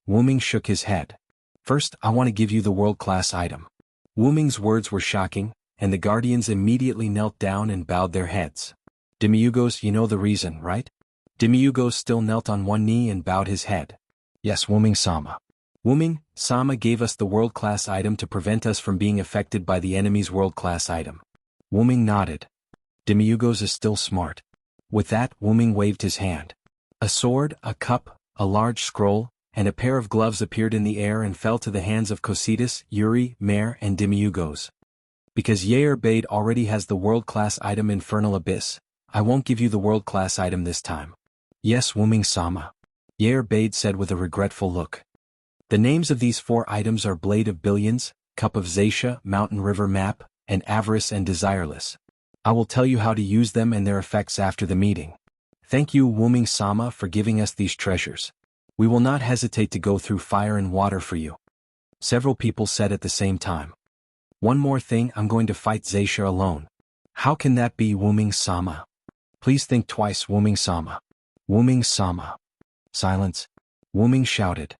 Wu Ming shook his head. First, I want to give you the world-class item. Wu Ming's words were shocking, and the guardians immediately knelt down and bowed their heads. Demiurgos, you know the reason, right? Demiurgos still knelt on one knee and bowed his head. Yes, Wu Ming-sama. Wu Ming-sama gave us the world-class item to prevent us from being affected by the enemy's world-class item. Wu Ming nodded. Demiurgos is still smart. With that, Wu Ming waved his hand. A sword, a cup, a large scroll, and a pair of gloves appeared in the air and fell to the hands of Cositas, Yuri, Mare, and Demiurgos. Because Yair Bade already has the world-class item Infernal Abyss, I won't give you the world-class item this time. Yes, Wu Ming-sama. Yair Bade said with a regretful look. The names of these 4 items are Blade of Billions, Cup of Zaisha, Mountain River Map, and Avarice and Desireless. I will tell you how to use them and their effects after the meeting. Thank you, Wu Ming-sama, for giving us these treasures. We will not hesitate to go through fire and water for you. Several people said at the same time. One more thing, I'm going to fight Zaisha alone. How can that be, Wu Ming-sama? Please think twice, Wu Ming-sama. Wu Ming-sama. Silence. Wu Ming shouted.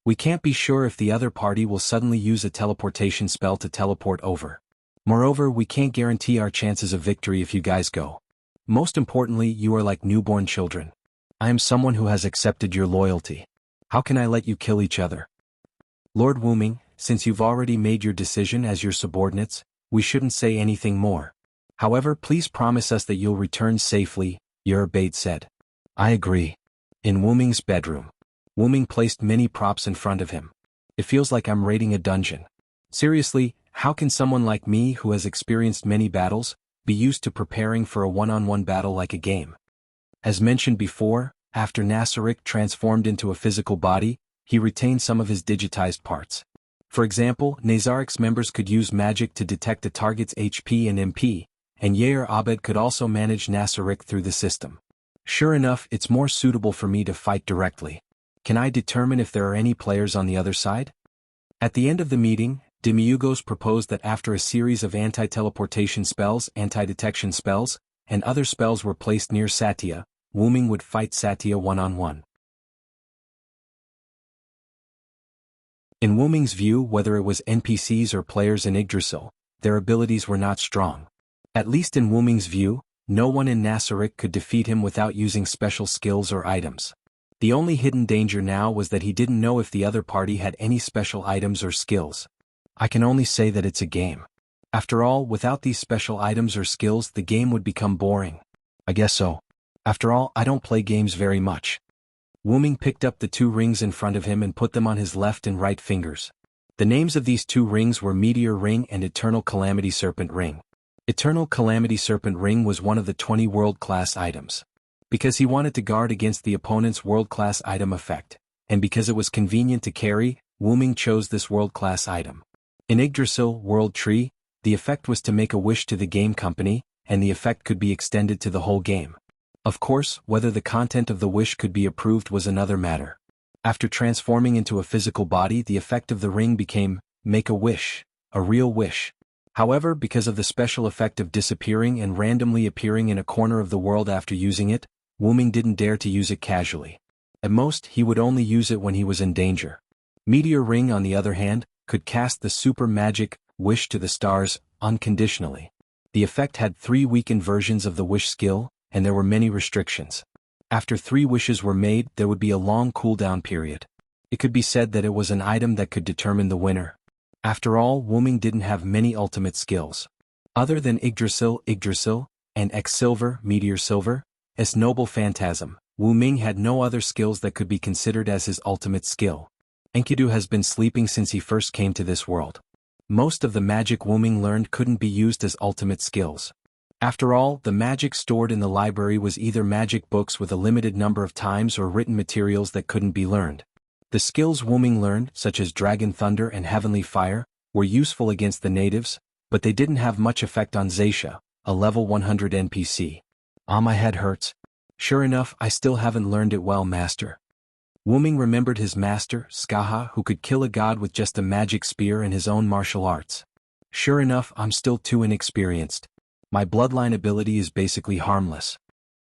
We can't be sure if the other party will suddenly use a teleportation spell to teleport over. Moreover, we can't guarantee our chances of victory if you guys go. Most importantly, you are like newborn children. I am someone who has accepted your loyalty. How can I let you kill each other? Lord Wu Ming, since you've already made your decision as your subordinates, we shouldn't say anything more. However, please promise us that you'll return safely, Yair Bade said. I agree. In Wu Ming's bedroom. Wu Ming placed many props in front of him. It feels like I'm raiding a dungeon. Seriously, how can someone like me who has experienced many battles, be used to preparing for a one-on-one battle like a game? As mentioned before, after Nasaric transformed into a physical body, he retained some of his digitized parts. For example, Nazaric's members could use magic to detect a target's HP and MP, and Yair Abed could also manage Nasaric through the system. Sure enough, it's more suitable for me to fight directly. Can I determine if there are any players on the other side? At the end of the meeting, Demiurgos proposed that after a series of anti-teleportation spells, anti-detection spells, and other spells were placed near Satya, Wu Ming would fight Satya one-on-one. In Wu Ming's view, whether it was NPCs or players in Yggdrasil, their abilities were not strong. At least in Wu Ming's view, no one in Nasaric could defeat him without using special skills or items. The only hidden danger now was that he didn't know if the other party had any special items or skills. I can only say that it's a game. After all, without these special items or skills, the game would become boring. I guess so. After all, I don't play games very much. Wu Ming picked up the 2 rings in front of him and put them on his left and right fingers. The names of these 2 rings were Meteor Ring and Eternal Calamity Serpent Ring. Eternal Calamity Serpent Ring was one of the 20 world-class items. Because he wanted to guard against the opponent's world-class item effect, and because it was convenient to carry, Wu Ming chose this world-class item. In Yggdrasil World Tree, the effect was to make a wish to the game company, and the effect could be extended to the whole game. Of course, whether the content of the wish could be approved was another matter. After transforming into a physical body, the effect of the ring became, make a wish, a real wish. However, because of the special effect of disappearing and randomly appearing in a corner of the world after using it, Wu Ming didn't dare to use it casually. At most, he would only use it when he was in danger. Meteor Ring, on the other hand, could cast the super magic, wish to the stars, unconditionally. The effect had 3 weakened versions of the wish skill, and there were many restrictions. After 3 wishes were made, there would be a long cooldown period. It could be said that it was an item that could determine the winner. After all, Wu Ming didn't have many ultimate skills. Other than Yggdrasil, and X Silver, Meteor Silver, as Noble Phantasm, Wu Ming had no other skills that could be considered as his ultimate skill. Enkidu has been sleeping since he first came to this world. Most of the magic Wu Ming learned couldn't be used as ultimate skills. After all, the magic stored in the library was either magic books with a limited number of times or written materials that couldn't be learned. The skills Wu Ming learned, such as Dragon Thunder and Heavenly Fire, were useful against the natives, but they didn't have much effect on Zaisha, a level 100 NPC. Ah, my head hurts. Sure enough, I still haven't learned it well, master. Wu Ming remembered his master, Skaha, who could kill a god with just a magic spear and his own martial arts. Sure enough, I'm still too inexperienced. My bloodline ability is basically harmless.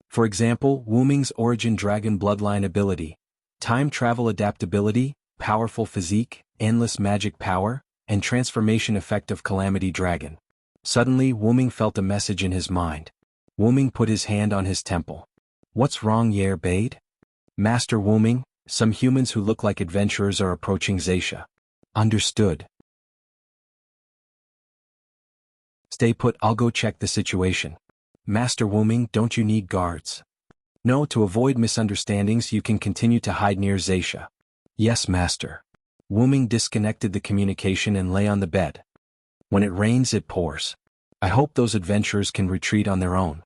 For example, Wu Ming's origin dragon bloodline ability, time travel adaptability, powerful physique, endless magic power, and transformation effect of Calamity Dragon. Suddenly, Wu Ming felt a message in his mind. Wu Ming put his hand on his temple. What's wrong, Yer Bade? Master Wu Ming, some humans who look like adventurers are approaching Zaisha. Understood. Stay put, I'll go check the situation. Master Wu Ming, don't you need guards? No, to avoid misunderstandings you can continue to hide near Zaisha. Yes, master. Wu Ming disconnected the communication and lay on the bed. When it rains it pours. I hope those adventurers can retreat on their own.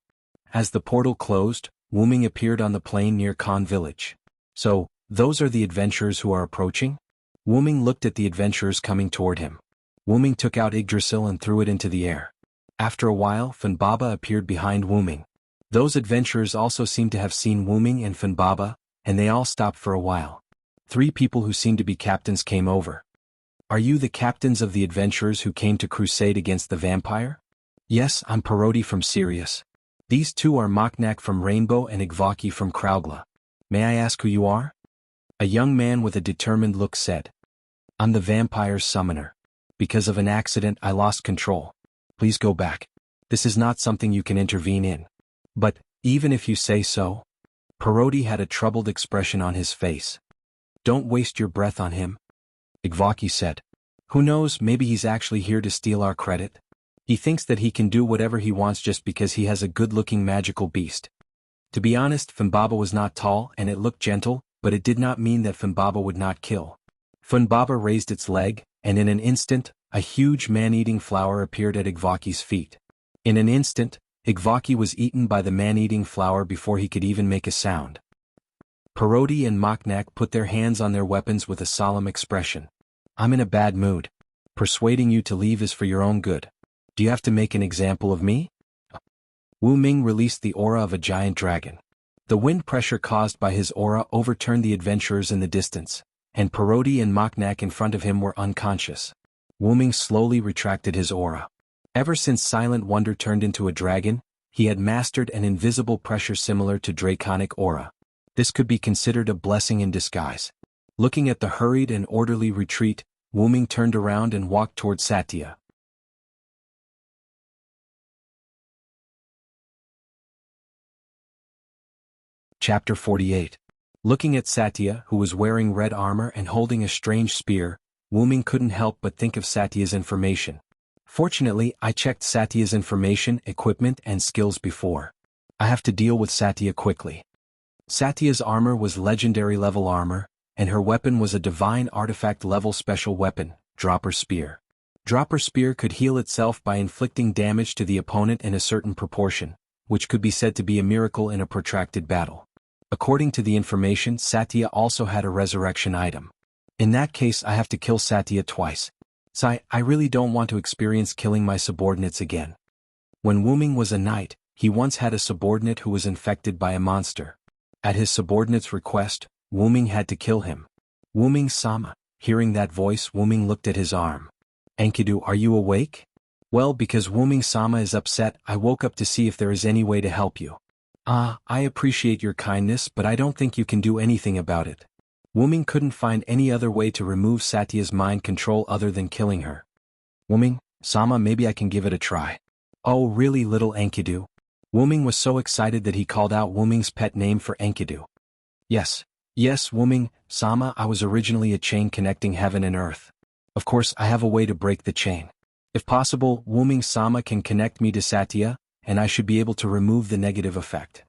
As the portal closed, Wu Ming appeared on the plain near Khan village. So, those are the adventurers who are approaching? Wu Ming looked at the adventurers coming toward him. Wu Ming took out Yggdrasil and threw it into the air. After a while, Funbaba appeared behind Wu Ming. Those adventurers also seemed to have seen Wu Ming and Funbaba, and they all stopped for a while. 3 people who seemed to be captains came over. Are you the captains of the adventurers who came to crusade against the vampire? Yes, I'm Parodi from Sirius. These 2 are Moknak from Rainbow and Igvaki from Kraugla. May I ask who you are? A young man with a determined look said. I'm the vampire's summoner. Because of an accident I lost control. Please go back. This is not something you can intervene in. But, even if you say so? Parodi had a troubled expression on his face. Don't waste your breath on him. Igvaki said. Who knows, maybe he's actually here to steal our credit? He thinks that he can do whatever he wants just because he has a good-looking magical beast. To be honest, Funbaba was not tall and it looked gentle, but it did not mean that Funbaba would not kill. Funbaba raised its leg, and in an instant, a huge man-eating flower appeared at Igvaki's feet. In an instant, Igvaki was eaten by the man-eating flower before he could even make a sound. Parodi and Moknak put their hands on their weapons with a solemn expression. I'm in a bad mood. Persuading you to leave is for your own good. Do you have to make an example of me? Wu Ming released the aura of a giant dragon. The wind pressure caused by his aura overturned the adventurers in the distance, and Parodi and Moknak in front of him were unconscious. Wu Ming slowly retracted his aura. Ever since Silent Wonder turned into a dragon, he had mastered an invisible pressure similar to draconic aura. This could be considered a blessing in disguise. Looking at the hurried and orderly retreat, Wu Ming turned around and walked toward Satya. Chapter 48. Looking at Satya, who was wearing red armor and holding a strange spear, Wu Ming couldn't help but think of Satya's information. Fortunately, I checked Satya's information, equipment, and skills before. I have to deal with Satya quickly. Satya's armor was legendary level armor, and her weapon was a divine artifact level special weapon, Dropper Spear. Dropper Spear could heal itself by inflicting damage to the opponent in a certain proportion, which could be said to be a miracle in a protracted battle. According to the information, Satya also had a resurrection item. In that case, I have to kill Satya twice. So I really don't want to experience killing my subordinates again. When Wuming was a knight, he once had a subordinate who was infected by a monster. At his subordinate's request, Wuming had to kill him. Wuming-sama. Hearing that voice, Wuming looked at his arm. Enkidu, are you awake? Well, because Wuming-sama is upset, I woke up to see if there is any way to help you. I appreciate your kindness, but I don't think you can do anything about it. Wuming couldn't find any other way to remove Satya's mind control other than killing her. Wuming-sama, maybe I can give it a try. Oh really, little Enkidu? Wuming was so excited that he called out Wuming's pet name for Enkidu. Yes, Wuming-sama, I was originally a chain connecting heaven and earth. Of course, I have a way to break the chain. If possible, Wuming-sama can connect me to Satya, and I should be able to remove the negative effect.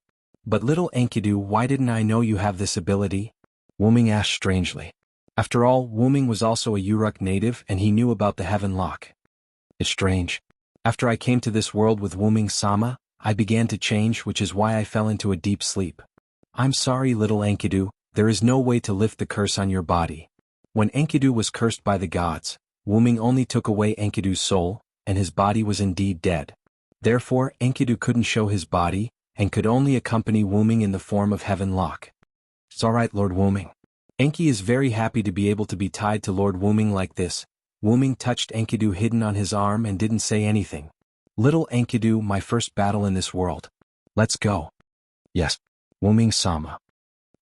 But little Enkidu, why didn't I know you have this ability? Wuming asked strangely. After all, Wuming was also a Uruk native and he knew about the heaven lock. It's strange. After I came to this world with Wuming-sama, I began to change, which is why I fell into a deep sleep. I'm sorry, little Enkidu, there is no way to lift the curse on your body. When Enkidu was cursed by the gods, Wuming only took away Enkidu's soul, and his body was indeed dead. Therefore, Enkidu couldn't show his body, and could only accompany Wuming in the form of heaven lock. It's alright, Lord Wuming. Enki is very happy to be able to be tied to Lord Wuming like this. Wuming touched Enkidu hidden on his arm and didn't say anything. Little Enkidu, my first battle in this world. Let's go. Yes. Wuming-sama.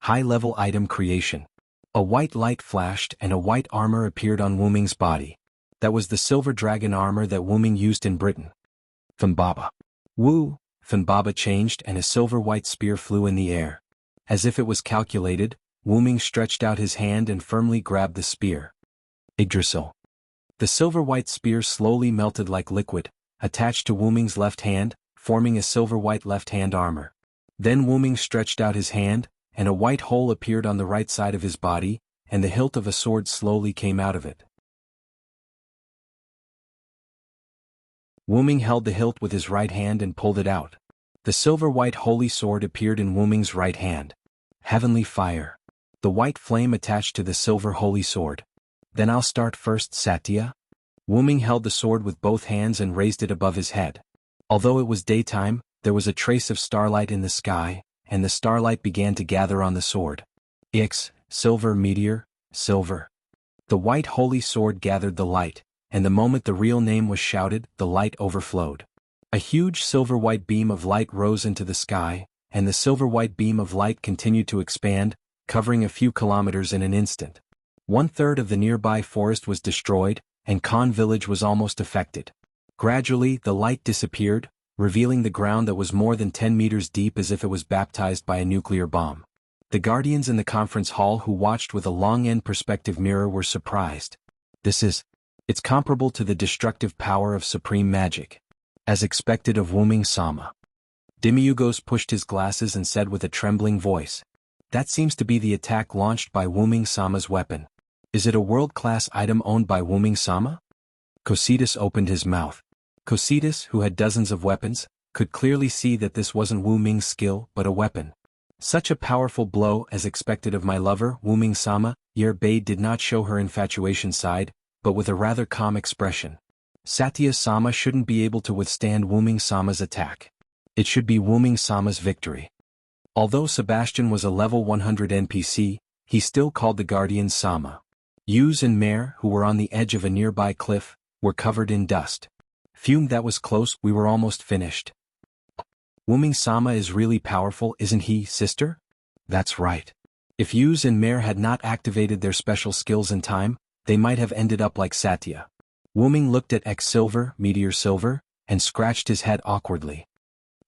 High-level item creation. A white light flashed and a white armor appeared on Wuming's body. That was the silver dragon armor that Wuming used in Britain. Fanbaba. Woo! Fanbaba changed and a silver-white spear flew in the air. As if it was calculated, Wuming stretched out his hand and firmly grabbed the spear. Yggdrasil. The silver-white spear slowly melted like liquid, attached to Wuming's left hand, forming a silver-white left-hand armor. Then Wuming stretched out his hand, and a white hole appeared on the right side of his body, and the hilt of a sword slowly came out of it. Wuming held the hilt with his right hand and pulled it out. The silver-white holy sword appeared in Wuming's right hand. Heavenly fire. The white flame attached to the silver holy sword. Then I'll start first, Satya. Wuming held the sword with both hands and raised it above his head. Although it was daytime, there was a trace of starlight in the sky, and the starlight began to gather on the sword. Silver meteor, silver. The white holy sword gathered the light, and the moment the real name was shouted, the light overflowed. A huge silver-white beam of light rose into the sky, and the silver-white beam of light continued to expand, covering a few kilometers in an instant. 1/3 of the nearby forest was destroyed, and Khan village was almost affected. Gradually, the light disappeared, revealing the ground that was more than 10 meters deep as if it was baptized by a nuclear bomb. The guardians in the conference hall who watched with a long-end perspective mirror were surprised. It's comparable to the destructive power of supreme magic. As expected of Wuming-sama. Demiurgos pushed his glasses and said with a trembling voice. That seems to be the attack launched by Wuming-sama's weapon. Is it a world-class item owned by Wuming-sama? Cositas opened his mouth. Cositas, who had dozens of weapons, could clearly see that this wasn't Wuming's skill but a weapon. Such a powerful blow as expected of my lover, Wuming-sama. Yerbei did not show her infatuation side, but with a rather calm expression. Satya-sama shouldn't be able to withstand Wuming-sama's attack. It should be Wuming-sama's victory. Although Sebastian was a level 100 NPC, he still called the guardians Sama. Yuz and Mare, who were on the edge of a nearby cliff, were covered in dust. Phew, that was close, we were almost finished. Wuming-sama is really powerful, isn't he, sister? That's right. If Yuz and Mare had not activated their special skills in time, they might have ended up like Satya. Wuming looked at X-Silver, Meteor Silver, and scratched his head awkwardly.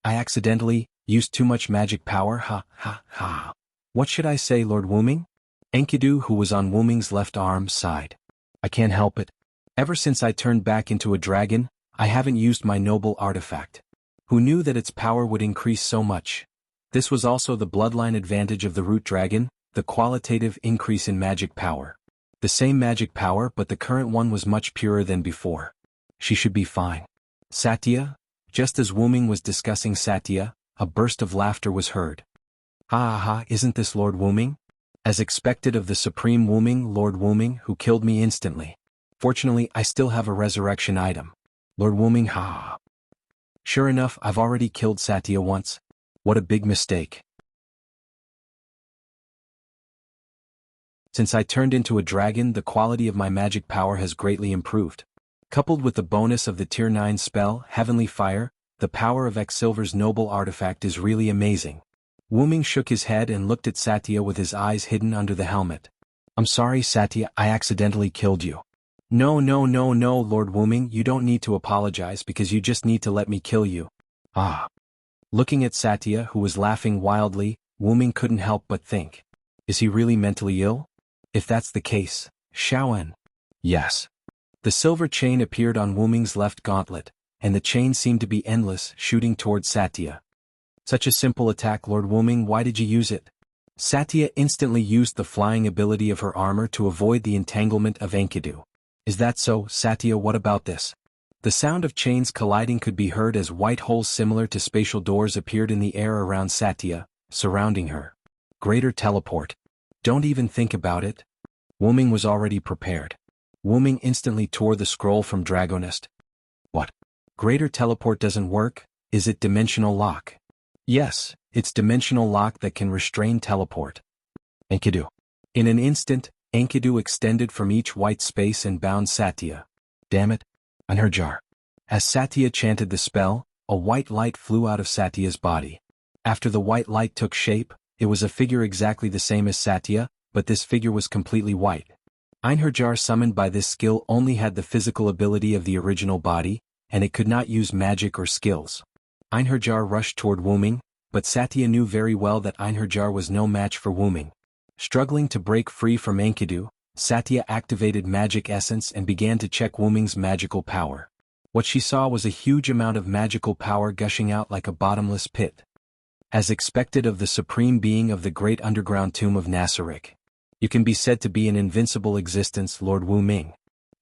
I accidentally used too much magic power, ha ha ha. What should I say, Lord Wuming? Enkidu, who was on Wuming's left arm, sighed. I can't help it. Ever since I turned back into a dragon, I haven't used my noble artifact. Who knew that its power would increase so much? This was also the bloodline advantage of the root dragon, the qualitative increase in magic power. The same magic power, but the current one was much purer than before. She should be fine. Satya? Just as Wuming was discussing Satya, a burst of laughter was heard. Ha ha ha, isn't this Lord Wuming? As expected of the Supreme Wuming, Lord Wuming, who killed me instantly. Fortunately, I still have a resurrection item. Lord Wuming, ha ha. Sure enough, I've already killed Satya once. What a big mistake. Since I turned into a dragon, the quality of my magic power has greatly improved. Coupled with the bonus of the Tier 9 spell, Heavenly Fire, the power of X-Silver's noble artifact is really amazing. Wuming shook his head and looked at Satya with his eyes hidden under the helmet. I'm sorry, Satya, I accidentally killed you. No, no, no, no, Lord Wuming, you don't need to apologize because you just need to let me kill you. Ah. Looking at Satya, who was laughing wildly, Wuming couldn't help but think. Is he really mentally ill? If that's the case, Shaoan. Yes. The silver chain appeared on Wuming's left gauntlet, and the chain seemed to be endless, shooting towards Satya. Such a simple attack, Lord Wuming, why did you use it? Satya instantly used the flying ability of her armor to avoid the entanglement of Enkidu. Is that so, Satya? What about this? The sound of chains colliding could be heard as white holes similar to spatial doors appeared in the air around Satya, surrounding her. Greater teleport. Don't even think about it. Wuming was already prepared. Wuming instantly tore the scroll from Dragonist. What? Greater teleport doesn't work? Is it dimensional lock? Yes, it's dimensional lock that can restrain teleport. Enkidu. In an instant, Enkidu extended from each white space and bound Satya. Damn it. Anherjar. As Satya chanted the spell, a white light flew out of Satya's body. After the white light took shape, it was a figure exactly the same as Satya, but this figure was completely white. Einherjar summoned by this skill only had the physical ability of the original body, and it could not use magic or skills. Einherjar rushed toward Wuming, but Satya knew very well that Einherjar was no match for Wuming. Struggling to break free from Enkidu, Satya activated magic essence and began to check Wuming's magical power. What she saw was a huge amount of magical power gushing out like a bottomless pit. As expected of the supreme being of the great underground tomb of Nassarik. You can be said to be an invincible existence, Lord Wuming.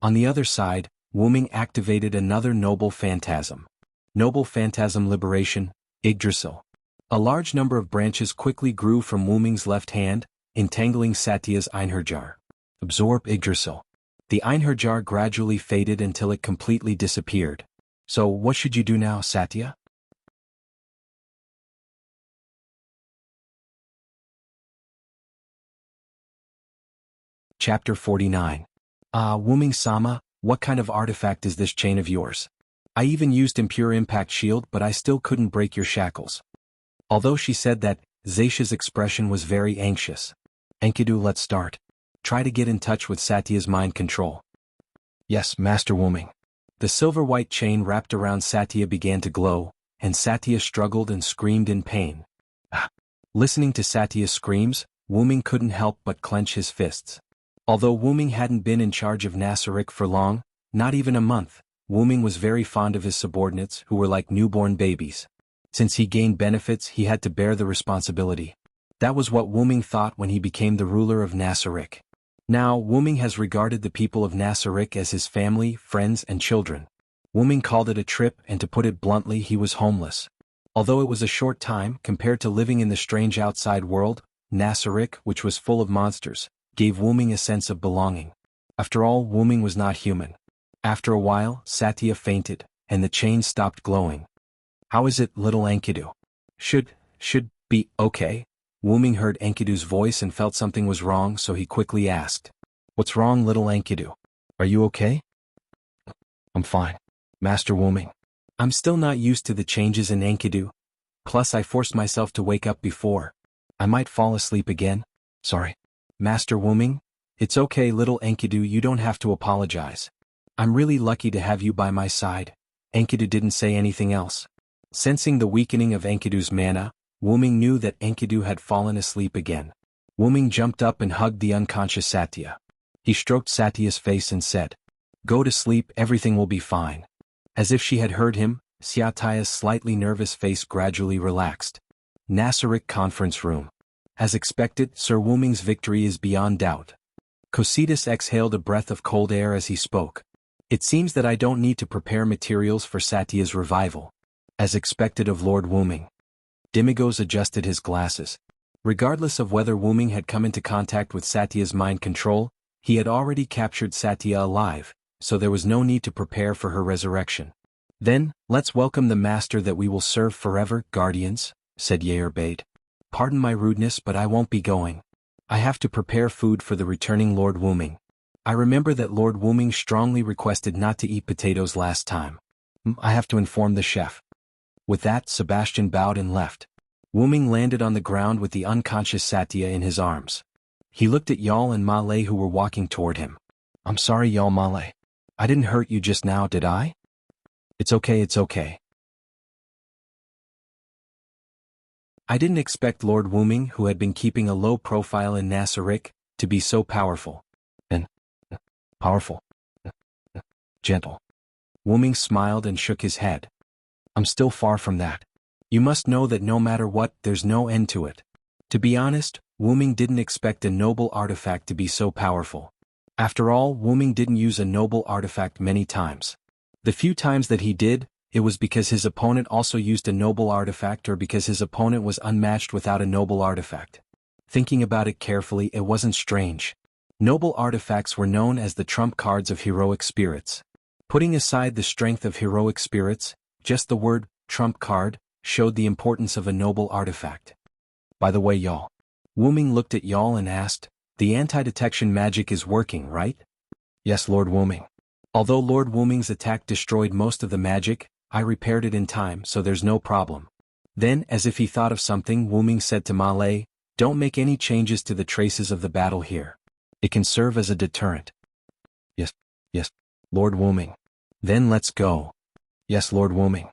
On the other side, Wuming activated another noble phantasm. Noble phantasm liberation, Yggdrasil. A large number of branches quickly grew from Wuming's left hand, entangling Satya's Einherjar. Absorb Yggdrasil. The Einherjar gradually faded until it completely disappeared. So what should you do now, Satya? Chapter 49. Wuming-sama, what kind of artifact is this chain of yours? I even used Impure Impact Shield but I still couldn't break your shackles. Although she said that, Zaisha's expression was very anxious. Enkidu, let's start. Try to get in touch with Satya's mind control. Yes, Master Wuming. The silver-white chain wrapped around Satya began to glow, and Satya struggled and screamed in pain. Listening to Satya's screams, Wuming couldn't help but clench his fists. Although Wuming hadn't been in charge of Nassarik for long, not even a month, Wuming was very fond of his subordinates who were like newborn babies. Since he gained benefits, he had to bear the responsibility. That was what Wuming thought when he became the ruler of Nassarik. Now, Wuming has regarded the people of Nassarik as his family, friends, and children. Wuming called it a trip, and to put it bluntly, he was homeless. Although it was a short time, compared to living in the strange outside world, Nassarik, which was full of monsters, gave Wuming a sense of belonging. After all, Wuming was not human. After a while, Satya fainted, and the chain stopped glowing. How is it, little Enkidu? Should be okay? Wuming heard Enkidu's voice and felt something was wrong, so he quickly asked. What's wrong, little Enkidu? Are you okay? I'm fine, Master Wuming. I'm still not used to the changes in Enkidu. Plus I forced myself to wake up before. I might fall asleep again. Sorry. Master Wuming? It's okay, little Enkidu, you don't have to apologize. I'm really lucky to have you by my side. Enkidu didn't say anything else. Sensing the weakening of Enkidu's mana, Wuming knew that Enkidu had fallen asleep again. Wuming jumped up and hugged the unconscious Satya. He stroked Satya's face and said, Go to sleep, everything will be fine. As if she had heard him, Satya's slightly nervous face gradually relaxed. Nassarik Conference Room. As expected, Sir Wuming's victory is beyond doubt. Cositas exhaled a breath of cold air as he spoke. It seems that I don't need to prepare materials for Satya's revival. As expected of Lord Wuming. Dimigos adjusted his glasses. Regardless of whether Wuming had come into contact with Satya's mind control, he had already captured Satya alive, so there was no need to prepare for her resurrection. Then, let's welcome the master that we will serve forever, guardians, said Yerbade. Pardon my rudeness, but I won't be going. I have to prepare food for the returning Lord Wuming. I remember that Lord Wuming strongly requested not to eat potatoes last time. I have to inform the chef. With that, Sebastian bowed and left. Wuming landed on the ground with the unconscious Satya in his arms. He looked at Yal and Malay who were walking toward him. I'm sorry, Yal Malay. I didn't hurt you just now, did I? It's okay, it's okay. I didn't expect Lord Wuming, who had been keeping a low profile in Nasarick, to be so powerful. And powerful. Gentle. Wuming smiled and shook his head. I'm still far from that. You must know that no matter what, there's no end to it. To be honest, Wuming didn't expect a noble artifact to be so powerful. After all, Wuming didn't use a noble artifact many times. The few times that he did, it was because his opponent also used a noble artifact or because his opponent was unmatched without a noble artifact. Thinking about it carefully, it wasn't strange. Noble artifacts were known as the trump cards of heroic spirits. Putting aside the strength of heroic spirits, just the word, trump card, showed the importance of a noble artifact. By the way, Yal. Wuming looked at Yal and asked, the anti-detection magic is working, right? Yes, Lord Wuming. Although Lord Wuming's attack destroyed most of the magic, I repaired it in time, so there's no problem. Then, as if he thought of something, Wuming said to Malay, don't make any changes to the traces of the battle here. It can serve as a deterrent. Yes, Lord Wuming. Then let's go. Yes, Lord Wuming.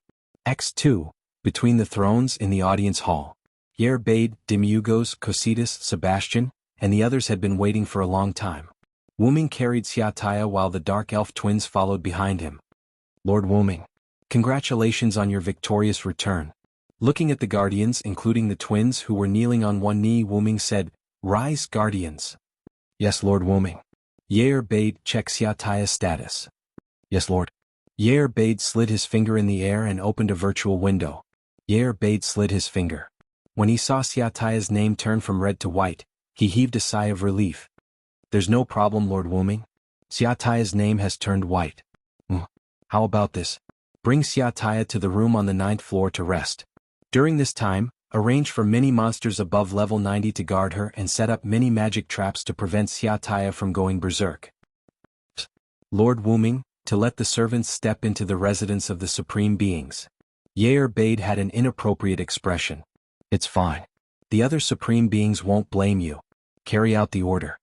X2, between the thrones in the audience hall. Yerbade, Demiugos, Cositas, Sebastian, and the others had been waiting for a long time. Wuming carried Xiataya while the Dark Elf twins followed behind him. Lord Wuming. Congratulations on your victorious return. Looking at the guardians, including the twins who were kneeling on one knee, Wuming said, rise, guardians. Yes, Lord Wuming. Yerbade, check Xiataya's status. Yes, Lord. Yerbade slid his finger in the air and opened a virtual window. Yerbade slid his finger. When he saw Xiataya's name turn from red to white, he heaved a sigh of relief. There's no problem, Lord Wuming. Xiataya's name has turned white. How about this? Bring Xiataya to the room on the 9th floor to rest. During this time, arrange for many monsters above level 90 to guard her and set up many magic traps to prevent Xiataya from going berserk. Lord Wuming, to let the servants step into the residence of the supreme beings. Yerbade had an inappropriate expression. It's fine. The other supreme beings won't blame you. Carry out the order.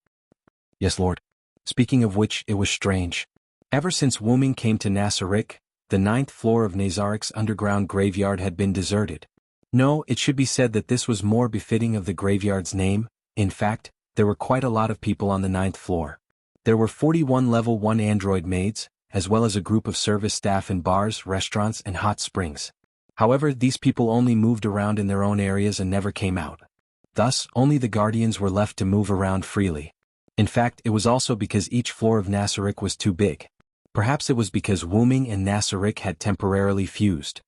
Yes, Lord. Speaking of which, it was strange. Ever since Wuming came to Nasarick, the 9th floor of Nazarik's underground graveyard had been deserted. No, it should be said that this was more befitting of the graveyard's name. In fact, there were quite a lot of people on the 9th floor. There were 41 level 1 android maids, as well as a group of service staff in bars, restaurants, and hot springs. However, these people only moved around in their own areas and never came out. Thus, only the guardians were left to move around freely. In fact, it was also because each floor of Nasarick was too big. Perhaps it was because Wuming and Nasarick had temporarily fused.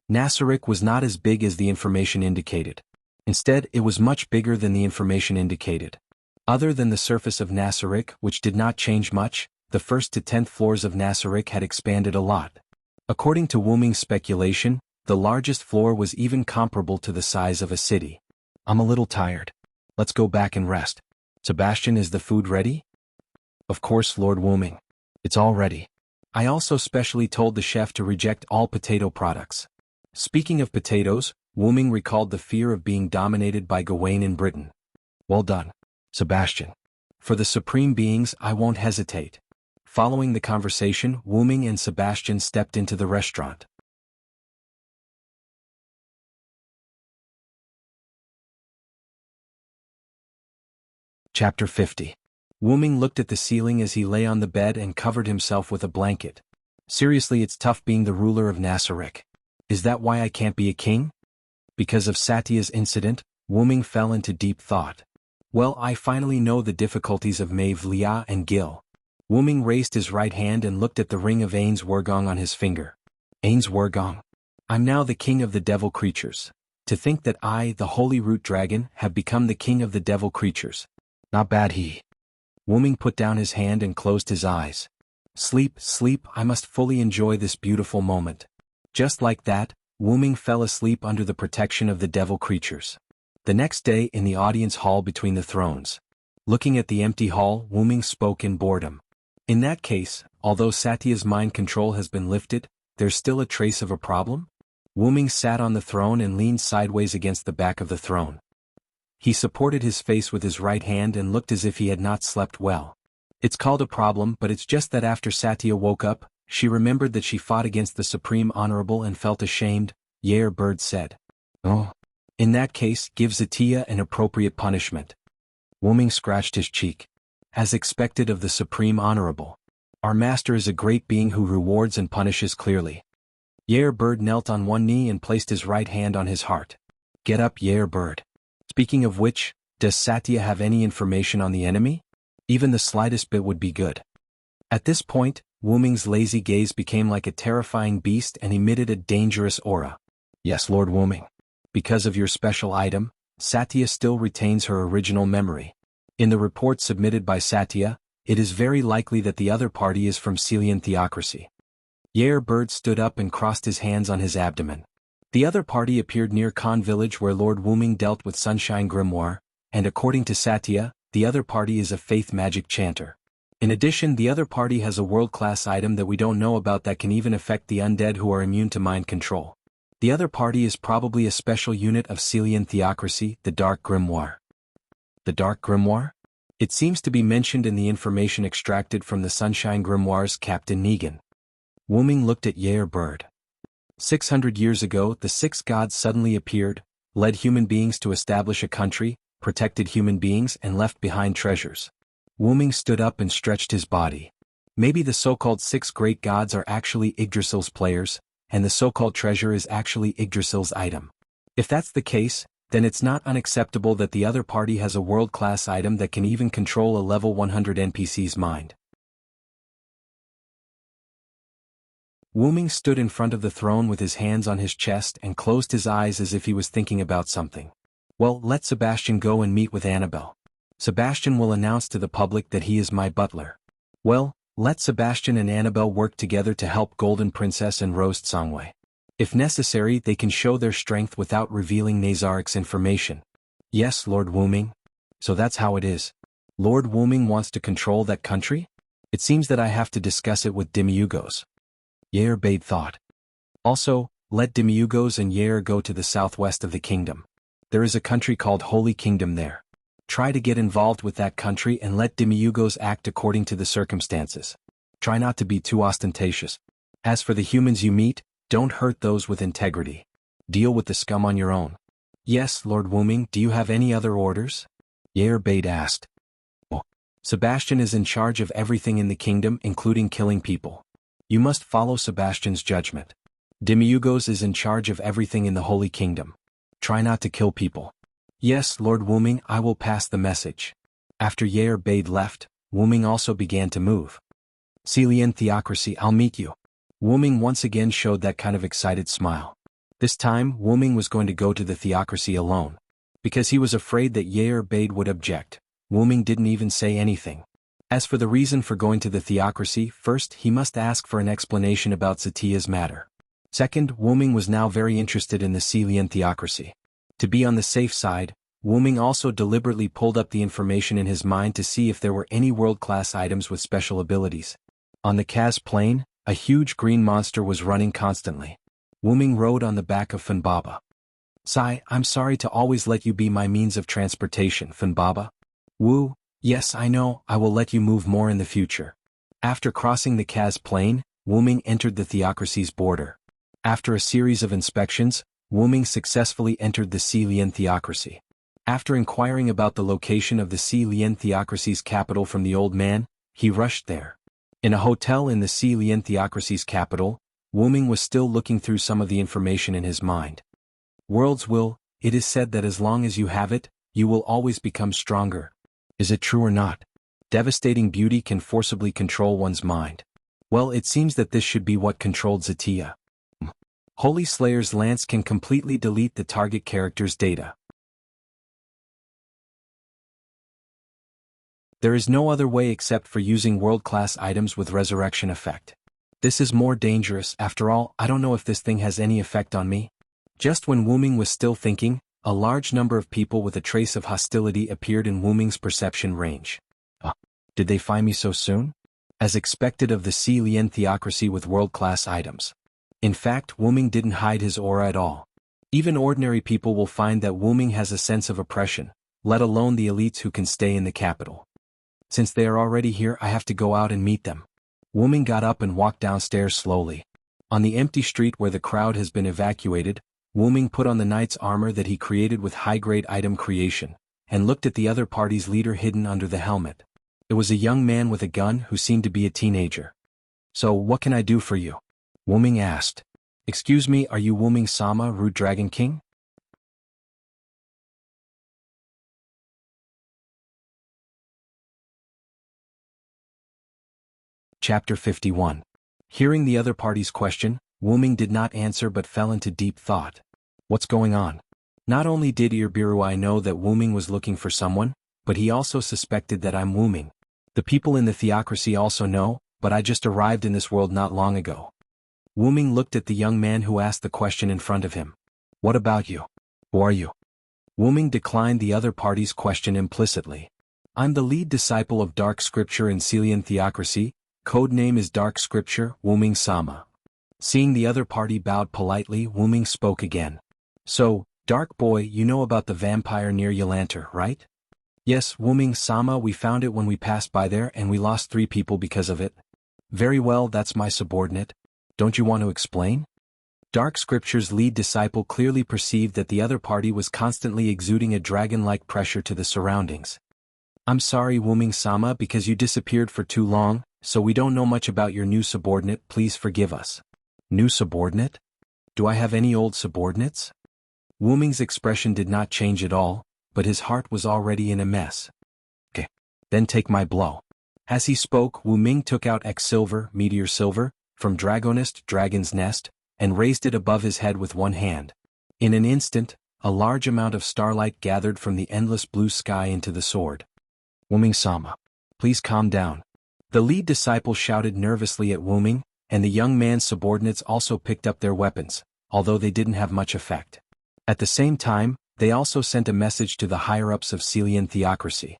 Nasarick was not as big as the information indicated. Instead, it was much bigger than the information indicated. Other than the surface of Nasarick, which did not change much, the 1st to 10th floors of Nasarick had expanded a lot. According to Wuming's speculation, the largest floor was even comparable to the size of a city. I'm a little tired. Let's go back and rest. Sebastian, is the food ready? Of course, Lord Wuming. It's all ready. I also specially told the chef to reject all potato products. Speaking of potatoes, Wuming recalled the fear of being dominated by Gawain in Britain. Well done, Sebastian. For the supreme beings, I won't hesitate. Following the conversation, Wuming and Sebastian stepped into the restaurant. Chapter 50. Wuming looked at the ceiling as he lay on the bed and covered himself with a blanket. Seriously, it's tough being the ruler of Nasarick. Is that why I can't be a king? Because of Satya's incident, Wuming fell into deep thought. Well, I finally know the difficulties of Maeve Lia and Gil. Wuming raised his right hand and looked at the ring of Ains Wurgong on his finger. Ains Wurgong. I'm now the king of the devil creatures. To think that I, the holy root dragon, have become the king of the devil creatures. Not bad he. Wuming put down his hand and closed his eyes. Sleep, sleep, I must fully enjoy this beautiful moment. Just like that, Wuming fell asleep under the protection of the devil creatures. The next day in the audience hall between the thrones. Looking at the empty hall, Wuming spoke in boredom. In that case, although Satya's mind control has been lifted, there's still a trace of a problem? Wuming sat on the throne and leaned sideways against the back of the throne. He supported his face with his right hand and looked as if he had not slept well. It's called a problem, but it's just that after Satya woke up, she remembered that she fought against the Supreme Honorable and felt ashamed. Yair Bird said. Oh. In that case, give Satya an appropriate punishment. Wuming scratched his cheek. As expected of the Supreme Honorable. Our master is a great being who rewards and punishes clearly. Yair Bird knelt on one knee and placed his right hand on his heart. Get up, Yair Bird. Speaking of which, does Satya have any information on the enemy? Even the slightest bit would be good. At this point, Wuming's lazy gaze became like a terrifying beast and emitted a dangerous aura. Yes, Lord Wuming. Because of your special item, Satya still retains her original memory. In the report submitted by Satya, it is very likely that the other party is from Celian theocracy. Yair Bird stood up and crossed his hands on his abdomen. The other party appeared near Khan village where Lord Wuming dealt with Sunshine Grimoire, and according to Satya, the other party is a faith magic chanter. In addition, the other party has a world-class item that we don't know about that can even affect the undead who are immune to mind control. The other party is probably a special unit of Celian theocracy, the Dark Grimoire. The Dark Grimoire? It seems to be mentioned in the information extracted from the Sunshine Grimoire's Captain Negan. Wuming looked at Yair Bird. 600 years ago, the six gods suddenly appeared, led human beings to establish a country, protected human beings and left behind treasures. Wuming stood up and stretched his body. Maybe the so-called six great gods are actually Yggdrasil's players, and the so-called treasure is actually Yggdrasil's item. If that's the case, then it's not unacceptable that the other party has a world-class item that can even control a level 100 NPC's mind. Wuming stood in front of the throne with his hands on his chest and closed his eyes as if he was thinking about something. Well, let Sebastian go and meet with Annabelle. Sebastian will announce to the public that he is my butler. Well, let Sebastian and Annabelle work together to help Golden Princess and Roast Songwei. If necessary, they can show their strength without revealing Nazarik's information. Yes, Lord Wuming. So that's how it is. Lord Wuming wants to control that country? It seems that I have to discuss it with Demiurgos. Yair Bird thought. Also, let Demiurgos and Yair go to the southwest of the kingdom. There is a country called Holy Kingdom there. Try to get involved with that country and let Demiurgos act according to the circumstances. Try not to be too ostentatious. As for the humans you meet, don't hurt those with integrity. Deal with the scum on your own. Yes, Lord Wuming, do you have any other orders? Yair Bird asked. Oh. Sebastian is in charge of everything in the kingdom, including killing people. You must follow Sebastian's judgment. Demiurgos is in charge of everything in the Holy Kingdom. Try not to kill people. Yes, Lord Wuming, I will pass the message. After Yair Bird left, Wuming also began to move. Celian theocracy, I'll meet you. Wuming once again showed that kind of excited smile. This time, Wuming was going to go to the theocracy alone. Because he was afraid that Yair Bird would object, Wuming didn't even say anything. As for the reason for going to the theocracy, first he must ask for an explanation about Satya's matter. Second, Wuming was now very interested in the Celian theocracy. To be on the safe side, Wuming also deliberately pulled up the information in his mind to see if there were any world-class items with special abilities. On the Kaz plain, a huge green monster was running constantly. Wuming rode on the back of Funbaba. Sai, I'm sorry to always let you be my means of transportation, Funbaba. Wu, yes I know, I will let you move more in the future. After crossing the Kaz plain, Wuming entered the theocracy's border. After a series of inspections, Wuming successfully entered the Celian theocracy. After inquiring about the location of the Celian theocracy's capital from the old man, he rushed there. In a hotel in the Celian theocracy's capital, Wuming was still looking through some of the information in his mind. World's will, it is said that as long as you have it, you will always become stronger. Is it true or not? Devastating beauty can forcibly control one's mind. Well, it seems that this should be what controlled Satya. Holy Slayer's Lance can completely delete the target character's data. There is no other way except for using world-class items with resurrection effect. This is more dangerous. After all, I don't know if this thing has any effect on me. Just when Wu Ming was still thinking, a large number of people with a trace of hostility appeared in Wu Ming's perception range. Did they find me so soon? As expected of the Xi Lian theocracy with world-class items. In fact, Wu Ming didn't hide his aura at all. Even ordinary people will find that Wu Ming has a sense of oppression, let alone the elites who can stay in the capital. Since they are already here, I have to go out and meet them. Wu Ming got up and walked downstairs slowly. On the empty street where the crowd has been evacuated, Wu Ming put on the knight's armor that he created with high-grade item creation, and looked at the other party's leader hidden under the helmet. It was a young man with a gun who seemed to be a teenager. So, what can I do for you? Wu Ming asked. Excuse me, are you Wu Ming-sama, Rude Dragon King? Chapter 51. Hearing the other party's question, Wu Ming did not answer but fell into deep thought. What's going on? Not only did Irbiruai know that Wu Ming was looking for someone, but he also suspected that I'm Wu Ming. The people in the theocracy also know, but I just arrived in this world not long ago. Wu Ming looked at the young man who asked the question in front of him. What about you? Who are you? Wu Ming declined the other party's question implicitly. I'm the lead disciple of Dark Scripture in Xilian theocracy, code name is Dark Scripture, Wu Ming-sama. Seeing the other party bowed politely, Wu Ming spoke again. So, Dark Boy, you know about the vampire near Yolanther, right? Yes, Wu Ming-sama, we found it when we passed by there and we lost 3 people because of it. Very well, that's my subordinate. Don't you want to explain? Dark Scripture's lead disciple clearly perceived that the other party was constantly exuding a dragon-like pressure to the surroundings. I'm sorry, Wu Ming-sama, because you disappeared for too long, so we don't know much about your new subordinate, please forgive us. New subordinate? Do I have any old subordinates? Wu Ming's expression did not change at all, but his heart was already in a mess. Okay, then take my blow. As he spoke, Wu Ming took out X Silver, Meteor Silver, from Dragonist, Dragon's Nest, and raised it above his head with one hand. In an instant, a large amount of starlight gathered from the endless blue sky into the sword. Wu Ming-sama, please calm down. The lead disciple shouted nervously at Wu Ming, and the young man's subordinates also picked up their weapons, although they didn't have much effect. At the same time, they also sent a message to the higher-ups of Xilian theocracy.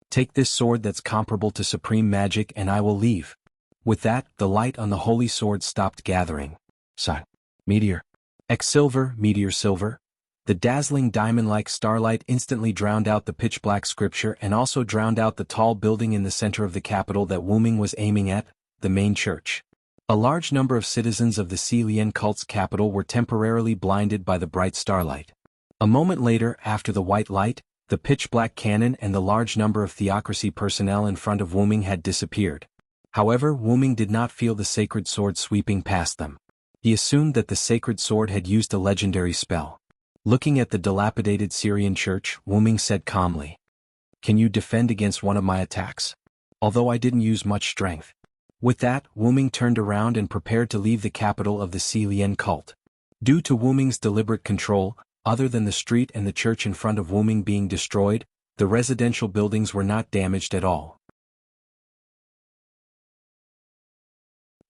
Take this sword that's comparable to supreme magic and I will leave. With that, the light on the holy sword stopped gathering. Sun. Meteor. X Silver, Meteor Silver. The dazzling diamond-like starlight instantly drowned out the pitch-black scripture and also drowned out the tall building in the center of the capital that Wu Ming was aiming at, the main church. A large number of citizens of the Xi Lian cult's capital were temporarily blinded by the bright starlight. A moment later, after the white light, the pitch-black cannon and the large number of theocracy personnel in front of Wu Ming had disappeared. However, Wu Ming did not feel the sacred sword sweeping past them. He assumed that the sacred sword had used a legendary spell. Looking at the dilapidated Syrian church, Wu Ming said calmly, "Can you defend against one of my attacks? Although I didn't use much strength." With that, Wu Ming turned around and prepared to leave the capital of the Xi Lian cult. Due to Wu Ming's deliberate control, other than the street and the church in front of Wu Ming being destroyed, the residential buildings were not damaged at all.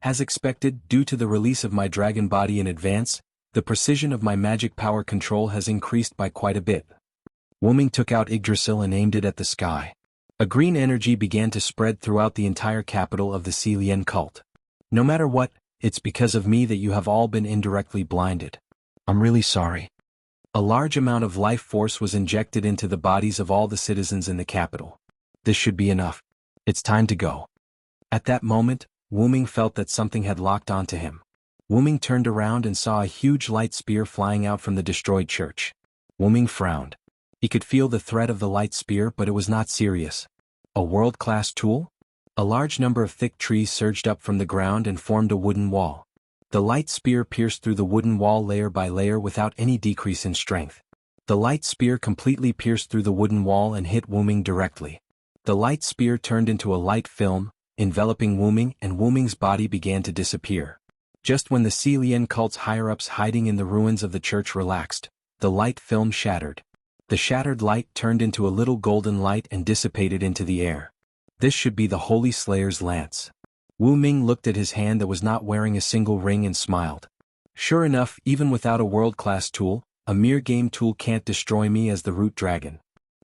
As expected, due to the release of my dragon body in advance, the precision of my magic power control has increased by quite a bit. Wu Ming took out Yggdrasil and aimed it at the sky. A green energy began to spread throughout the entire capital of the Xi Lian cult. No matter what, it's because of me that you have all been indirectly blinded. I'm really sorry. A large amount of life force was injected into the bodies of all the citizens in the capital. This should be enough. It's time to go. At that moment, Wu Ming felt that something had locked onto him. Wu Ming turned around and saw a huge light spear flying out from the destroyed church. Wu Ming frowned. He could feel the threat of the light spear, but it was not serious. A world-class tool? A large number of thick trees surged up from the ground and formed a wooden wall. The light spear pierced through the wooden wall layer by layer without any decrease in strength. The light spear completely pierced through the wooden wall and hit Wu Ming directly. The light spear turned into a light film, enveloping Wu Ming, and Wu Ming's body began to disappear. Just when the Xilian cult's higher-ups hiding in the ruins of the church relaxed, the light film shattered. The shattered light turned into a little golden light and dissipated into the air. This should be the Holy Slayer's lance. Wu Ming looked at his hand that was not wearing a single ring and smiled. Sure enough, even without a world-class tool, a mere game tool can't destroy me as the root dragon.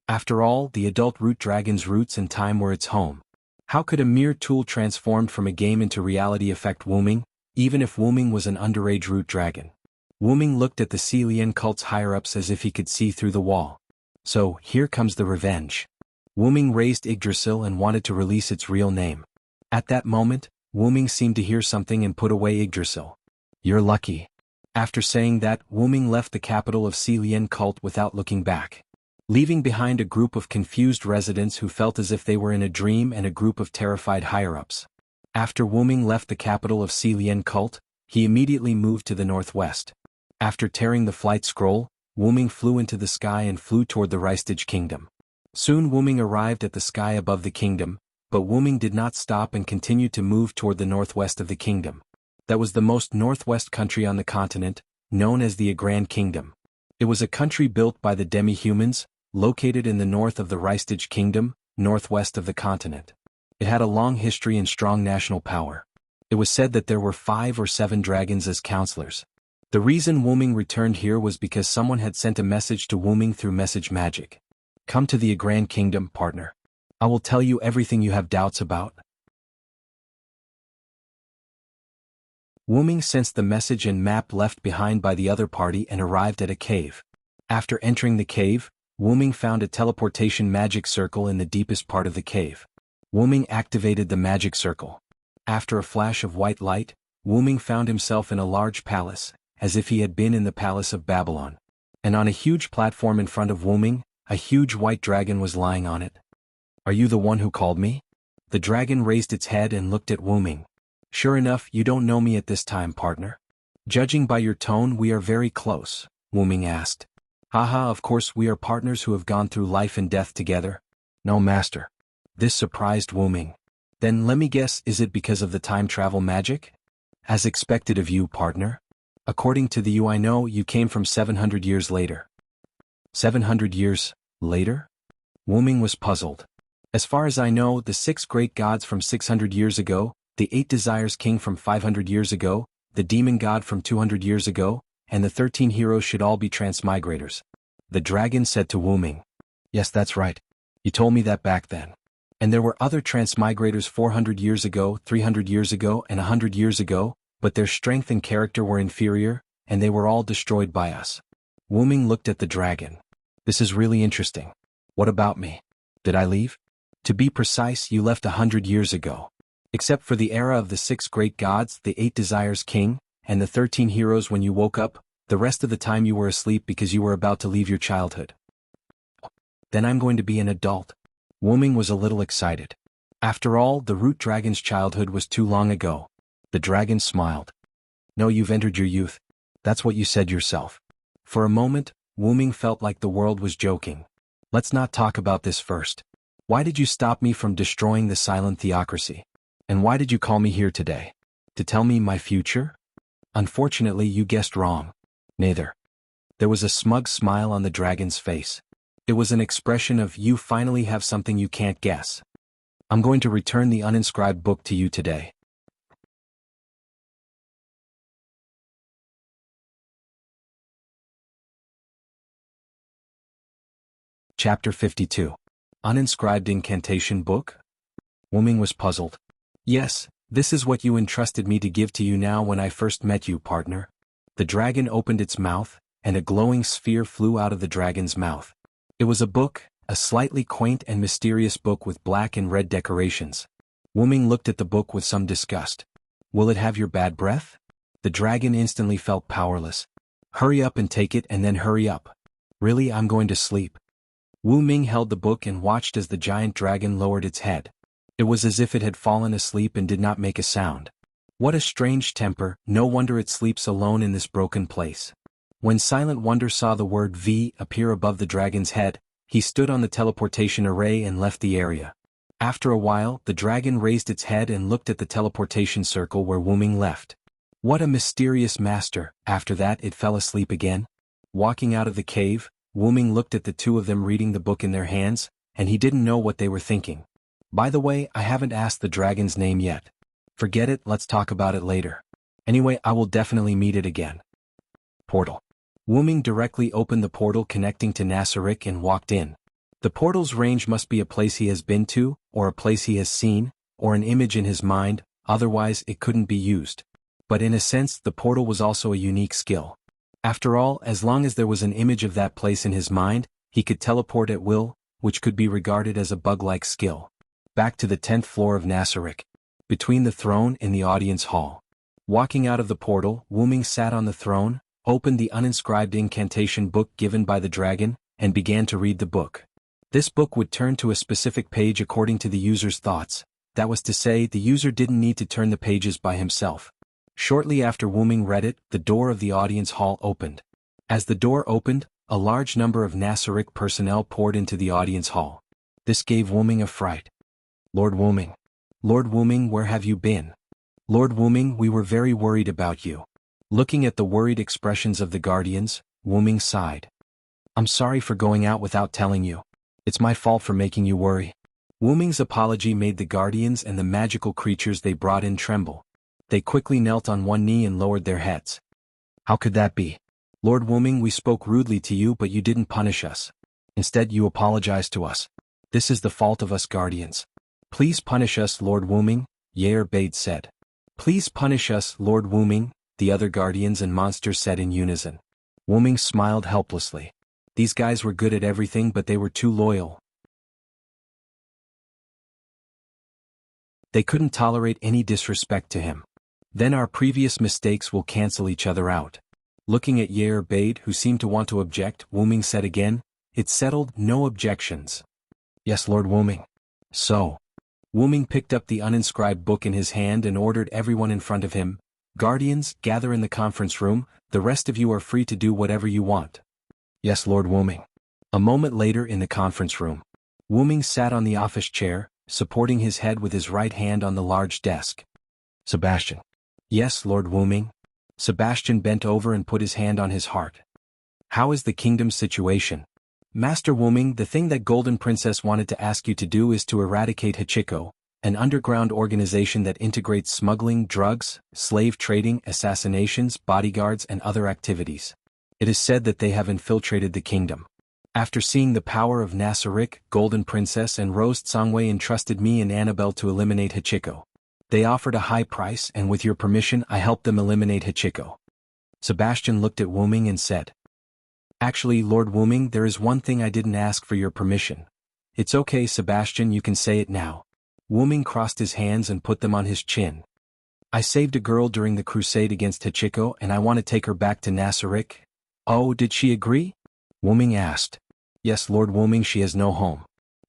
After all, the adult root dragon's roots and time were its home. How could a mere tool transformed from a game into reality affect Wu Ming, even if Wu Ming was an underage root dragon? Wu Ming looked at the Xilian cult's higher-ups as if he could see through the wall. So, here comes the revenge. Wu Ming raised Yggdrasil and wanted to release its real name. At that moment, Wu Ming seemed to hear something and put away Yggdrasil. You're lucky. After saying that, Wu Ming left the capital of Xilian cult without looking back, leaving behind a group of confused residents who felt as if they were in a dream and a group of terrified higher-ups. After Wu Ming left the capital of Xilian cult, he immediately moved to the northwest. After tearing the flight scroll, Wu Ming flew into the sky and flew toward the Ristage kingdom. Soon Wu Ming arrived at the sky above the kingdom, but Wu Ming did not stop and continued to move toward the northwest of the kingdom. That was the most northwest country on the continent, known as the Grand Kingdom. It was a country built by the demi-humans, located in the north of the Ristage kingdom, northwest of the continent. It had a long history and strong national power. It was said that there were 5 or 7 dragons as counselors. The reason Wu Ming returned here was because someone had sent a message to Wu Ming through message magic. Come to the Grand Kingdom, partner. I will tell you everything you have doubts about. Wu Ming sensed the message and map left behind by the other party and arrived at a cave. After entering the cave, Wu Ming found a teleportation magic circle in the deepest part of the cave. Wu Ming activated the magic circle. After a flash of white light, Wu Ming found himself in a large palace, as if he had been in the palace of Babylon. And on a huge platform in front of Wu Ming, a huge white dragon was lying on it. Are you the one who called me? The dragon raised its head and looked at Wu Ming. Sure enough, you don't know me at this time, partner. Judging by your tone, we are very close, Wu Ming asked. Haha, of course we are partners who have gone through life and death together. No, master. This surprised Wu Ming. Then let me guess, is it because of the time travel magic? As expected of you, partner. According to the you I know, you came from 700 years later. 700 years later? Wu Ming was puzzled. As far as I know, the 6 great gods from 600 years ago, the 8 Desires King from 500 years ago, the Demon God from 200 years ago, and the 13 heroes should all be transmigrators. The dragon said to Wu Ming. Yes, that's right. You told me that back then. And there were other transmigrators 400 years ago, 300 years ago, and 100 years ago, but their strength and character were inferior, and they were all destroyed by us. Wu Ming looked at the dragon. This is really interesting. What about me? Did I leave? To be precise, you left 100 years ago. Except for the era of the 6 great gods, the 8 Desires King, and the 13 heroes when you woke up, the rest of the time you were asleep because you were about to leave your childhood. Then I'm going to be an adult. Wu Ming was a little excited. After all, the root dragon's childhood was too long ago. The dragon smiled. No, you've entered your youth. That's what you said yourself. For a moment, Wu Ming felt like the world was joking. Let's not talk about this first. Why did you stop me from destroying the silent theocracy? And why did you call me here today? To tell me my future? Unfortunately, you guessed wrong. Neither. There was a smug smile on the dragon's face. It was an expression of, you finally have something you can't guess. I'm going to return the uninscribed book to you today. Chapter 52. Uninscribed Incantation Book? Wu Ming was puzzled. Yes, this is what you entrusted me to give to you now when I first met you, partner. The dragon opened its mouth, and a glowing sphere flew out of the dragon's mouth. It was a book, a slightly quaint and mysterious book with black and red decorations. Wu Ming looked at the book with some disgust. Will it have your bad breath? The dragon instantly felt powerless. Hurry up and take it and then hurry up. Really, I'm going to sleep. Wu Ming held the book and watched as the giant dragon lowered its head. It was as if it had fallen asleep and did not make a sound. What a strange temper, no wonder it sleeps alone in this broken place. When Silent Wonder saw the word V appear above the dragon's head, he stood on the teleportation array and left the area. After a while, the dragon raised its head and looked at the teleportation circle where Wu Ming left. What a mysterious master. After that it fell asleep again. Walking out of the cave, Wuming looked at the two of them reading the book in their hands, and he didn't know what they were thinking. By the way, I haven't asked the dragon's name yet. Forget it, let's talk about it later. Anyway, I will definitely meet it again. Portal. Wuming directly opened the portal connecting to Nasarick and walked in. The portal's range must be a place he has been to, or a place he has seen, or an image in his mind, otherwise it couldn't be used. But in a sense, the portal was also a unique skill. After all, as long as there was an image of that place in his mind, he could teleport at will, which could be regarded as a bug-like skill. Back to the 10th floor of Nasarick. Between the throne and the audience hall. Walking out of the portal, Wuming sat on the throne, opened the uninscribed incantation book given by the dragon, and began to read the book. This book would turn to a specific page according to the user's thoughts. That was to say, the user didn't need to turn the pages by himself. Shortly after Wuming read it, the door of the audience hall opened. As the door opened, a large number of Nasarick personnel poured into the audience hall. This gave Wuming a fright. Lord Wuming. Lord Wuming, where have you been? Lord Wuming, we were very worried about you. Looking at the worried expressions of the guardians, Wuming sighed. I'm sorry for going out without telling you. It's my fault for making you worry. Wuming's apology made the guardians and the magical creatures they brought in tremble. They quickly knelt on one knee and lowered their heads. How could that be? Lord Wuming, we spoke rudely to you but you didn't punish us. Instead you apologized to us. This is the fault of us guardians. Please punish us, Lord Wuming, Yair Bade said. Please punish us, Lord Wuming, the other guardians and monsters said in unison. Wuming smiled helplessly. These guys were good at everything but they were too loyal. They couldn't tolerate any disrespect to him. Then our previous mistakes will cancel each other out. Looking at Yair Bade, who seemed to want to object, Wuming said again, it's settled, no objections. Yes, Lord Wuming. So. Wuming picked up the uninscribed book in his hand and ordered everyone in front of him, Guardians, gather in the conference room, the rest of you are free to do whatever you want. Yes, Lord Wuming. A moment later in the conference room. Wuming sat on the office chair, supporting his head with his right hand on the large desk. Sebastian. Yes, Lord Wuming. Sebastian bent over and put his hand on his heart. How is the kingdom's situation? Master Wuming, the thing that Golden Princess wanted to ask you to do is to eradicate Hachiko, an underground organization that integrates smuggling, drugs, slave trading, assassinations, bodyguards and other activities. It is said that they have infiltrated the kingdom. After seeing the power of Nasarick, Golden Princess and Rose Tsangwei entrusted me and Annabelle to eliminate Hachiko. They offered a high price and with your permission I helped them eliminate Hachiko. Sebastian looked at Wuming and said, Actually, Lord Wuming, there is one thing I didn't ask for your permission. It's okay, Sebastian, you can say it now. Wuming crossed his hands and put them on his chin. I saved a girl during the crusade against Hachiko and I want to take her back to Nasarick. Oh, did she agree? Wuming asked. Yes, Lord Wuming, she has no home.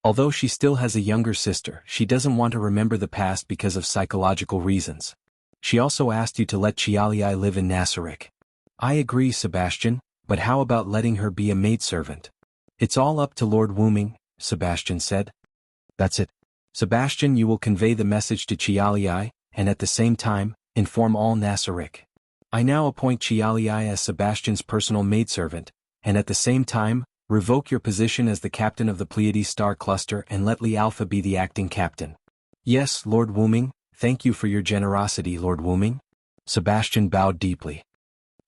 Although she still has a younger sister, she doesn't want to remember the past because of psychological reasons. She also asked you to let Chialiai live in Nasarick. I agree, Sebastian, but how about letting her be a maidservant? It's all up to Lord Wuming, Sebastian said. That's it. Sebastian, you will convey the message to Chialiai, and at the same time, inform all Nasarick. I now appoint Chialiai as Sebastian's personal maidservant, and at the same time, revoke your position as the captain of the Pleiades star cluster and let Li Alpha be the acting captain. Yes, Lord Wuming, thank you for your generosity, Lord Wuming. Sebastian bowed deeply.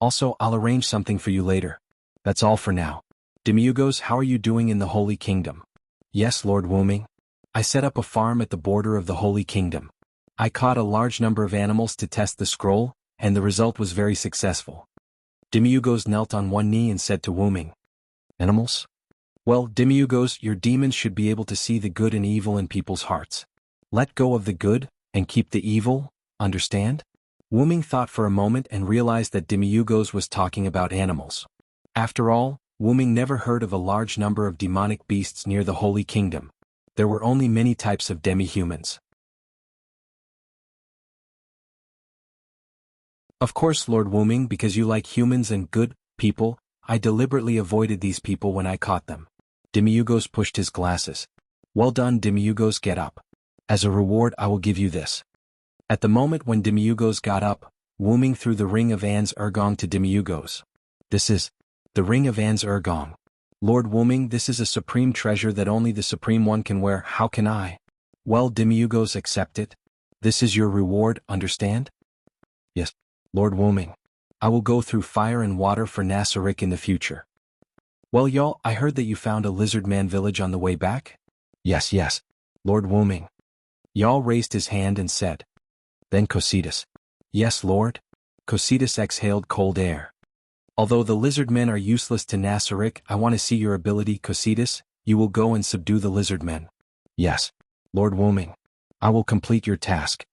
Also, I'll arrange something for you later. That's all for now. Demiurgos, how are you doing in the Holy Kingdom? Yes, Lord Wuming. I set up a farm at the border of the Holy Kingdom. I caught a large number of animals to test the scroll, and the result was very successful. Demiurgos knelt on one knee and said to Wuming, Animals? Well, Demiurgos, your demons should be able to see the good and evil in people's hearts. Let go of the good, and keep the evil, understand? Wuming thought for a moment and realized that Demiurgos was talking about animals. After all, Wuming never heard of a large number of demonic beasts near the Holy Kingdom. There were only many types of demi-humans. Of course, Lord Wuming, because you like humans and good people, I deliberately avoided these people when I caught them. Demiurgos pushed his glasses. Well done, Demiurgos, get up. As a reward I will give you this. At the moment when Demiurgos got up, Wu Ming threw the ring of An's Ergong to Demiugos. This is the ring of An's Ergong. Lord Wu Ming, this is a supreme treasure that only the Supreme One can wear. How can I? Well, Demiugos, accept it. This is your reward, understand? Yes, Lord Wu Ming. I will go through fire and water for Nassarik in the future. Well, y'all, I heard that you found a lizard man village on the way back? Yes, Lord Wu Ming. Y'all raised his hand and said. Then Cositas. Yes, Lord. Cositas exhaled cold air. Although the lizard men are useless to Nassarik, I want to see your ability, Cositas. You will go and subdue the lizard men. Yes, Lord Wu Ming. I will complete your task.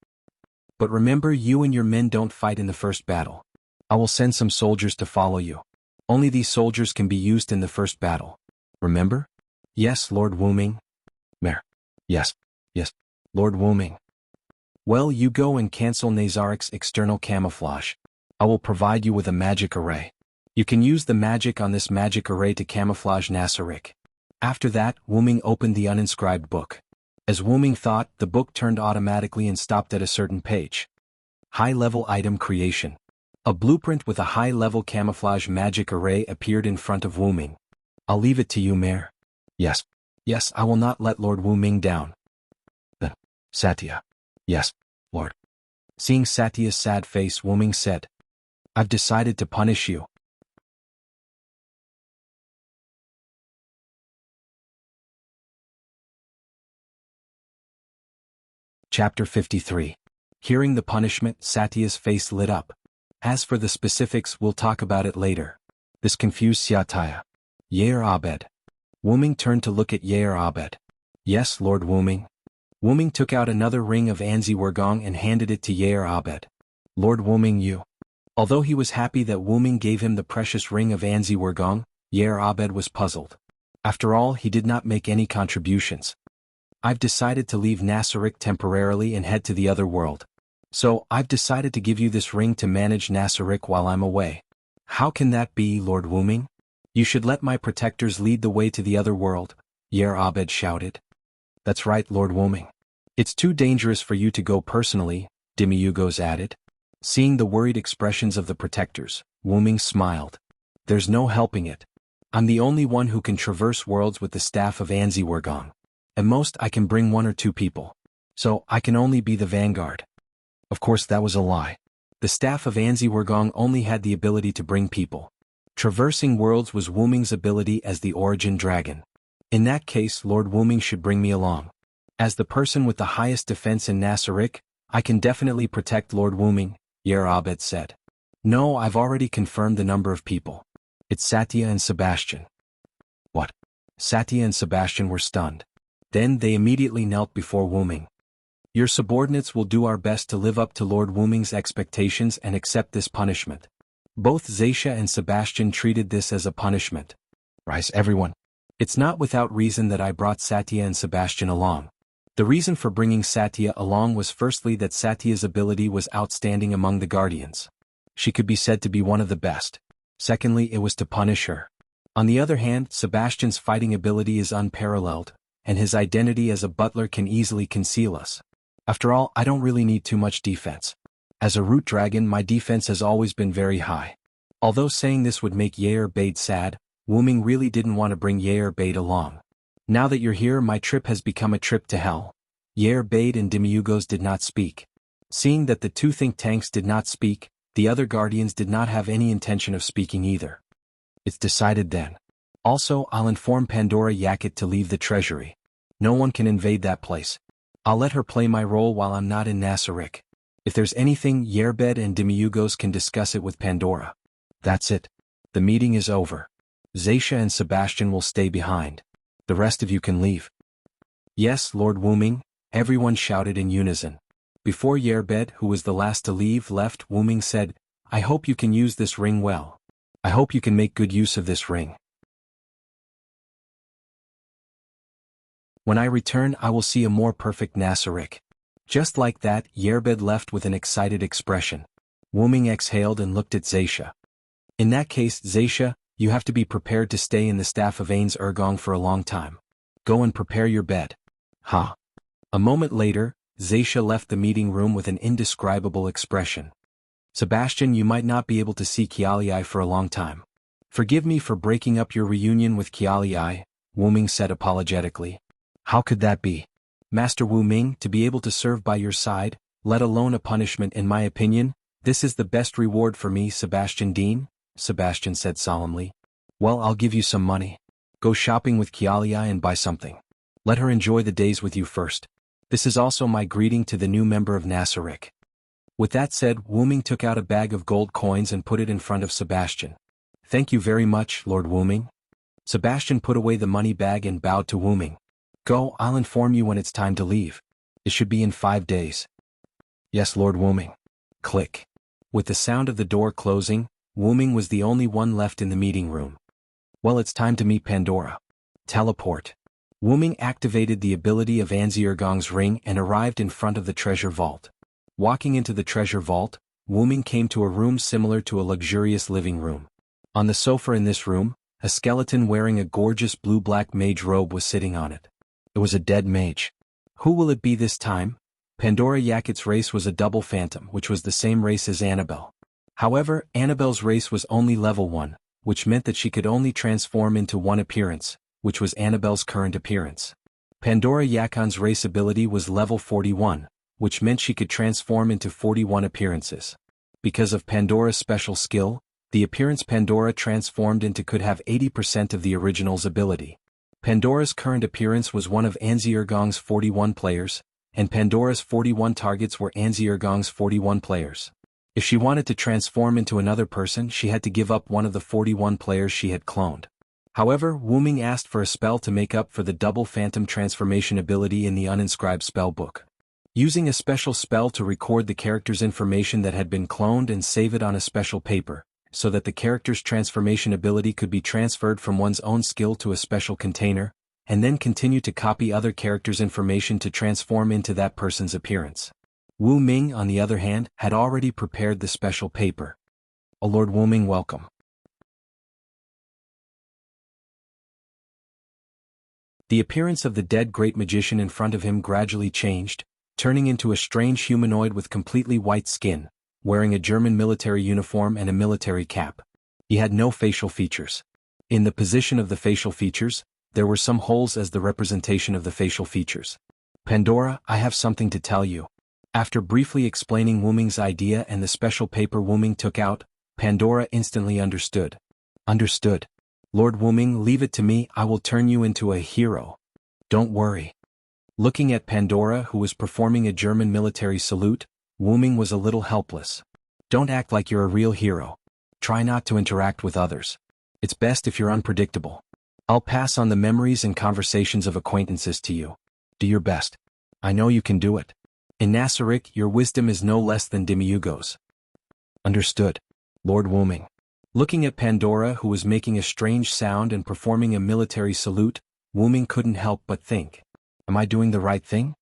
But remember, you and your men don't fight in the first battle. I will send some soldiers to follow you. Only these soldiers can be used in the first battle. Remember? Yes, Lord Wu Ming. Mayor. Yes, Lord Wu Ming. Well, you go and cancel Nazarik's external camouflage. I will provide you with a magic array. You can use the magic on this magic array to camouflage Nassarik. After that, Wu Ming opened the uninscribed book. As Wu Ming thought, the book turned automatically and stopped at a certain page. High-level item creation. A blueprint with a high-level camouflage magic array appeared in front of Wu Ming. I'll leave it to you, Mayor. Yes, I will not let Lord Wu Ming down. Then, Satya. Yes, Lord. Seeing Satya's sad face, Wu Ming said, I've decided to punish you. Chapter 53. Hearing the punishment, Satya's face lit up. As for the specifics, we'll talk about it later. This confused Satya. Yair Abed. Wu Ming turned to look at Yair Abed. Yes, Lord Wu Ming. Wu Ming took out another ring of Anzi Wergong and handed it to Yair Abed. Lord Wu Ming, you. Although he was happy that Wu Ming gave him the precious ring of Anzi Wergong, Yair Abed was puzzled. After all, he did not make any contributions. I've decided to leave Nassarik temporarily and head to the other world. So, I've decided to give you this ring to manage Nassarik while I'm away. How can that be, Lord Wu Ming? You should let my protectors lead the way to the other world, Yair Abed shouted. That's right, Lord Wu Ming. It's too dangerous for you to go personally, Demiugos added. Seeing the worried expressions of the protectors, Wu Ming smiled. There's no helping it. I'm the only one who can traverse worlds with the staff of Anzi Wergong. At most, I can bring 1 or 2 people. So, I can only be the vanguard. Of course, that was a lie. The staff of Anzi Wergong only had the ability to bring people. Traversing worlds was Wu Ming's ability as the origin dragon. In that case, Lord Wu Ming should bring me along. As the person with the highest defense in Nassarik, I can definitely protect Lord Wu Ming, Yair Abed said. No, I've already confirmed the number of people. It's Satya and Sebastian. What? Satya and Sebastian were stunned. Then they immediately knelt before Wu Ming. Your subordinates will do our best to live up to Lord Wu Ming's expectations and accept this punishment. Both Zaisha and Sebastian treated this as a punishment. Rise, everyone. It's not without reason that I brought Satya and Sebastian along. The reason for bringing Satya along was firstly that Satya's ability was outstanding among the Guardians. She could be said to be one of the best. Secondly, it was to punish her. On the other hand, Sebastian's fighting ability is unparalleled, and his identity as a butler can easily conceal us. After all, I don't really need too much defense. As a root dragon, my defense has always been very high. Although saying this would make Yair Bade sad, Wu Ming really didn't want to bring Yair Bade along. Now that you're here, my trip has become a trip to hell. Yair Bade and Demiugos did not speak. Seeing that the 2 think tanks did not speak, the other guardians did not have any intention of speaking either. It's decided then. Also, I'll inform Pandora Yakut to leave the treasury. No one can invade that place. I'll let her play my role while I'm not in Nassarik. If there's anything, Yair Bade and Demiugos can discuss it with Pandora. That's it. The meeting is over. Zaisha and Sebastian will stay behind. The rest of you can leave. Yes, Lord Wu Ming, everyone shouted in unison. Before Yair Bade, who was the last to leave, left, Wu Ming said, I hope you can use this ring well. I hope you can make good use of this ring. When I return, I will see a more perfect Nassarik. Just like that, Yair Bade left with an excited expression. Wu Ming exhaled and looked at Zaisha. In that case, Zaisha, you have to be prepared to stay in the staff of Ain's Ergong for a long time. Go and prepare your bed. Ha. A moment later, Zaisha left the meeting room with an indescribable expression. Sebastian, you might not be able to see Qiali for a long time. Forgive me for breaking up your reunion with Qiali, Wu Ming said apologetically. How could that be? Master Wu Ming, to be able to serve by your side, let alone a punishment in my opinion, this is the best reward for me, Sebastian Dean, Sebastian said solemnly. Well, I'll give you some money. Go shopping with Qiali and buy something. Let her enjoy the days with you first. This is also my greeting to the new member of Nasaric. With that said, Wu Ming took out a bag of gold coins and put it in front of Sebastian. Thank you very much, Lord Wu Ming. Sebastian put away the money bag and bowed to Wu Ming. Go, I'll inform you when it's time to leave. It should be in 5 days. Yes, Lord Wu Ming. Click. With the sound of the door closing, Wu Ming was the only one left in the meeting room. Well, it's time to meet Pandora. Teleport. Wu Ming activated the ability of Anziergong's ring and arrived in front of the treasure vault. Walking into the treasure vault, Wu Ming came to a room similar to a luxurious living room. On the sofa in this room, a skeleton wearing a gorgeous blue-black mage robe was sitting on it. It was a dead mage. Who will it be this time? Pandora Yakut's race was a double phantom, which was the same race as Annabelle. However, Annabelle's race was only level 1, which meant that she could only transform into one appearance, which was Annabelle's current appearance. Pandora Yakon's race ability was level 41, which meant she could transform into 41 appearances. Because of Pandora's special skill, the appearance Pandora transformed into could have 80% of the original's ability. Pandora's current appearance was one of Anziergong's 41 players, and Pandora's 41 targets were Anziergong's 41 players. If she wanted to transform into another person, she had to give up one of the 41 players she had cloned. However, Wu Ming asked for a spell to make up for the double phantom transformation ability in the uninscribed spellbook. Using a special spell to record the character's information that had been cloned and save it on a special paper, so that the character's transformation ability could be transferred from one's own skill to a special container, and then continue to copy other characters' information to transform into that person's appearance. Wu Ming, on the other hand, had already prepared the special paper. Oh, Lord Wu Ming, welcome. The appearance of the dead great magician in front of him gradually changed, turning into a strange humanoid with completely white skin, wearing a German military uniform and a military cap. He had no facial features. In the position of the facial features, there were some holes as the representation of the facial features. Pandora, I have something to tell you. After briefly explaining Wu Ming's idea and the special paper Wu Ming took out, Pandora instantly understood. Understood. Lord Wu Ming, leave it to me, I will turn you into a hero. Don't worry. Looking at Pandora, who was performing a German military salute, Wu Ming was a little helpless. Don't act like you're a real hero. Try not to interact with others. It's best if you're unpredictable. I'll pass on the memories and conversations of acquaintances to you. Do your best. I know you can do it. In Nasaric, your wisdom is no less than Demiurgo's. Understood. Lord Wu Ming. Looking at Pandora, who was making a strange sound and performing a military salute, Wu Ming couldn't help but think. Am I doing the right thing?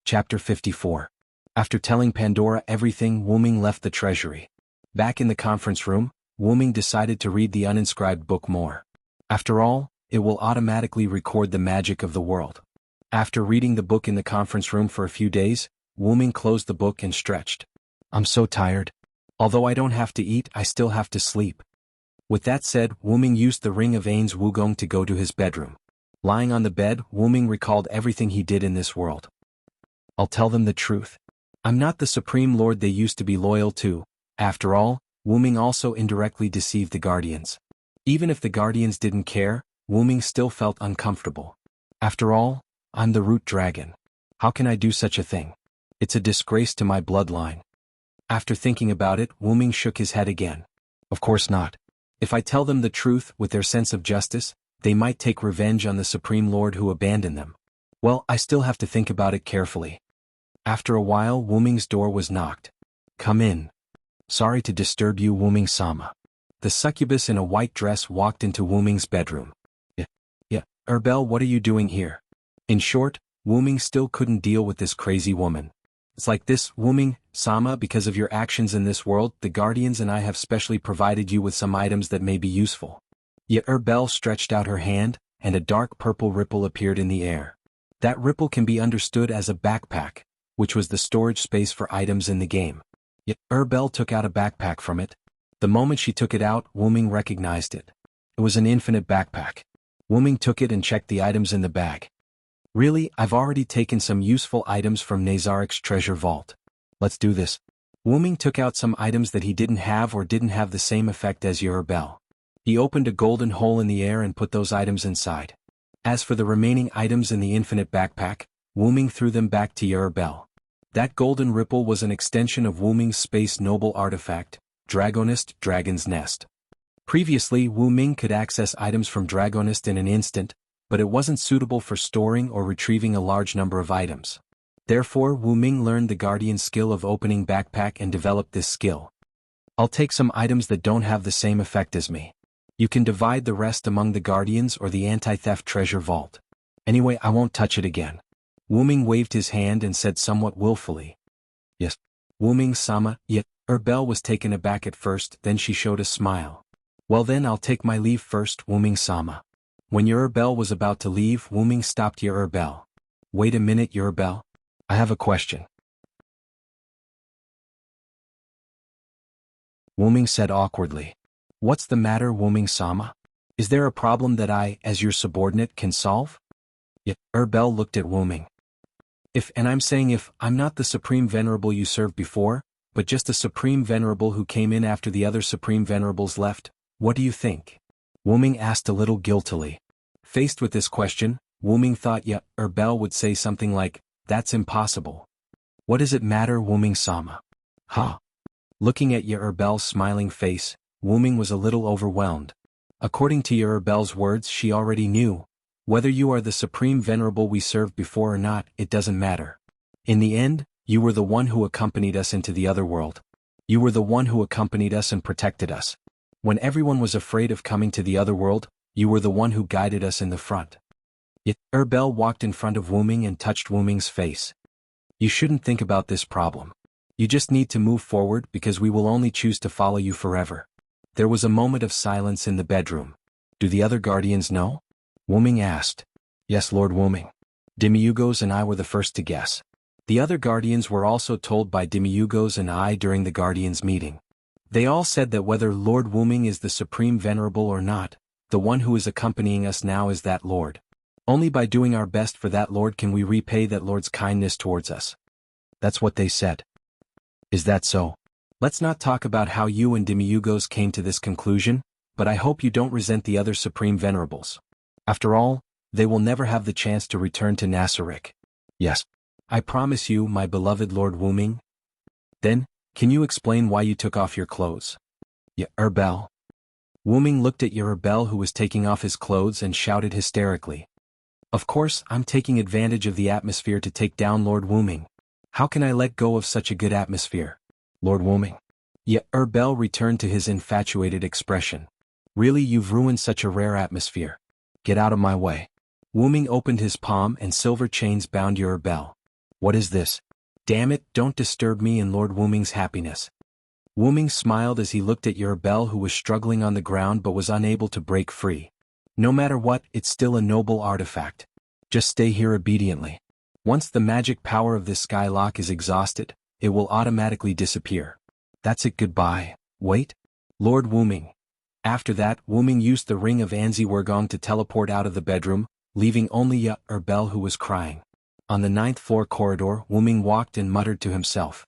Chapter 54. After telling Pandora everything, Wu Ming left the treasury. Back in the conference room, Wu Ming decided to read the uninscribed book more. After all, it will automatically record the magic of the world. After reading the book in the conference room for a few days, Wu Ming closed the book and stretched. I'm so tired. Although I don't have to eat, I still have to sleep. With that said, Wu Ming used the ring of Ain's Wugong to go to his bedroom. Lying on the bed, Wu Ming recalled everything he did in this world. I'll tell them the truth. I'm not the Supreme Lord they used to be loyal to. After all, Wu Ming also indirectly deceived the Guardians. Even if the Guardians didn't care, Wu Ming still felt uncomfortable. After all, I'm the root dragon. How can I do such a thing? It's a disgrace to my bloodline. After thinking about it, Wu Ming shook his head again. Of course not. If I tell them the truth with their sense of justice, they might take revenge on the Supreme Lord who abandoned them. Well, I still have to think about it carefully. After a while, Wu Ming's door was knocked. Come in. Sorry to disturb you, Wu Ming-sama. The succubus in a white dress walked into Wu Ming's bedroom. Yeah, Erbel, what are you doing here? In short, Wu Ming still couldn't deal with this crazy woman. It's like this, Wu Ming-sama, because of your actions in this world, the Guardians and I have specially provided you with some items that may be useful. Yet Erbel stretched out her hand, and a dark purple ripple appeared in the air. That ripple can be understood as a backpack, which was the storage space for items in the game. Yet, Bell took out a backpack from it. The moment she took it out, Wu-Ming recognized it. It was an infinite backpack. Wu-Ming took it and checked the items in the bag. Really, I've already taken some useful items from Nazarik's treasure vault. Let's do this. Wu-Ming took out some items that he didn't have or didn't have the same effect as Bell. He opened a golden hole in the air and put those items inside. As for the remaining items in the infinite backpack, Wu-Ming threw them back to Bell. That golden ripple was an extension of Wu-Ming's space noble artifact, Dragonist Dragon's Nest. Previously, Wu-Ming could access items from Dragonist in an instant, but it wasn't suitable for storing or retrieving a large number of items. Therefore, Wu-Ming learned the Guardian skill of opening backpack and developed this skill. I'll take some items that don't have the same effect as me. You can divide the rest among the Guardians or the anti-theft treasure vault. Anyway, I won't touch it again. Wu-Ming waved his hand and said somewhat willfully. Yes. Wu-Ming-sama, yet, Bell was taken aback at first, then she showed a smile. Well then I'll take my leave first, Wu-Ming-sama. When Bell was about to leave, Wu-Ming stopped Bell. Wait a minute, Bell. I have a question. Wu-Ming said awkwardly. What's the matter, Wu-Ming-sama? Is there a problem that I, as your subordinate, can solve? Yet, Bell looked at Wu-Ming. And I'm saying if, I'm not the Supreme Venerable you served before, but just a Supreme Venerable who came in after the other Supreme Venerables left, what do you think? Wu-Ming asked a little guiltily. Faced with this question, Wu-Ming thought Bell would say something like, that's impossible. What does it matter, Wu-Ming-sama? Huh? Looking at Bell's smiling face, Wu-Ming was a little overwhelmed. According to Bell's words, she already knew. Whether you are the Supreme Venerable we served before or not, it doesn't matter. In the end, you were the one who accompanied us into the other world. You were the one who accompanied us and protected us. When everyone was afraid of coming to the other world, you were the one who guided us in the front. Yet, Bell walked in front of Wu-Ming and touched Wu-Ming's face. You shouldn't think about this problem. You just need to move forward because we will only choose to follow you forever. There was a moment of silence in the bedroom. Do the other Guardians know? Wu-Ming asked. Yes, Lord Wu-Ming. Demiugos and I were the first to guess. The other Guardians were also told by Demiugos and I during the Guardians' meeting. They all said that whether Lord Wu-Ming is the Supreme Venerable or not, the one who is accompanying us now is that Lord. Only by doing our best for that Lord can we repay that Lord's kindness towards us. That's what they said. Is that so? Let's not talk about how you and Demiugos came to this conclusion, but I hope you don't resent the other Supreme Venerables. After all, they will never have the chance to return to Nasarik. Yes. I promise you, my beloved Lord Wu-Ming. Then, can you explain why you took off your clothes? Bell. Wu-Ming looked at Bell, who was taking off his clothes, and shouted hysterically. Of course, I'm taking advantage of the atmosphere to take down Lord Wu-Ming. How can I let go of such a good atmosphere? Lord Wu-Ming. Bell returned to his infatuated expression. Really, you've ruined such a rare atmosphere. Get out of my way. Wu-Ming opened his palm and silver chains bound Bell. What is this? Damn it, don't disturb me and Lord Wu-Ming's happiness. Wu-Ming smiled as he looked at Bell, who was struggling on the ground but was unable to break free. No matter what, it's still a noble artifact. Just stay here obediently. Once the magic power of this skylock is exhausted, it will automatically disappear. That's it, goodbye. Wait. Lord Wu-Ming. After that, Wu-Ming used the ring of Anzi Wergong to teleport out of the bedroom, leaving only Bell, who was crying. On the 9th floor corridor, Wu-Ming walked and muttered to himself.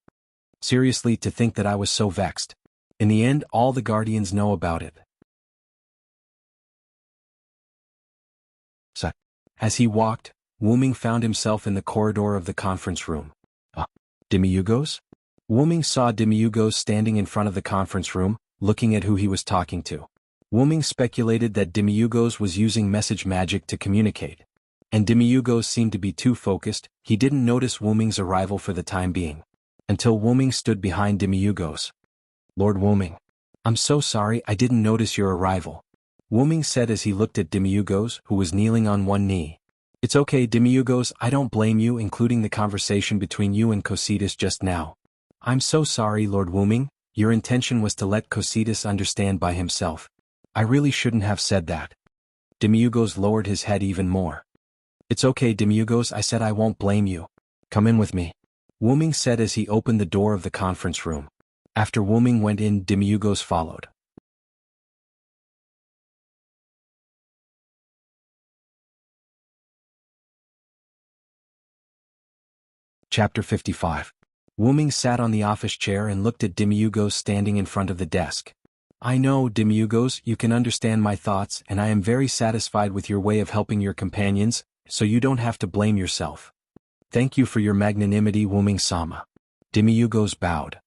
Seriously, to think that I was so vexed. In the end, all the Guardians know about it. As he walked, Wu-Ming found himself in the corridor of the conference room. Demiugos? Wu-Ming saw Demiugos standing in front of the conference room, looking at who he was talking to. Wu-Ming speculated that Demiugos was using message magic to communicate. And Demiugos seemed to be too focused, he didn't notice Wu-Ming's arrival for the time being. Until Wu-Ming stood behind Demiugos. Lord Wu-Ming. I'm so sorry, I didn't notice your arrival. Wu-Ming said as he looked at Demiugos, who was kneeling on one knee. It's okay, Demiugos, I don't blame you, including the conversation between you and Cositas just now. I'm so sorry, Lord Wu-Ming, your intention was to let Cositas understand by himself. I really shouldn't have said that. Demiurgos lowered his head even more. It's okay, Demiurgos, I said, I won't blame you. Come in with me. Wu Ming said as he opened the door of the conference room. After Wu Ming went in, Demiurgos followed. Chapter 55. Wu Ming sat on the office chair and looked at Demiurgos standing in front of the desk. I know, Demiurgos, you can understand my thoughts, and I am very satisfied with your way of helping your companions, so you don't have to blame yourself. Thank you for your magnanimity, Wu Ming-sama. Demiurgos bowed.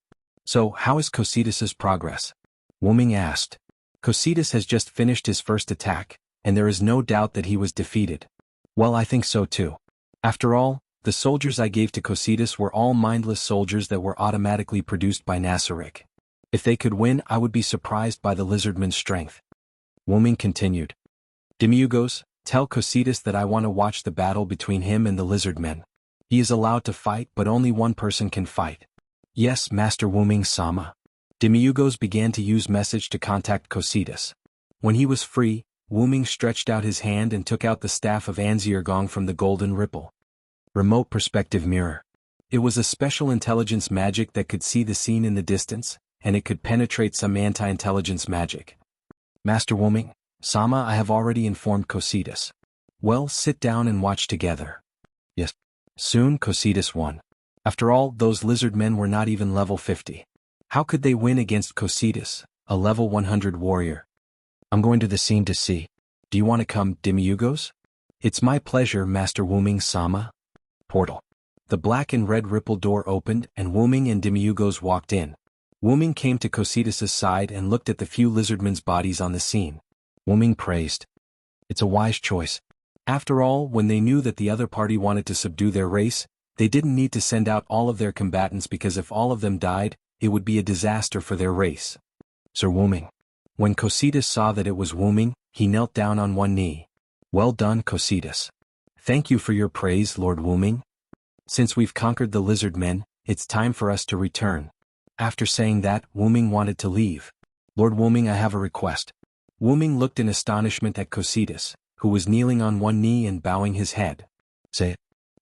So, how is Cositas' progress? Wu Ming asked. Cositas has just finished his first attack, and there is no doubt that he was defeated. Well, I think so too. After all, the soldiers I gave to Cositas were all mindless soldiers that were automatically produced by Nasaric. If they could win, I would be surprised by the lizardman's strength. Wu Ming continued. Demiurgos, tell Cositas that I want to watch the battle between him and the lizardmen. He is allowed to fight, but only one person can fight. Yes, Master Wu Ming-sama. Demiurgos began to use message to contact Cositas. When he was free, Wu Ming stretched out his hand and took out the staff of Anziergong from the golden ripple. Remote perspective mirror. It was a special intelligence magic that could see the scene in the distance, and it could penetrate some anti-intelligence magic. Master Wu Ming-sama, I have already informed Cositas. Well, sit down and watch together. Yes. Soon Cositas won. After all, those lizard men were not even level 50. How could they win against Cositas, a level 100 warrior? I'm going to the scene to see. Do you want to come, Demiurgos? It's my pleasure, Master Wu Ming-sama. Portal. The black and red ripple door opened and Wu Ming and Demiurgos walked in. Wu Ming came to Cositas' side and looked at the few lizardmen's bodies on the scene. Wu Ming praised. It's a wise choice. After all, when they knew that the other party wanted to subdue their race, they didn't need to send out all of their combatants because if all of them died, it would be a disaster for their race. Sir Wu Ming. When Cositas saw that it was Wu Ming, he knelt down on one knee. Well done, Cositas. Thank you for your praise, Lord Wu Ming. Since we've conquered the lizard men, it's time for us to return. After saying that, Wu Ming wanted to leave. Lord Wu Ming, I have a request. Wu Ming looked in astonishment at Cositas, who was kneeling on one knee and bowing his head. Say it.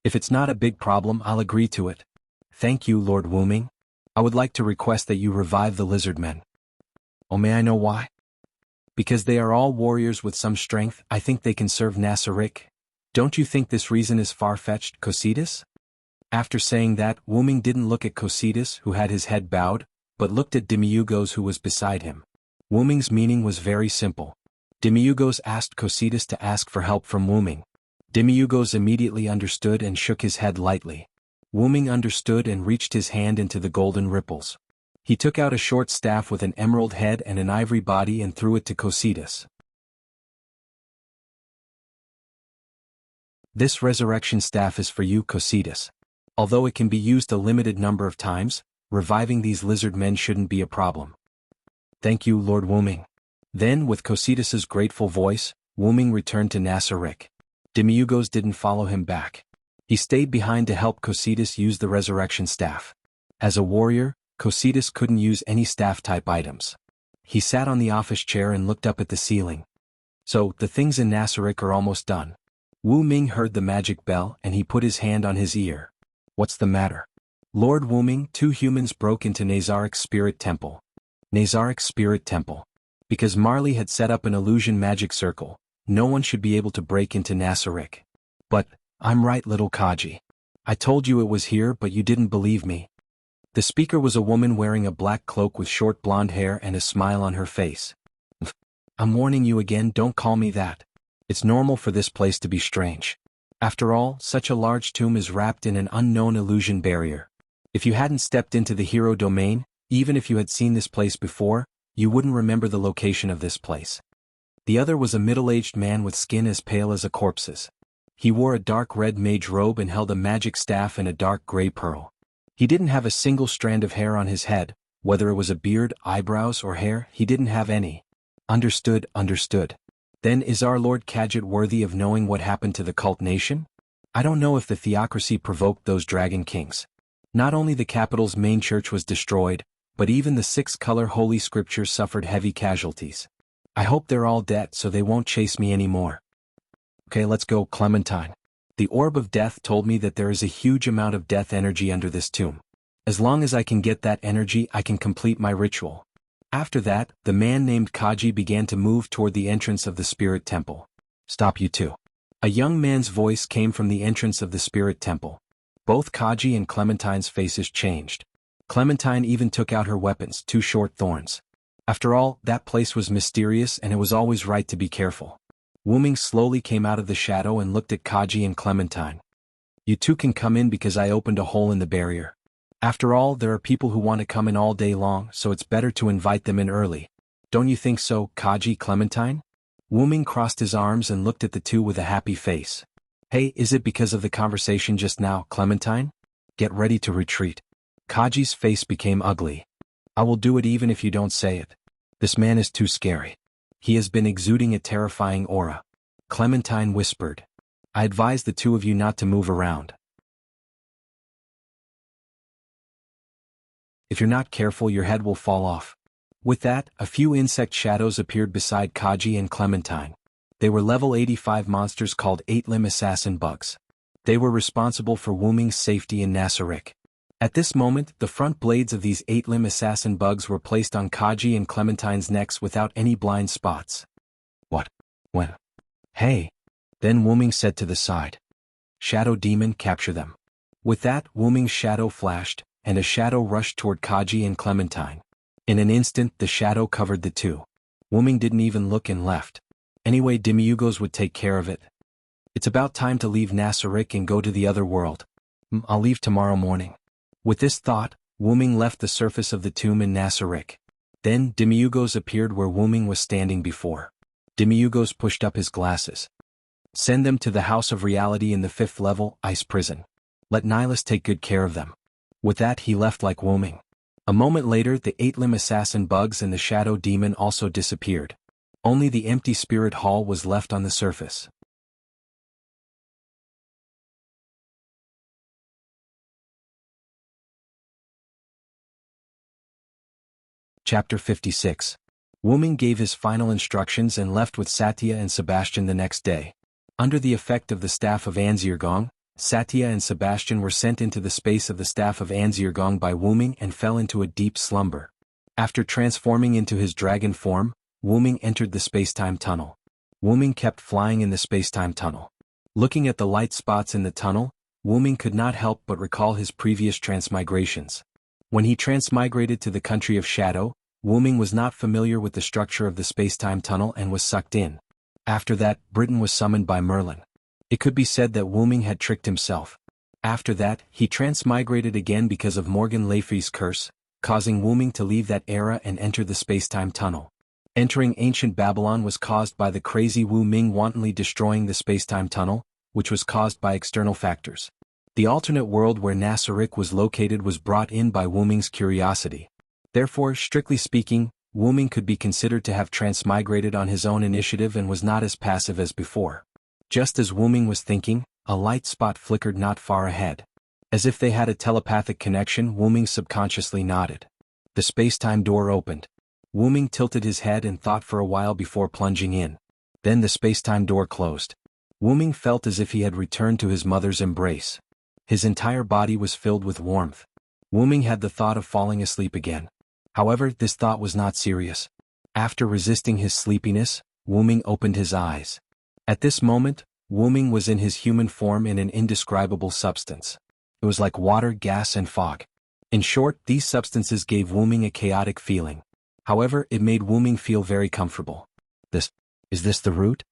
If it's not a big problem, I'll agree to it. Thank you, Lord Wu Ming. I would like to request that you revive the lizard men. Oh, may I know why? Because they are all warriors with some strength, I think they can serve Nasaric. Don't you think this reason is far-fetched, Cositas? After saying that, Wu Ming didn't look at Cositas, who had his head bowed, but looked at Demiurgos, who was beside him. Wu Ming's meaning was very simple. Demiurgos asked Cositas to ask for help from Wu Ming. Demiurgos immediately understood and shook his head lightly. Wu Ming understood and reached his hand into the golden ripples. He took out a short staff with an emerald head and an ivory body and threw it to Cositas. This resurrection staff is for you, Cositas. Although it can be used a limited number of times, reviving these lizard men shouldn't be a problem. Thank you, Lord Wu Ming. Then, with Cositas' grateful voice, Wu Ming returned to Nasaric. Demiurgos didn't follow him back. He stayed behind to help Cositas use the resurrection staff. As a warrior, Cositas couldn't use any staff-type items. He sat on the office chair and looked up at the ceiling. So, the things in Nasaric are almost done. Wu Ming heard the magic bell and he put his hand on his ear. What's the matter? Lord Wu Ming, 2 humans broke into Nazaric's spirit temple. Nazaric's spirit temple. Because Marley had set up an illusion magic circle, no one should be able to break into Nasaric. But, I'm right, little Kaji. I told you it was here, but you didn't believe me. The speaker was a woman wearing a black cloak with short blonde hair and a smile on her face. I'm warning you again, don't call me that. It's normal for this place to be strange. After all, such a large tomb is wrapped in an unknown illusion barrier. If you hadn't stepped into the hero domain, even if you had seen this place before, you wouldn't remember the location of this place. The other was a middle-aged man with skin as pale as a corpse's. He wore a dark red mage robe and held a magic staff and a dark gray pearl. He didn't have a single strand of hair on his head, whether it was a beard, eyebrows, or hair, he didn't have any. Understood. Then is our Lord Kadjit worthy of knowing what happened to the cult nation? I don't know if the theocracy provoked those dragon kings. Not only the capital's main church was destroyed, but even the 6-color holy scriptures suffered heavy casualties. I hope they're all dead so they won't chase me anymore. Okay, let's go, Clementine. The orb of death told me that there is a huge amount of death energy under this tomb. As long as I can get that energy, I can complete my ritual. After that, the man named Kaji began to move toward the entrance of the spirit temple. Stop, you two. A young man's voice came from the entrance of the spirit temple. Both Kaji and Clementine's faces changed. Clementine even took out her weapons, two short thorns. After all, that place was mysterious and it was always right to be careful. Wu-Ming slowly came out of the shadow and looked at Kaji and Clementine. You two can come in because I opened a hole in the barrier. After all, there are people who want to come in all day long, so it's better to invite them in early. Don't you think so, Kaji, Clementine? Wu-Ming crossed his arms and looked at the two with a happy face. Hey, is it because of the conversation just now, Clementine? Get ready to retreat. Kaji's face became ugly. I will do it even if you don't say it. This man is too scary. He has been exuding a terrifying aura. Clementine whispered. I advise the two of you not to move around. If you're not careful, your head will fall off. With that, a few insect shadows appeared beside Kaji and Clementine. They were level 85 monsters called 8-limb assassin bugs. They were responsible for Wu-Ming's safety in Nasarick. At this moment, the front blades of these 8-limb assassin bugs were placed on Kaji and Clementine's necks without any blind spots. What? When? Hey! Then Wu-Ming said to the side. Shadow demon, capture them. With that, Wu-Ming's shadow flashed, and a shadow rushed toward Kaji and Clementine. In an instant, the shadow covered the two. Wu-Ming didn't even look and left. Anyway, Demiugos would take care of it. It's about time to leave Nasarick and go to the other world. I'll leave tomorrow morning. With this thought, Wu-Ming left the surface of the tomb in Nasarick. Then, Demiugos appeared where Wu-Ming was standing before. Demiugos pushed up his glasses. Send them to the House of Reality in the 5th level, Ice Prison. Let Nihilus take good care of them. With that, he left like Wu-Ming. A moment later, the 8-limb assassin bugs and the shadow demon also disappeared. Only the empty spirit hall was left on the surface. Chapter 56. Wu-Ming gave his final instructions and left with Satya and Sebastian the next day. Under the effect of the staff of Anzirgong, Satya and Sebastian were sent into the space of the staff of Anzirgong by Wu-Ming and fell into a deep slumber. After transforming into his dragon form, Wu-Ming entered the space-time tunnel. Wu-Ming kept flying in the space-time tunnel. Looking at the light spots in the tunnel, Wu-Ming could not help but recall his previous transmigrations. When he transmigrated to the country of Shadow, Wu-Ming was not familiar with the structure of the space-time tunnel and was sucked in. After that, Britain was summoned by Merlin. It could be said that Wu-Ming had tricked himself. After that, he transmigrated again because of Morgan Le Fay's curse, causing Wu-Ming to leave that era and enter the space-time tunnel. Entering ancient Babylon was caused by the crazy Wu-Ming wantonly destroying the space-time tunnel, which was caused by external factors. The alternate world where Nasarick was located was brought in by Wu-Ming's curiosity. Therefore, strictly speaking, Wu-Ming could be considered to have transmigrated on his own initiative and was not as passive as before. Just as Wu-Ming was thinking, a light spot flickered not far ahead. As if they had a telepathic connection, Wu-Ming subconsciously nodded. The space-time door opened. Wu-Ming tilted his head and thought for a while before plunging in. Then the space-time door closed. Wu-Ming felt as if he had returned to his mother's embrace. His entire body was filled with warmth. Wu-Ming had the thought of falling asleep again. However, this thought was not serious. After resisting his sleepiness, Wu-Ming opened his eyes. At this moment, Wu-Ming was in his human form in an indescribable substance. It was like water, gas, and fog. In short, these substances gave Wu-Ming a chaotic feeling. However, it made Wu-Ming feel very comfortable. Is this the root?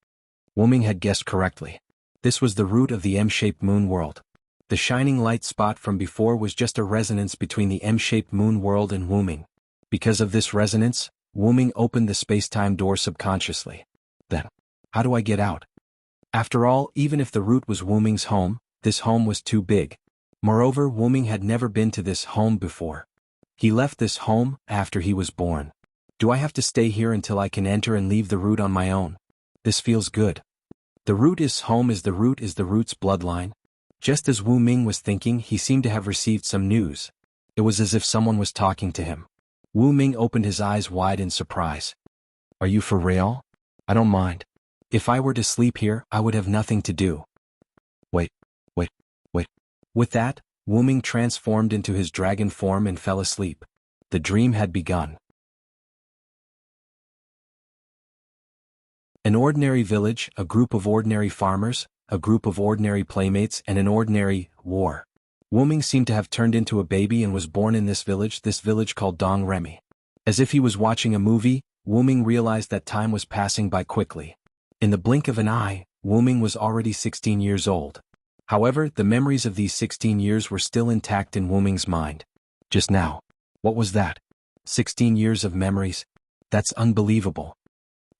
Wu-Ming had guessed correctly. This was the root of the M-shaped moon world. The shining light spot from before was just a resonance between the M-shaped moon world and Wu-Ming. Because of this resonance, Wu-Ming opened the space-time door subconsciously. Then, how do I get out? After all, even if the root was Wu-Ming's home, this home was too big. Moreover, Wu-Ming had never been to this home before. He left this home after he was born. Do I have to stay here until I can enter and leave the root on my own? This feels good. The root is home as the root is the root's bloodline. Just as Wu-Ming was thinking, he seemed to have received some news. It was as if someone was talking to him. Wu-Ming opened his eyes wide in surprise. Are you for real? I don't mind. If I were to sleep here, I would have nothing to do. Wait, wait, wait. With that, Wu Ming transformed into his dragon form and fell asleep. The dream had begun. An ordinary village, a group of ordinary farmers, a group of ordinary playmates, and an ordinary war. Wu Ming seemed to have turned into a baby and was born in this village called Dong Remy. As if he was watching a movie, Wu Ming realized that time was passing by quickly. In the blink of an eye, Wu Ming was already 16 years old. However, the memories of these 16 years were still intact in Wu Ming's mind. Just now. What was that? 16 years of memories? That's unbelievable.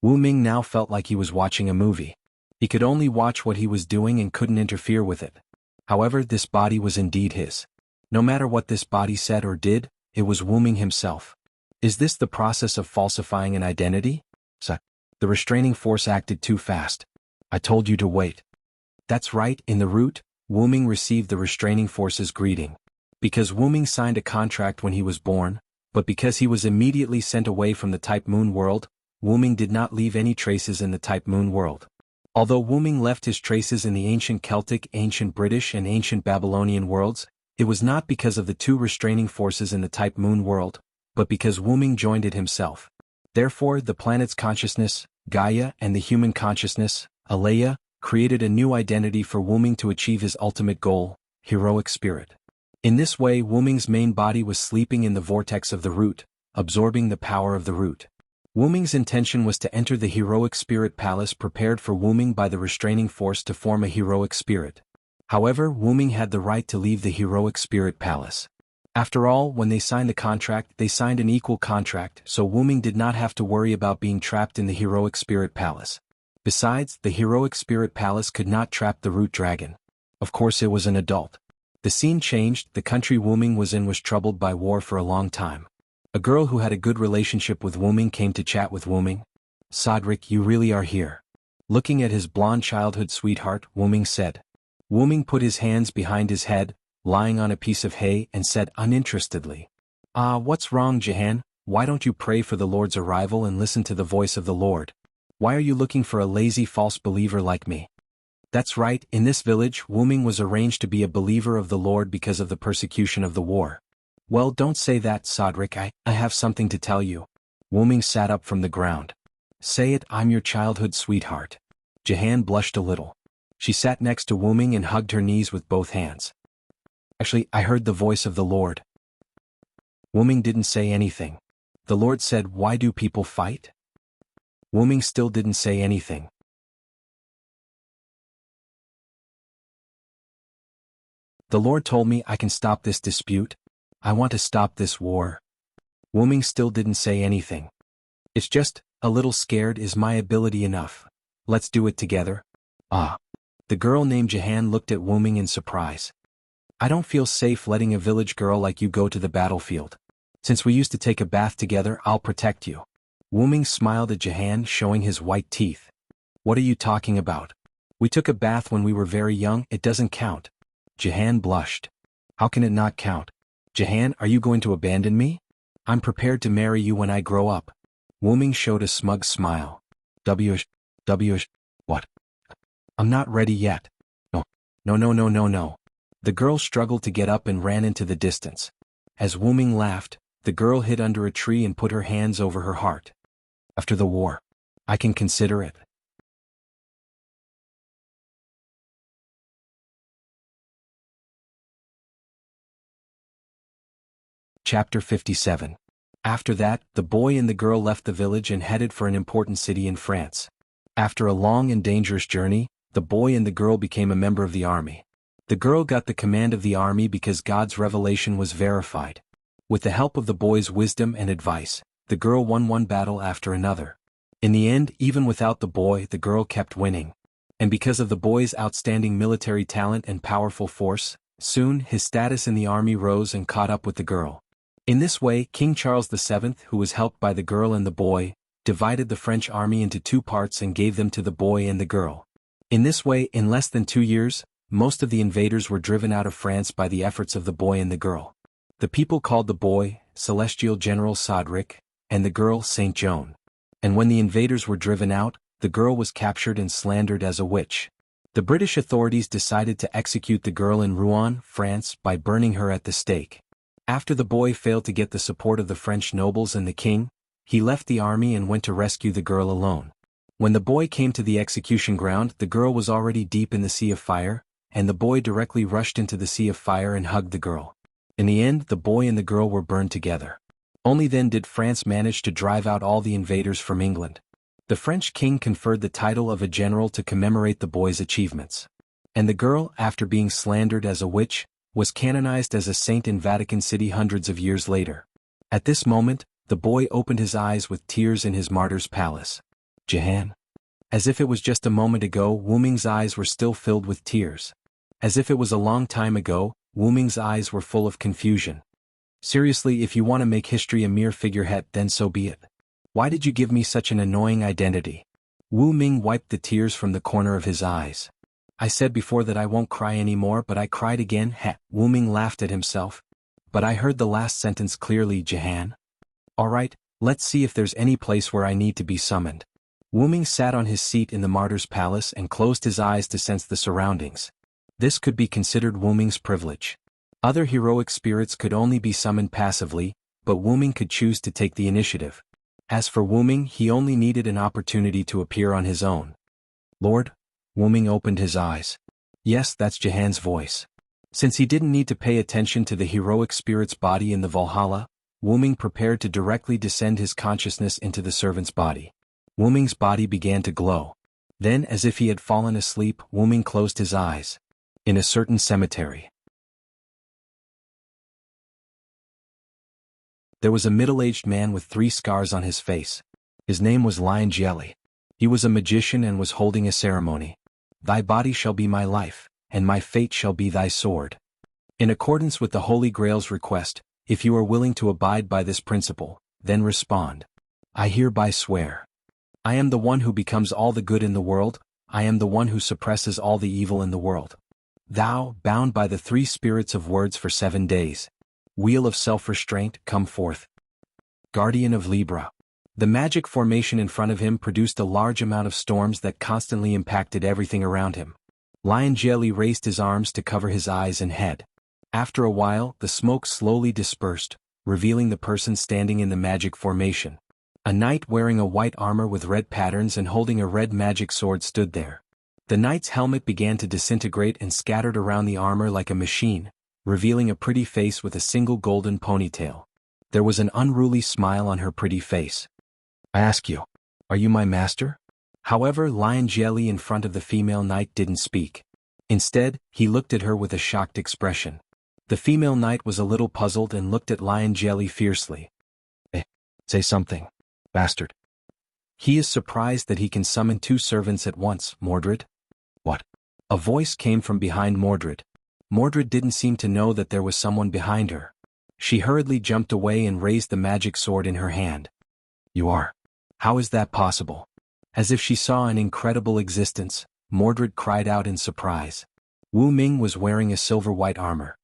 Wu Ming now felt like he was watching a movie. He could only watch what he was doing and couldn't interfere with it. However, this body was indeed his. No matter what this body said or did, it was Wu Ming himself. Is this the process of falsifying an identity? The restraining force acted too fast. I told you to wait. That's right, in the root, Wu Ming received the restraining force's greeting. Because Wu Ming signed a contract when he was born, but because he was immediately sent away from the Type Moon world, Wu Ming did not leave any traces in the Type Moon world. Although Wu Ming left his traces in the ancient Celtic, ancient British, and ancient Babylonian worlds, it was not because of the two restraining forces in the Type Moon world, but because Wu Ming joined it himself. Therefore, the planet's consciousness, Gaia, and the human consciousness, Alea, created a new identity for Wu Ming to achieve his ultimate goal, heroic spirit. In this way, Wu Ming's main body was sleeping in the vortex of the root, absorbing the power of the root. Wu Ming's intention was to enter the heroic spirit palace prepared for Wu Ming by the restraining force to form a heroic spirit. However, Wu Ming had the right to leave the heroic spirit palace. After all, when they signed the contract, they signed an equal contract, so Wu Ming did not have to worry about being trapped in the heroic spirit palace. Besides, the heroic spirit palace could not trap the root dragon. Of course, it was an adult. The scene changed. The country Wu Ming was in was troubled by war for a long time. A girl who had a good relationship with Wu Ming came to chat with Wu Ming. Sadrik, you really are here. Looking at his blonde childhood sweetheart, Wu Ming said. Wu Ming put his hands behind his head, lying on a piece of hay, and said uninterestedly, what's wrong, Jihan? Why don't you pray for the Lord's arrival and listen to the voice of the Lord? Why are you looking for a lazy false believer like me? That's right, in this village, Wu Ming was arranged to be a believer of the Lord because of the persecution of the war. Well, don't say that, Sadrik, I have something to tell you. Wu Ming sat up from the ground. Say it, I'm your childhood sweetheart. Jihan blushed a little. She sat next to Wu Ming and hugged her knees with both hands. Actually, I heard the voice of the Lord. Wu Ming didn't say anything. The Lord said, why do people fight? Wu Ming still didn't say anything. The Lord told me I can stop this dispute. I want to stop this war. Wu Ming still didn't say anything. It's just, a little scared. Is my ability enough? Let's do it together. The girl named Jihan looked at Wu Ming in surprise. I don't feel safe letting a village girl like you go to the battlefield. Since we used to take a bath together, I'll protect you. Wu Ming smiled at Jihan, showing his white teeth. What are you talking about? We took a bath when we were very young, it doesn't count. Jihan blushed. How can it not count? Jihan, are you going to abandon me? I'm prepared to marry you when I grow up. Wu Ming showed a smug smile. What? I'm not ready yet. No. The girl struggled to get up and ran into the distance. As Wu Ming laughed, the girl hid under a tree and put her hands over her heart. After the war, I can consider it. Chapter 57. After that, the boy and the girl left the village and headed for an important city in France. After a long and dangerous journey, the boy and the girl became a member of the army. The girl got the command of the army because God's revelation was verified. With the help of the boy's wisdom and advice, the girl won one battle after another. In the end, even without the boy, the girl kept winning. And because of the boy's outstanding military talent and powerful force, soon his status in the army rose and caught up with the girl. In this way, King Charles VII, who was helped by the girl and the boy, divided the French army into two parts and gave them to the boy and the girl. In this way, in less than 2 years, most of the invaders were driven out of France by the efforts of the boy and the girl. The people called the boy Celestial General Sadrik, and the girl Saint Joan. And when the invaders were driven out, the girl was captured and slandered as a witch. The British authorities decided to execute the girl in Rouen, France, by burning her at the stake. After the boy failed to get the support of the French nobles and the king, he left the army and went to rescue the girl alone. When the boy came to the execution ground, the girl was already deep in the sea of fire, and the boy directly rushed into the sea of fire and hugged the girl. In the end, the boy and the girl were burned together. Only then did France manage to drive out all the invaders from England. The French king conferred the title of a general to commemorate the boy's achievements. And the girl, after being slandered as a witch, was canonized as a saint in Vatican City hundreds of years later. At this moment, the boy opened his eyes with tears in his martyr's palace. Jihan. As if it was just a moment ago, Wu Ming's eyes were still filled with tears. As if it was a long time ago, Wu Ming's eyes were full of confusion. Seriously, if you want to make history a mere figurehead, then so be it. Why did you give me such an annoying identity? Wu Ming wiped the tears from the corner of his eyes. I said before that I won't cry anymore, but I cried again. Wu Ming laughed at himself. But I heard the last sentence clearly, Jihan. Alright, let's see if there's any place where I need to be summoned. Wu Ming sat on his seat in the martyr's palace and closed his eyes to sense the surroundings. This could be considered Wu Ming's privilege. Other heroic spirits could only be summoned passively, but Wu Ming could choose to take the initiative. As for Wu Ming, he only needed an opportunity to appear on his own. Lord? Wu Ming opened his eyes. Yes, that's Jihan's voice. Since he didn't need to pay attention to the heroic spirit's body in the Valhalla, Wu Ming prepared to directly descend his consciousness into the servant's body. Wu Ming's body began to glow. Then, as if he had fallen asleep, Wu Ming closed his eyes. In a certain cemetery, there was a middle-aged man with 3 scars on his face. His name was Lion Jieli. He was a magician and was holding a ceremony. Thy body shall be my life, and my fate shall be thy sword. In accordance with the Holy Grail's request, if you are willing to abide by this principle, then respond. I hereby swear. I am the one who becomes all the good in the world, I am the one who suppresses all the evil in the world. Thou, bound by the 3 spirits of words for 7 days. Wheel of self-restraint, come forth. Guardian of Libra. The magic formation in front of him produced a large amount of storms that constantly impacted everything around him. Lion Jieli raised his arms to cover his eyes and head. After a while, the smoke slowly dispersed, revealing the person standing in the magic formation. A knight wearing a white armor with red patterns and holding a red magic sword stood there. The knight's helmet began to disintegrate and scattered around the armor like a machine, revealing a pretty face with a single golden ponytail. There was an unruly smile on her pretty face. I ask you, are you my master? However, Lion Jieli in front of the female knight didn't speak. Instead, he looked at her with a shocked expression. The female knight was a little puzzled and looked at Lion Jieli fiercely. Say something, bastard. He is surprised that he can summon 2 servants at once, Mordred. What? A voice came from behind Mordred. Mordred didn't seem to know that there was someone behind her. She hurriedly jumped away and raised the magic sword in her hand. You are. How is that possible? As if she saw an incredible existence, Mordred cried out in surprise. Wu Ming was wearing a silver white armor.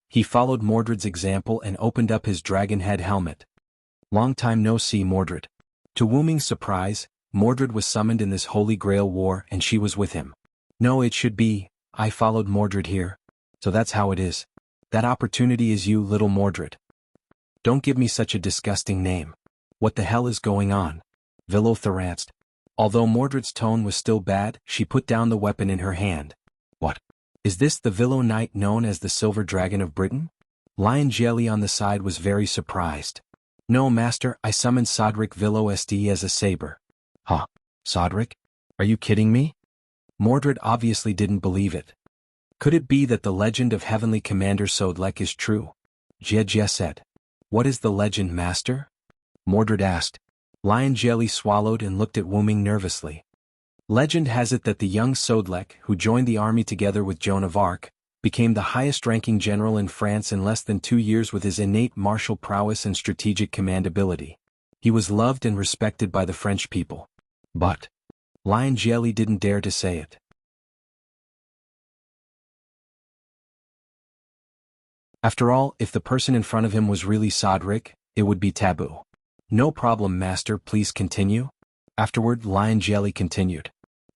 He followed Mordred's example and opened up his dragon head helmet. Long time no see, Mordred. To Wu Ming's surprise, Mordred was summoned in this Holy Grail war and she was with him. No, it should be, I followed Mordred here. So that's how it is. That opportunity is you, little Mordred. Don't give me such a disgusting name. What the hell is going on? Villo tharanced. Although Mordred's tone was still bad, she put down the weapon in her hand. What? Is this the Villo knight known as the Silver Dragon of Britain? Lion Jieli on the side was very surprised. No, master, I summoned Sodric Villo SD as a saber. Huh? Sodric? Are you kidding me? Mordred obviously didn't believe it. Could it be that the legend of Heavenly Commander Sodlek is true? Jie said. What is the legend, master? Mordred asked. Lion Jieli swallowed and looked at Wu Ming nervously. Legend has it that the young Sodlek, who joined the army together with Joan of Arc, became the highest-ranking general in France in less than 2 years with his innate martial prowess and strategic command ability. He was loved and respected by the French people. But Lion Jieli didn't dare to say it. After all, if the person in front of him was really Sodric, it would be taboo. No problem, master, please continue. Afterward, Lion Jelly continued.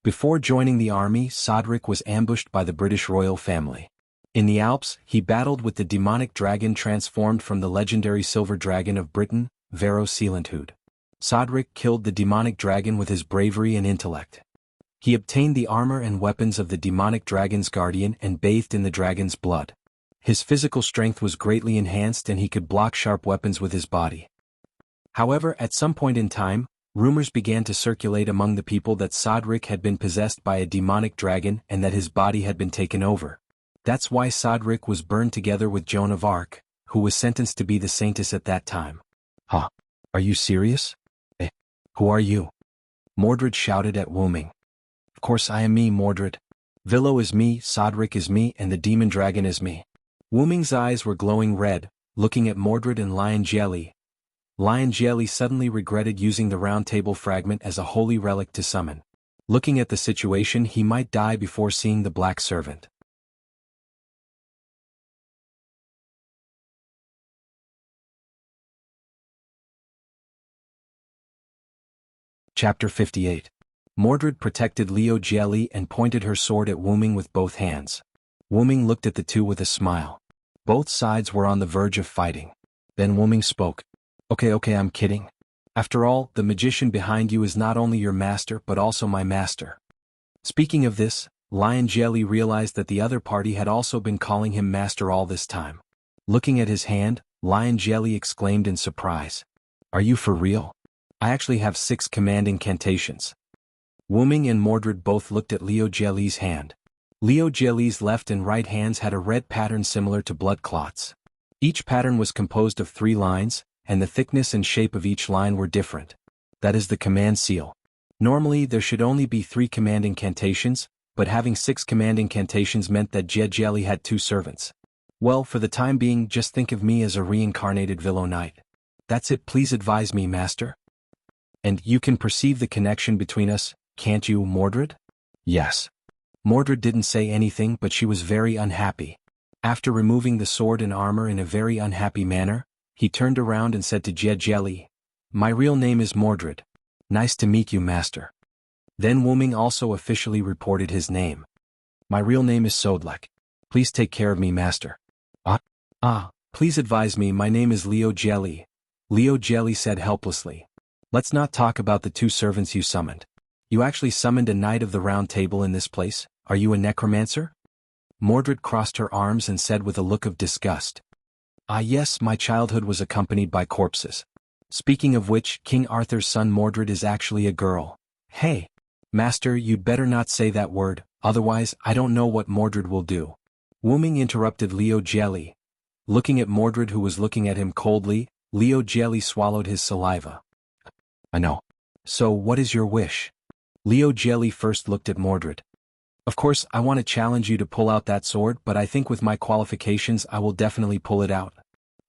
Before joining the army, Sodric was ambushed by the British royal family. In the Alps, he battled with the demonic dragon transformed from the legendary silver dragon of Britain, Vero Sealanthud. Sodric killed the demonic dragon with his bravery and intellect. He obtained the armor and weapons of the demonic dragon's guardian and bathed in the dragon's blood. His physical strength was greatly enhanced and he could block sharp weapons with his body. However, at some point in time, rumors began to circulate among the people that Sodric had been possessed by a demonic dragon and that his body had been taken over. That's why Sodric was burned together with Joan of Arc, who was sentenced to be the saintess at that time. Huh? Are you serious? Who are you? Mordred shouted at Wu Ming. Of course I am me, Mordred. Villo is me, Sodric is me, and the demon dragon is me. Wu Ming's eyes were glowing red, looking at Mordred and Lion Jelly. Lion Jelly suddenly regretted using the round table fragment as a holy relic to summon. Looking at the situation, he might die before seeing the Black Servant. Chapter 58. Mordred protected Liu Jieli and pointed her sword at Wu Ming with both hands. Wu Ming looked at the two with a smile. Both sides were on the verge of fighting. Then Wu Ming spoke. Okay, I'm kidding. After all, the magician behind you is not only your master but also my master. Speaking of this, Lion Jelly realized that the other party had also been calling him master all this time. Looking at his hand, Lion Jelly exclaimed in surprise. Are you for real? I actually have 6 command incantations. Wu Ming and Mordred both looked at Liu Jieli's hand. Liu Jieli's left and right hands had a red pattern similar to blood clots. Each pattern was composed of 3 lines, and the thickness and shape of each line were different. That is the command seal. Normally there should only be 3 command incantations, but having 6 command incantations meant that Jie Jieli had 2 servants. Well, for the time being, just think of me as a reincarnated Villo Knight. That's it, please advise me, master. And you can perceive the connection between us, can't you, Mordred? Yes. Mordred didn't say anything, but she was very unhappy. After removing the sword and armor in a very unhappy manner, he turned around and said to Jie Jieli, My real name is Mordred. Nice to meet you, master. Then Wu Ming also officially reported his name. My real name is Sodlek. Please take care of me, master. Please advise me, my name is Liu Jieli. Liu Jieli said helplessly. Let's not talk about the 2 servants you summoned. You actually summoned a knight of the round table in this place? Are you a necromancer? Mordred crossed her arms and said with a look of disgust. Yes, my childhood was accompanied by corpses. Speaking of which, King Arthur's son Mordred is actually a girl. Hey! Master, you'd better not say that word, otherwise I don't know what Mordred will do. Wu Ming interrupted Liu Jieli. Looking at Mordred, who was looking at him coldly, Liu Jieli swallowed his saliva. I know. So what is your wish? Liu Jieli first looked at Mordred. Of course, I want to challenge you to pull out that sword, but I think with my qualifications I will definitely pull it out.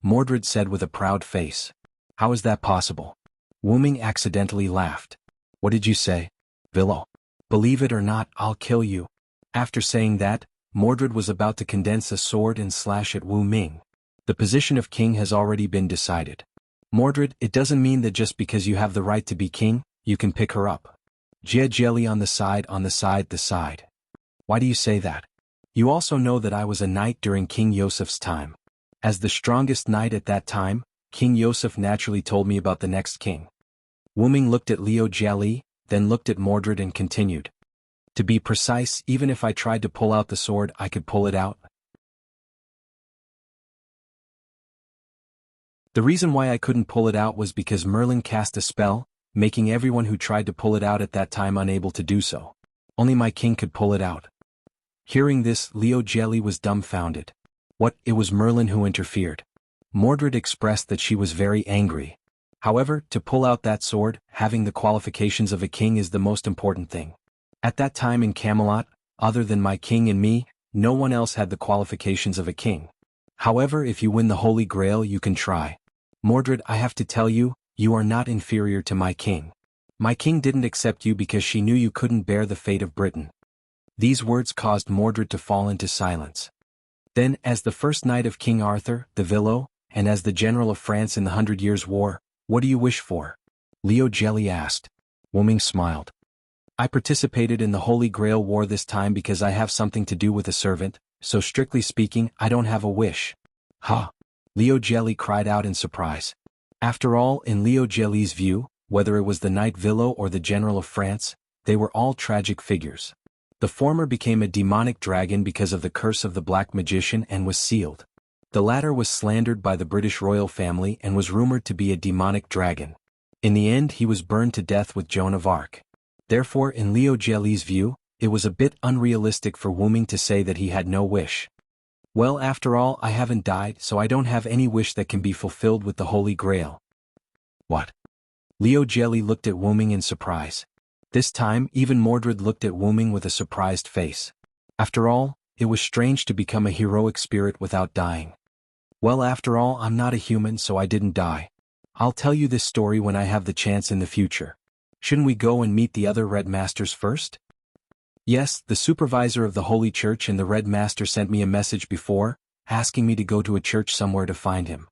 Mordred said with a proud face. How is that possible? Wu Ming accidentally laughed. What did you say? Villo. Believe it or not, I'll kill you. After saying that, Mordred was about to condense a sword and slash at Wu Ming. The position of king has already been decided. Mordred, it doesn't mean that just because you have the right to be king, you can pick her up. Jie Jieli on the side. Why do you say that? You also know that I was a knight during King Yosef's time. As the strongest knight at that time, King Yosef naturally told me about the next king. Wu Ming looked at Liu Jieli, then looked at Mordred and continued. To be precise, even if I tried to pull out the sword, I could pull it out. The reason why I couldn't pull it out was because Merlin cast a spell, making everyone who tried to pull it out at that time unable to do so. Only my king could pull it out. Hearing this, Liu Jieli was dumbfounded. What, it was Merlin who interfered? Mordred expressed that she was very angry. However, to pull out that sword, having the qualifications of a king is the most important thing. At that time in Camelot, other than my king and me, no one else had the qualifications of a king. However, if you win the Holy Grail, you can try. Mordred, I have to tell you, you are not inferior to my king. My king didn't accept you because she knew you couldn't bear the fate of Britain. These words caused Mordred to fall into silence. Then, as the first knight of King Arthur, the Villo, and as the general of France in the 100 Years' War, what do you wish for? Liu Jieli asked. Ming smiled. I participated in the Holy Grail War this time because I have something to do with a servant, so strictly speaking, I don't have a wish. Ha! Liu Jie cried out in surprise. After all, in Liu Jie's view, whether it was the Knight Villo or the General of France, they were all tragic figures. The former became a demonic dragon because of the curse of the Black Magician and was sealed. The latter was slandered by the British royal family and was rumored to be a demonic dragon. In the end, he was burned to death with Joan of Arc. Therefore, in Liu Jie's view, it was a bit unrealistic for Ming to say that he had no wish. Well, after all, I haven't died, so I don't have any wish that can be fulfilled with the Holy Grail. What? Liu Jie looked at Ming in surprise. This time, even Mordred looked at Ming with a surprised face. After all, it was strange to become a heroic spirit without dying. Well, after all, I'm not a human, so I didn't die. I'll tell you this story when I have the chance in the future. Shouldn't we go and meet the other Red Masters first? Yes, the supervisor of the Holy Church and the Red Master sent me a message before, asking me to go to a church somewhere to find him.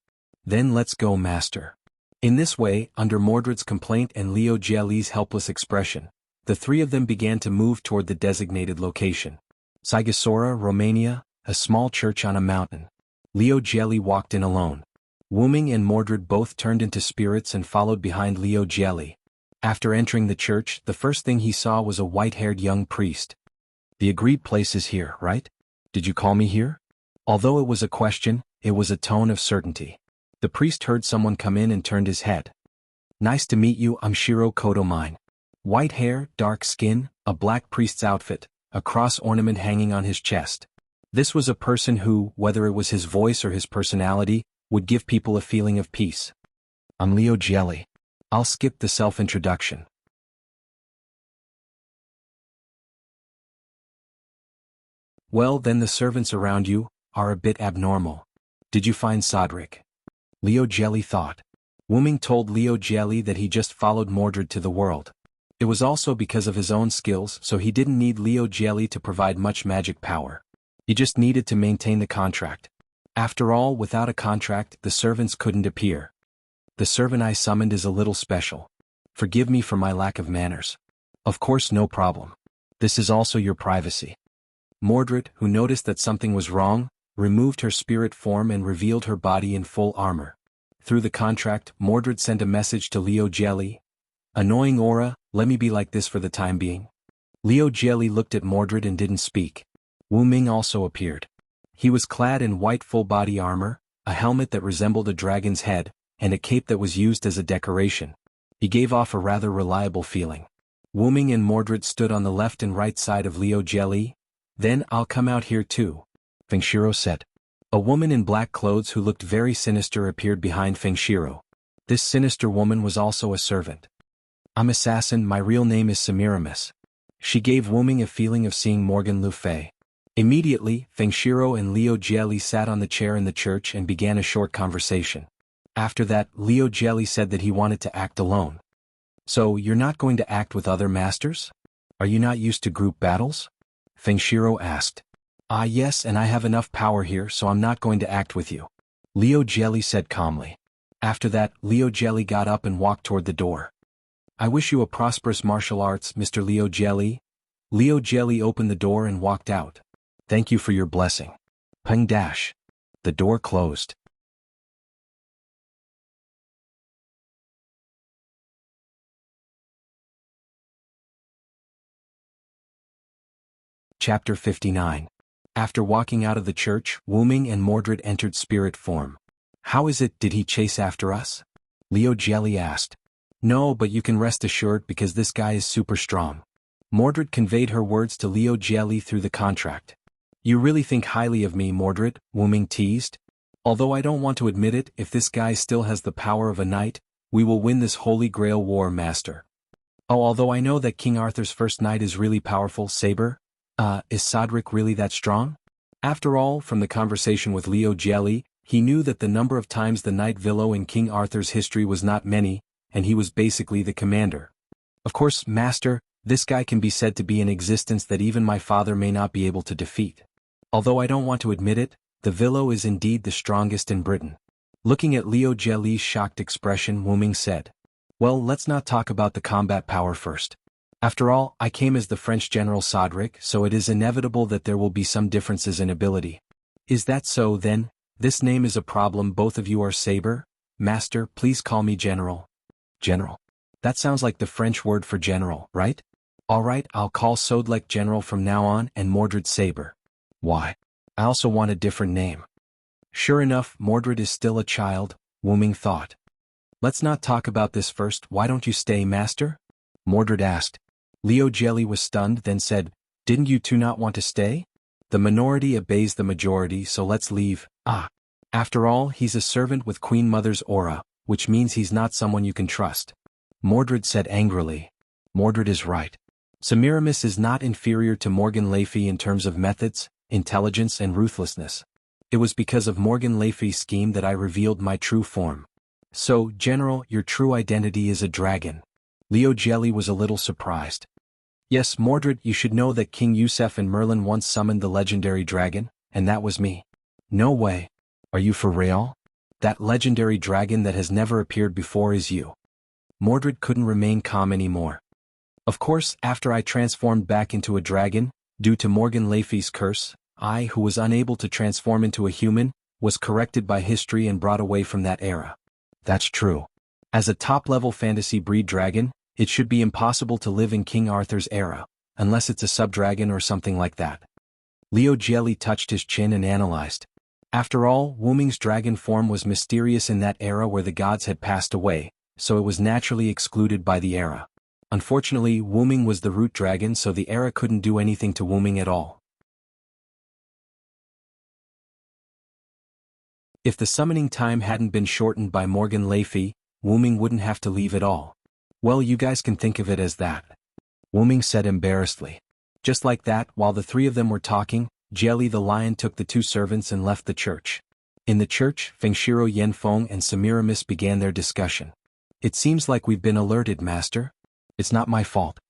Then let's go, Master. In this way, under Mordred's complaint and Liu Jie's helpless expression, the three of them began to move toward the designated location. Sigosora, Romania, a small church on a mountain. Liu Jie walked in alone. Ming and Mordred both turned into spirits and followed behind Liu Jie. After entering the church, the first thing he saw was a white-haired young priest. The agreed place is here, right? Did you call me here? Although it was a question, it was a tone of certainty. The priest heard someone come in and turned his head. Nice to meet you, I'm Shiro Kodomine. White hair, dark skin, a black priest's outfit, a cross ornament hanging on his chest. This was a person who, whether it was his voice or his personality, would give people a feeling of peace. I'm Liu Jie. I'll skip the self-introduction. Well, then the servants around you are a bit abnormal. Did you find Sodric? Liu Jie thought. Ming told Liu Jie that he just followed Mordred to the world. It was also because of his own skills, so he didn't need Liu Jie to provide much magic power. He just needed to maintain the contract. After all, without a contract, the servants couldn't appear. The servant I summoned is a little special. Forgive me for my lack of manners. Of course, no problem. This is also your privacy. Mordred, who noticed that something was wrong, removed her spirit form and revealed her body in full armor. Through the contract, Mordred sent a message to Liu Jie. Annoying aura, let me be like this for the time being. Liu Jie looked at Mordred and didn't speak. Ming also appeared. He was clad in white full-body armor, a helmet that resembled a dragon's head, and a cape that was used as a decoration. He gave off a rather reliable feeling. Ming and Mordred stood on the left and right side of Liu Jie. Then I'll come out here too, Fengshiro said. A woman in black clothes who looked very sinister appeared behind Fengshiro. This sinister woman was also a servant. I'm assassin, my real name is Semiramis. She gave Ming a feeling of seeing Morgan Le Fay. Immediately, Fengshiro and Liu Jie sat on the chair in the church and began a short conversation. After that, Liu Jie said that he wanted to act alone. So, you're not going to act with other masters? Are you not used to group battles? Fengshiro asked. Ah yes, and I have enough power here, so I'm not going to act with you. Liu Jie said calmly. After that, Liu Jie got up and walked toward the door. I wish you a prosperous martial arts, Mr. Liu Jie. Liu Jie opened the door and walked out. Thank you for your blessing. Peng dash. The door closed. Chapter 59. After walking out of the church, Ming and Mordred entered spirit form. How is it, did he chase after us? Liu Jie asked. No, but you can rest assured because this guy is super strong. Mordred conveyed her words to Liu Jie through the contract. You really think highly of me, Mordred, Ming teased. Although I don't want to admit it, if this guy still has the power of a knight, we will win this Holy Grail War, Master. Oh, although I know that King Arthur's first knight is really powerful, Saber. Is Sodric really that strong? After all, from the conversation with Liu Jie, he knew that the number of times the Knight Villo in King Arthur's history was not many, and he was basically the commander. Of course, Master, this guy can be said to be in existence that even my father may not be able to defeat. Although I don't want to admit it, the Villo is indeed the strongest in Britain. Looking at Liu Jie's shocked expression, Ming said. Well, let's not talk about the combat power first. After all, I came as the French General Sodric, so it is inevitable that there will be some differences in ability. Is that so, then? This name is a problem. Both of you are Saber? Master, please call me General. General. That sounds like the French word for general, right? Alright, I'll call Sodlek General from now on and Mordred Saber. Why? I also want a different name. Sure enough, Mordred is still a child, Wu Ming thought. Let's not talk about this first. Why don't you stay, Master? Mordred asked. Liu Jelly was stunned, then said, Didn't you two not want to stay? The minority obeys the majority, so let's leave. After all, he's a servant with Queen Mother's aura, which means he's not someone you can trust. Mordred said angrily. Mordred is right. Semiramis is not inferior to Morgan Le Fay in terms of methods, intelligence and ruthlessness. It was because of Morgan Le Fay's scheme that I revealed my true form. So, General, your true identity is a dragon. Liu Jelly was a little surprised. Yes, Mordred, you should know that King Yusef and Merlin once summoned the legendary dragon, and that was me. No way. Are you for real? That legendary dragon that has never appeared before is you. Mordred couldn't remain calm anymore. Of course, after I transformed back into a dragon, due to Morgan Le Fay's curse, I, who was unable to transform into a human, was corrected by history and brought away from that era. That's true. As a top-level fantasy breed dragon, it should be impossible to live in King Arthur's era, unless it's a sub-dragon or something like that. Liu Jelly touched his chin and analyzed. After all, Wu Ming's dragon form was mysterious in that era where the gods had passed away, so it was naturally excluded by the era. Unfortunately, Wu Ming was the root dragon, so the era couldn't do anything to Wu Ming at all. If the summoning time hadn't been shortened by Morgan Le Fay, Wu Ming wouldn't have to leave at all. Well, you guys can think of it as that. Wu Ming said embarrassedly. Just like that, while the three of them were talking, Jelly the lion took the two servants and left the church. In the church, Fengshiro Yanfeng and Semiramis began their discussion. It seems like we've been alerted, Master. It's not my fault.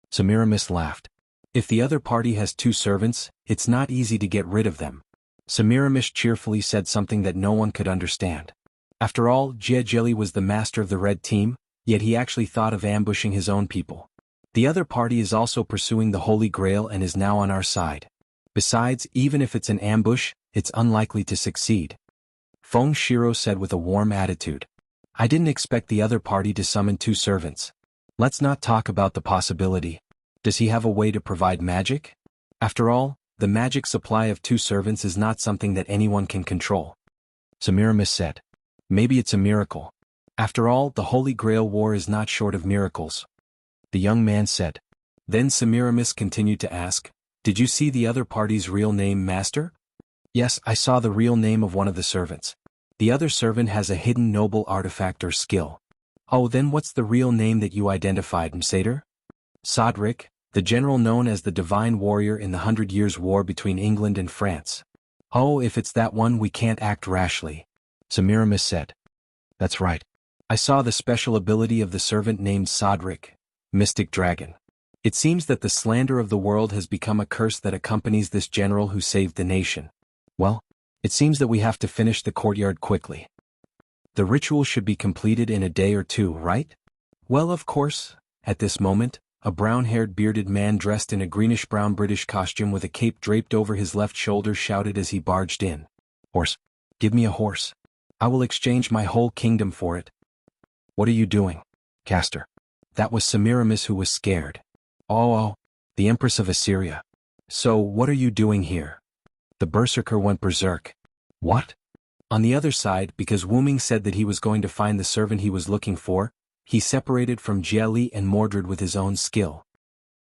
Semiramis laughed. If the other party has two servants, it's not easy to get rid of them. Semiramis cheerfully said something that no one could understand. After all, Jie Jelly was the master of the red team, yet he actually thought of ambushing his own people. The other party is also pursuing the Holy Grail and is now on our side. Besides, even if it's an ambush, it's unlikely to succeed. Feng Shiro said with a warm attitude. I didn't expect the other party to summon two servants. Let's not talk about the possibility. Does he have a way to provide magic? After all, the magic supply of two servants is not something that anyone can control. Semiramis said. Maybe it's a miracle. After all, the Holy Grail War is not short of miracles. The young man said. Then Semiramis continued to ask, Did you see the other party's real name, Master? Yes, I saw the real name of one of the servants. The other servant has a hidden noble artifact or skill. Oh, then what's the real name that you identified, Msader? Sodric, the general known as the Divine Warrior in the 100 Years' War between England and France. Oh, if it's that one, we can't act rashly. Semiramis said. That's right. I saw the special ability of the servant named Sodric, Mystic Dragon. It seems that the slander of the world has become a curse that accompanies this general who saved the nation. Well, it seems that we have to finish the courtyard quickly. The ritual should be completed in a day or two, right? Well, of course. At this moment, a brown-haired bearded man dressed in a greenish-brown British costume with a cape draped over his left shoulder shouted as he barged in. Horse. Give me a horse. I will exchange my whole kingdom for it. What are you doing, Castor? That was Semiramis who was scared. Oh, the Empress of Assyria. So, what are you doing here? The berserker went berserk. What? On the other side, because Wu Ming said that he was going to find the servant he was looking for, he separated from Jie Li and Mordred with his own skill.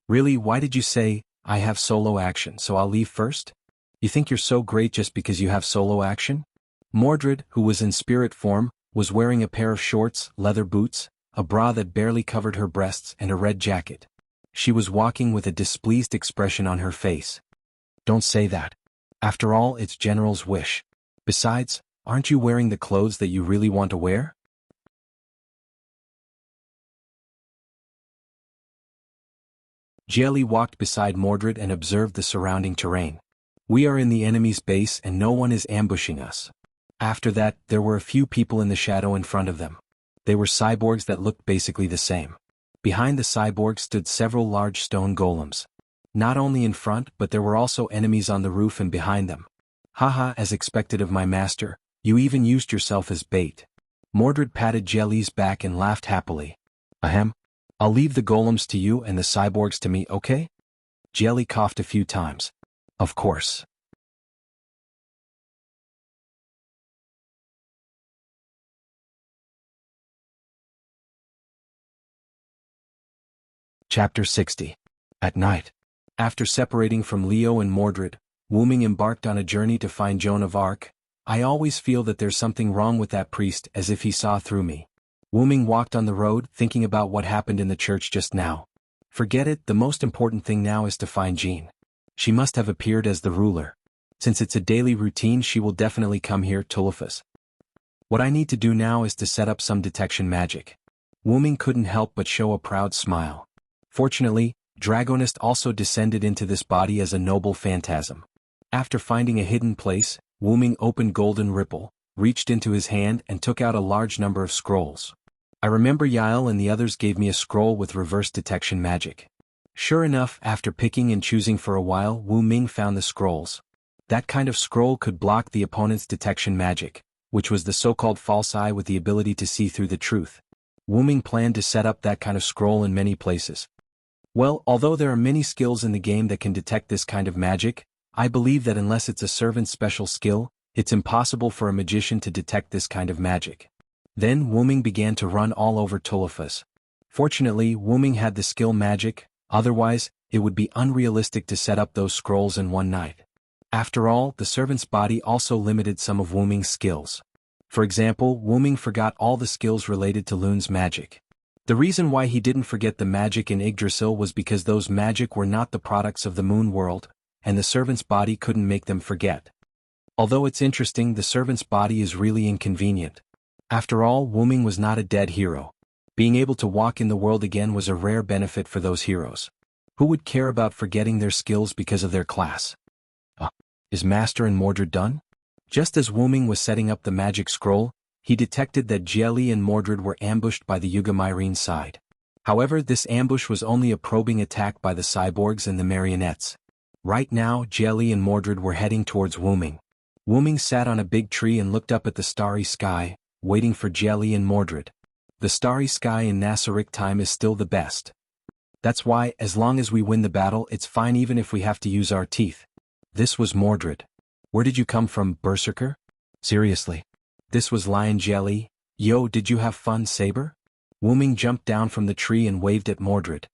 Really, why did you say, I have solo action, so I'll leave first? You think you're so great just because you have solo action? Mordred, who was in spirit form, was wearing a pair of shorts, leather boots, a bra that barely covered her breasts and a red jacket. She was walking with a displeased expression on her face. Don't say that. After all, it's General's wish. Besides, aren't you wearing the clothes that you really want to wear? Jelly walked beside Mordred and observed the surrounding terrain. We are in the enemy's base and no one is ambushing us. After that, there were a few people in the shadow in front of them. They were cyborgs that looked basically the same. Behind the cyborgs stood several large stone golems. Not only in front but there were also enemies on the roof and behind them. Haha, as expected of my master, you even used yourself as bait. Mordred patted Jelly's back and laughed happily. Ahem. I'll leave the golems to you and the cyborgs to me, okay? Jelly coughed a few times. Of course. Chapter 60. At night. After separating from Leo and Mordred, Wuming embarked on a journey to find Joan of Arc. I always feel that there's something wrong with that priest, as if he saw through me. Wuming walked on the road, thinking about what happened in the church just now. Forget it, the most important thing now is to find Jean. She must have appeared as the ruler. Since it's a daily routine, she will definitely come here, Tulifus. What I need to do now is to set up some detection magic. Wuming couldn't help but show a proud smile. Fortunately, Dragonist also descended into this body as a noble phantasm. After finding a hidden place, Wuming opened Golden Ripple, reached into his hand and took out a large number of scrolls. I remember Yael and the others gave me a scroll with reverse detection magic. Sure enough, after picking and choosing for a while, Wu Ming found the scrolls. That kind of scroll could block the opponent's detection magic, which was the so-called false eye with the ability to see through the truth. Wu Ming planned to set up that kind of scroll in many places. Well, although there are many skills in the game that can detect this kind of magic, I believe that unless it's a servant's special skill, it's impossible for a magician to detect this kind of magic. Then Wu Ming began to run all over Tulifus. Fortunately, Wu Ming had the skill magic, otherwise, it would be unrealistic to set up those scrolls in one night. After all, the servant's body also limited some of Wu Ming's skills. For example, Wu Ming forgot all the skills related to Lune's magic. The reason why he didn't forget the magic in Yggdrasil was because those magic were not the products of the moon world, and the servant's body couldn't make them forget. Although it's interesting, the servant's body is really inconvenient. After all, Wu Ming was not a dead hero. Being able to walk in the world again was a rare benefit for those heroes. Who would care about forgetting their skills because of their class? Is Master and Mordred done? Just as Wu Ming was setting up the magic scroll, he detected that Jelly and Mordred were ambushed by the Yuga-Myrene side. However, this ambush was only a probing attack by the cyborgs and the marionettes. Right now, Jelly and Mordred were heading towards Wu Ming. Wu Ming sat on a big tree and looked up at the starry sky, waiting for Jelly and Mordred. The starry sky in Nasaric time is still the best. That's why, as long as we win the battle, it's fine even if we have to use our teeth. This was Mordred. Where did you come from, Berserker? Seriously. This was Lion Jelly. Yo, did you have fun, Saber? Wu Ming jumped down from the tree and waved at Mordred.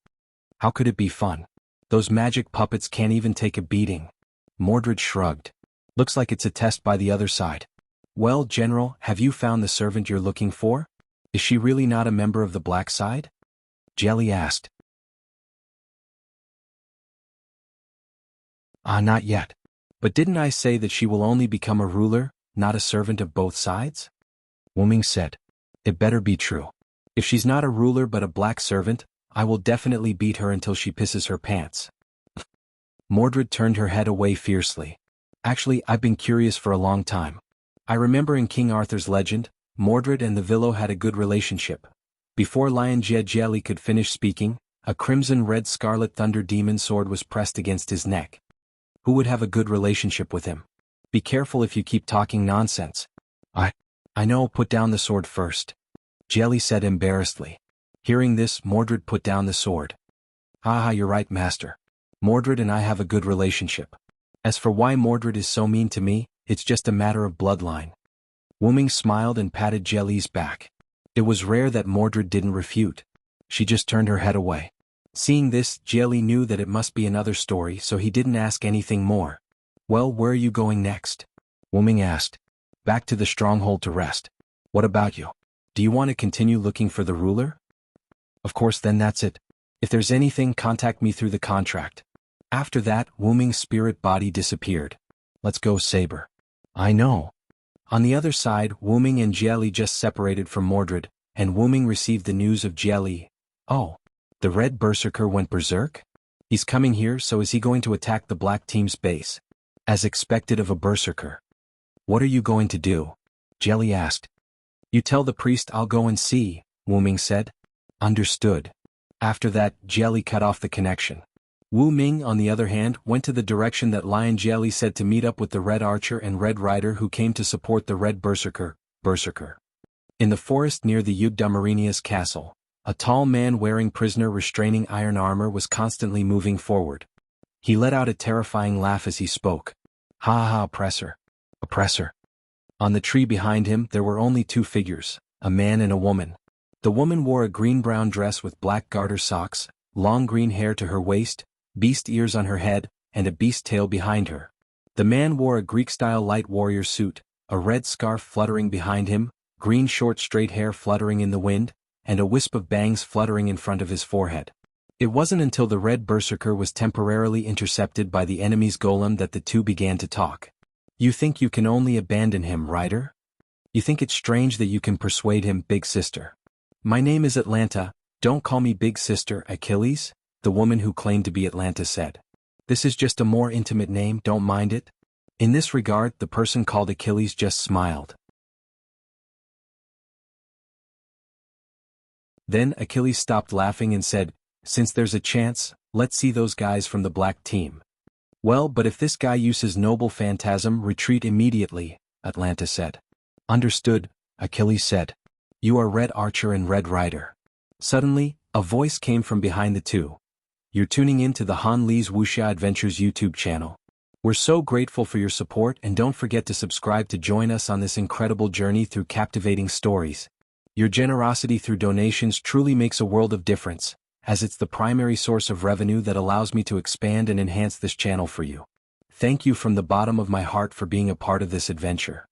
How could it be fun? Those magic puppets can't even take a beating. Mordred shrugged. Looks like it's a test by the other side. Well, General, have you found the servant you're looking for? Is she really not a member of the black side? Jelly asked. Not yet. But didn't I say that she will only become a ruler, not a servant of both sides? Wu Ming said. It better be true. If she's not a ruler but a black servant, I will definitely beat her until she pisses her pants. Mordred turned her head away fiercely. Actually, I've been curious for a long time. I remember in King Arthur's legend, Mordred and the Villo had a good relationship. Before Lion Jelly could finish speaking, a crimson-red scarlet thunder demon sword was pressed against his neck. Who would have a good relationship with him? Be careful if you keep talking nonsense. I know, put down the sword first. Jelly said embarrassedly. Hearing this, Mordred put down the sword. Haha, you're right, Master. Mordred and I have a good relationship. As for why Mordred is so mean to me, it's just a matter of bloodline. Wu Ming smiled and patted Jelly's back. It was rare that Mordred didn't refute. She just turned her head away. Seeing this, Jelly knew that it must be another story, so he didn't ask anything more. Well, where are you going next? Wu Ming asked. Back to the stronghold to rest. What about you? Do you want to continue looking for the ruler? Of course, then that's it. If there's anything, contact me through the contract. After that, Wu Ming's spirit body disappeared. Let's go, Saber. I know. On the other side, Wu Ming and Jelly just separated from Mordred, and Wu Ming received the news of Jelly. Oh. The red berserker went berserk? He's coming here, so is he going to attack the black team's base? As expected of a berserker. What are you going to do? Jelly asked. You tell the priest I'll go and see, Wu Ming said. Understood. After that, Jieli cut off the connection. Wu Ming, on the other hand, went to the direction that Lion Jieli said to meet up with the Red Archer and Red Rider who came to support the Red Berserker. In the forest near the Yugdamarinius castle, a tall man wearing prisoner restraining iron armor was constantly moving forward. He let out a terrifying laugh as he spoke. Ha ha ha, oppressor. Oppressor. On the tree behind him there were only two figures, a man and a woman. The woman wore a green-brown dress with black garter socks, long green hair to her waist, beast ears on her head, and a beast tail behind her. The man wore a Greek-style light warrior suit, a red scarf fluttering behind him, green short straight hair fluttering in the wind, and a wisp of bangs fluttering in front of his forehead. It wasn't until the Red Berserker was temporarily intercepted by the enemy's golem that the two began to talk. You think you can only abandon him, Rider? You think it's strange that you can persuade him, big sister? My name is Atlanta, don't call me big sister, Achilles, the woman who claimed to be Atlanta said. This is just a more intimate name, don't mind it? In this regard, the person called Achilles just smiled. Then Achilles stopped laughing and said, since there's a chance, let's see those guys from the black team. Well, but if this guy uses noble phantasm, retreat immediately, Atlanta said. Understood, Achilles said. You are Red Archer and Red Rider. Suddenly, a voice came from behind the two. You're tuning in to the Han Li's Wuxia Adventures YouTube channel. We're so grateful for your support and don't forget to subscribe to join us on this incredible journey through captivating stories. Your generosity through donations truly makes a world of difference, as it's the primary source of revenue that allows me to expand and enhance this channel for you. Thank you from the bottom of my heart for being a part of this adventure.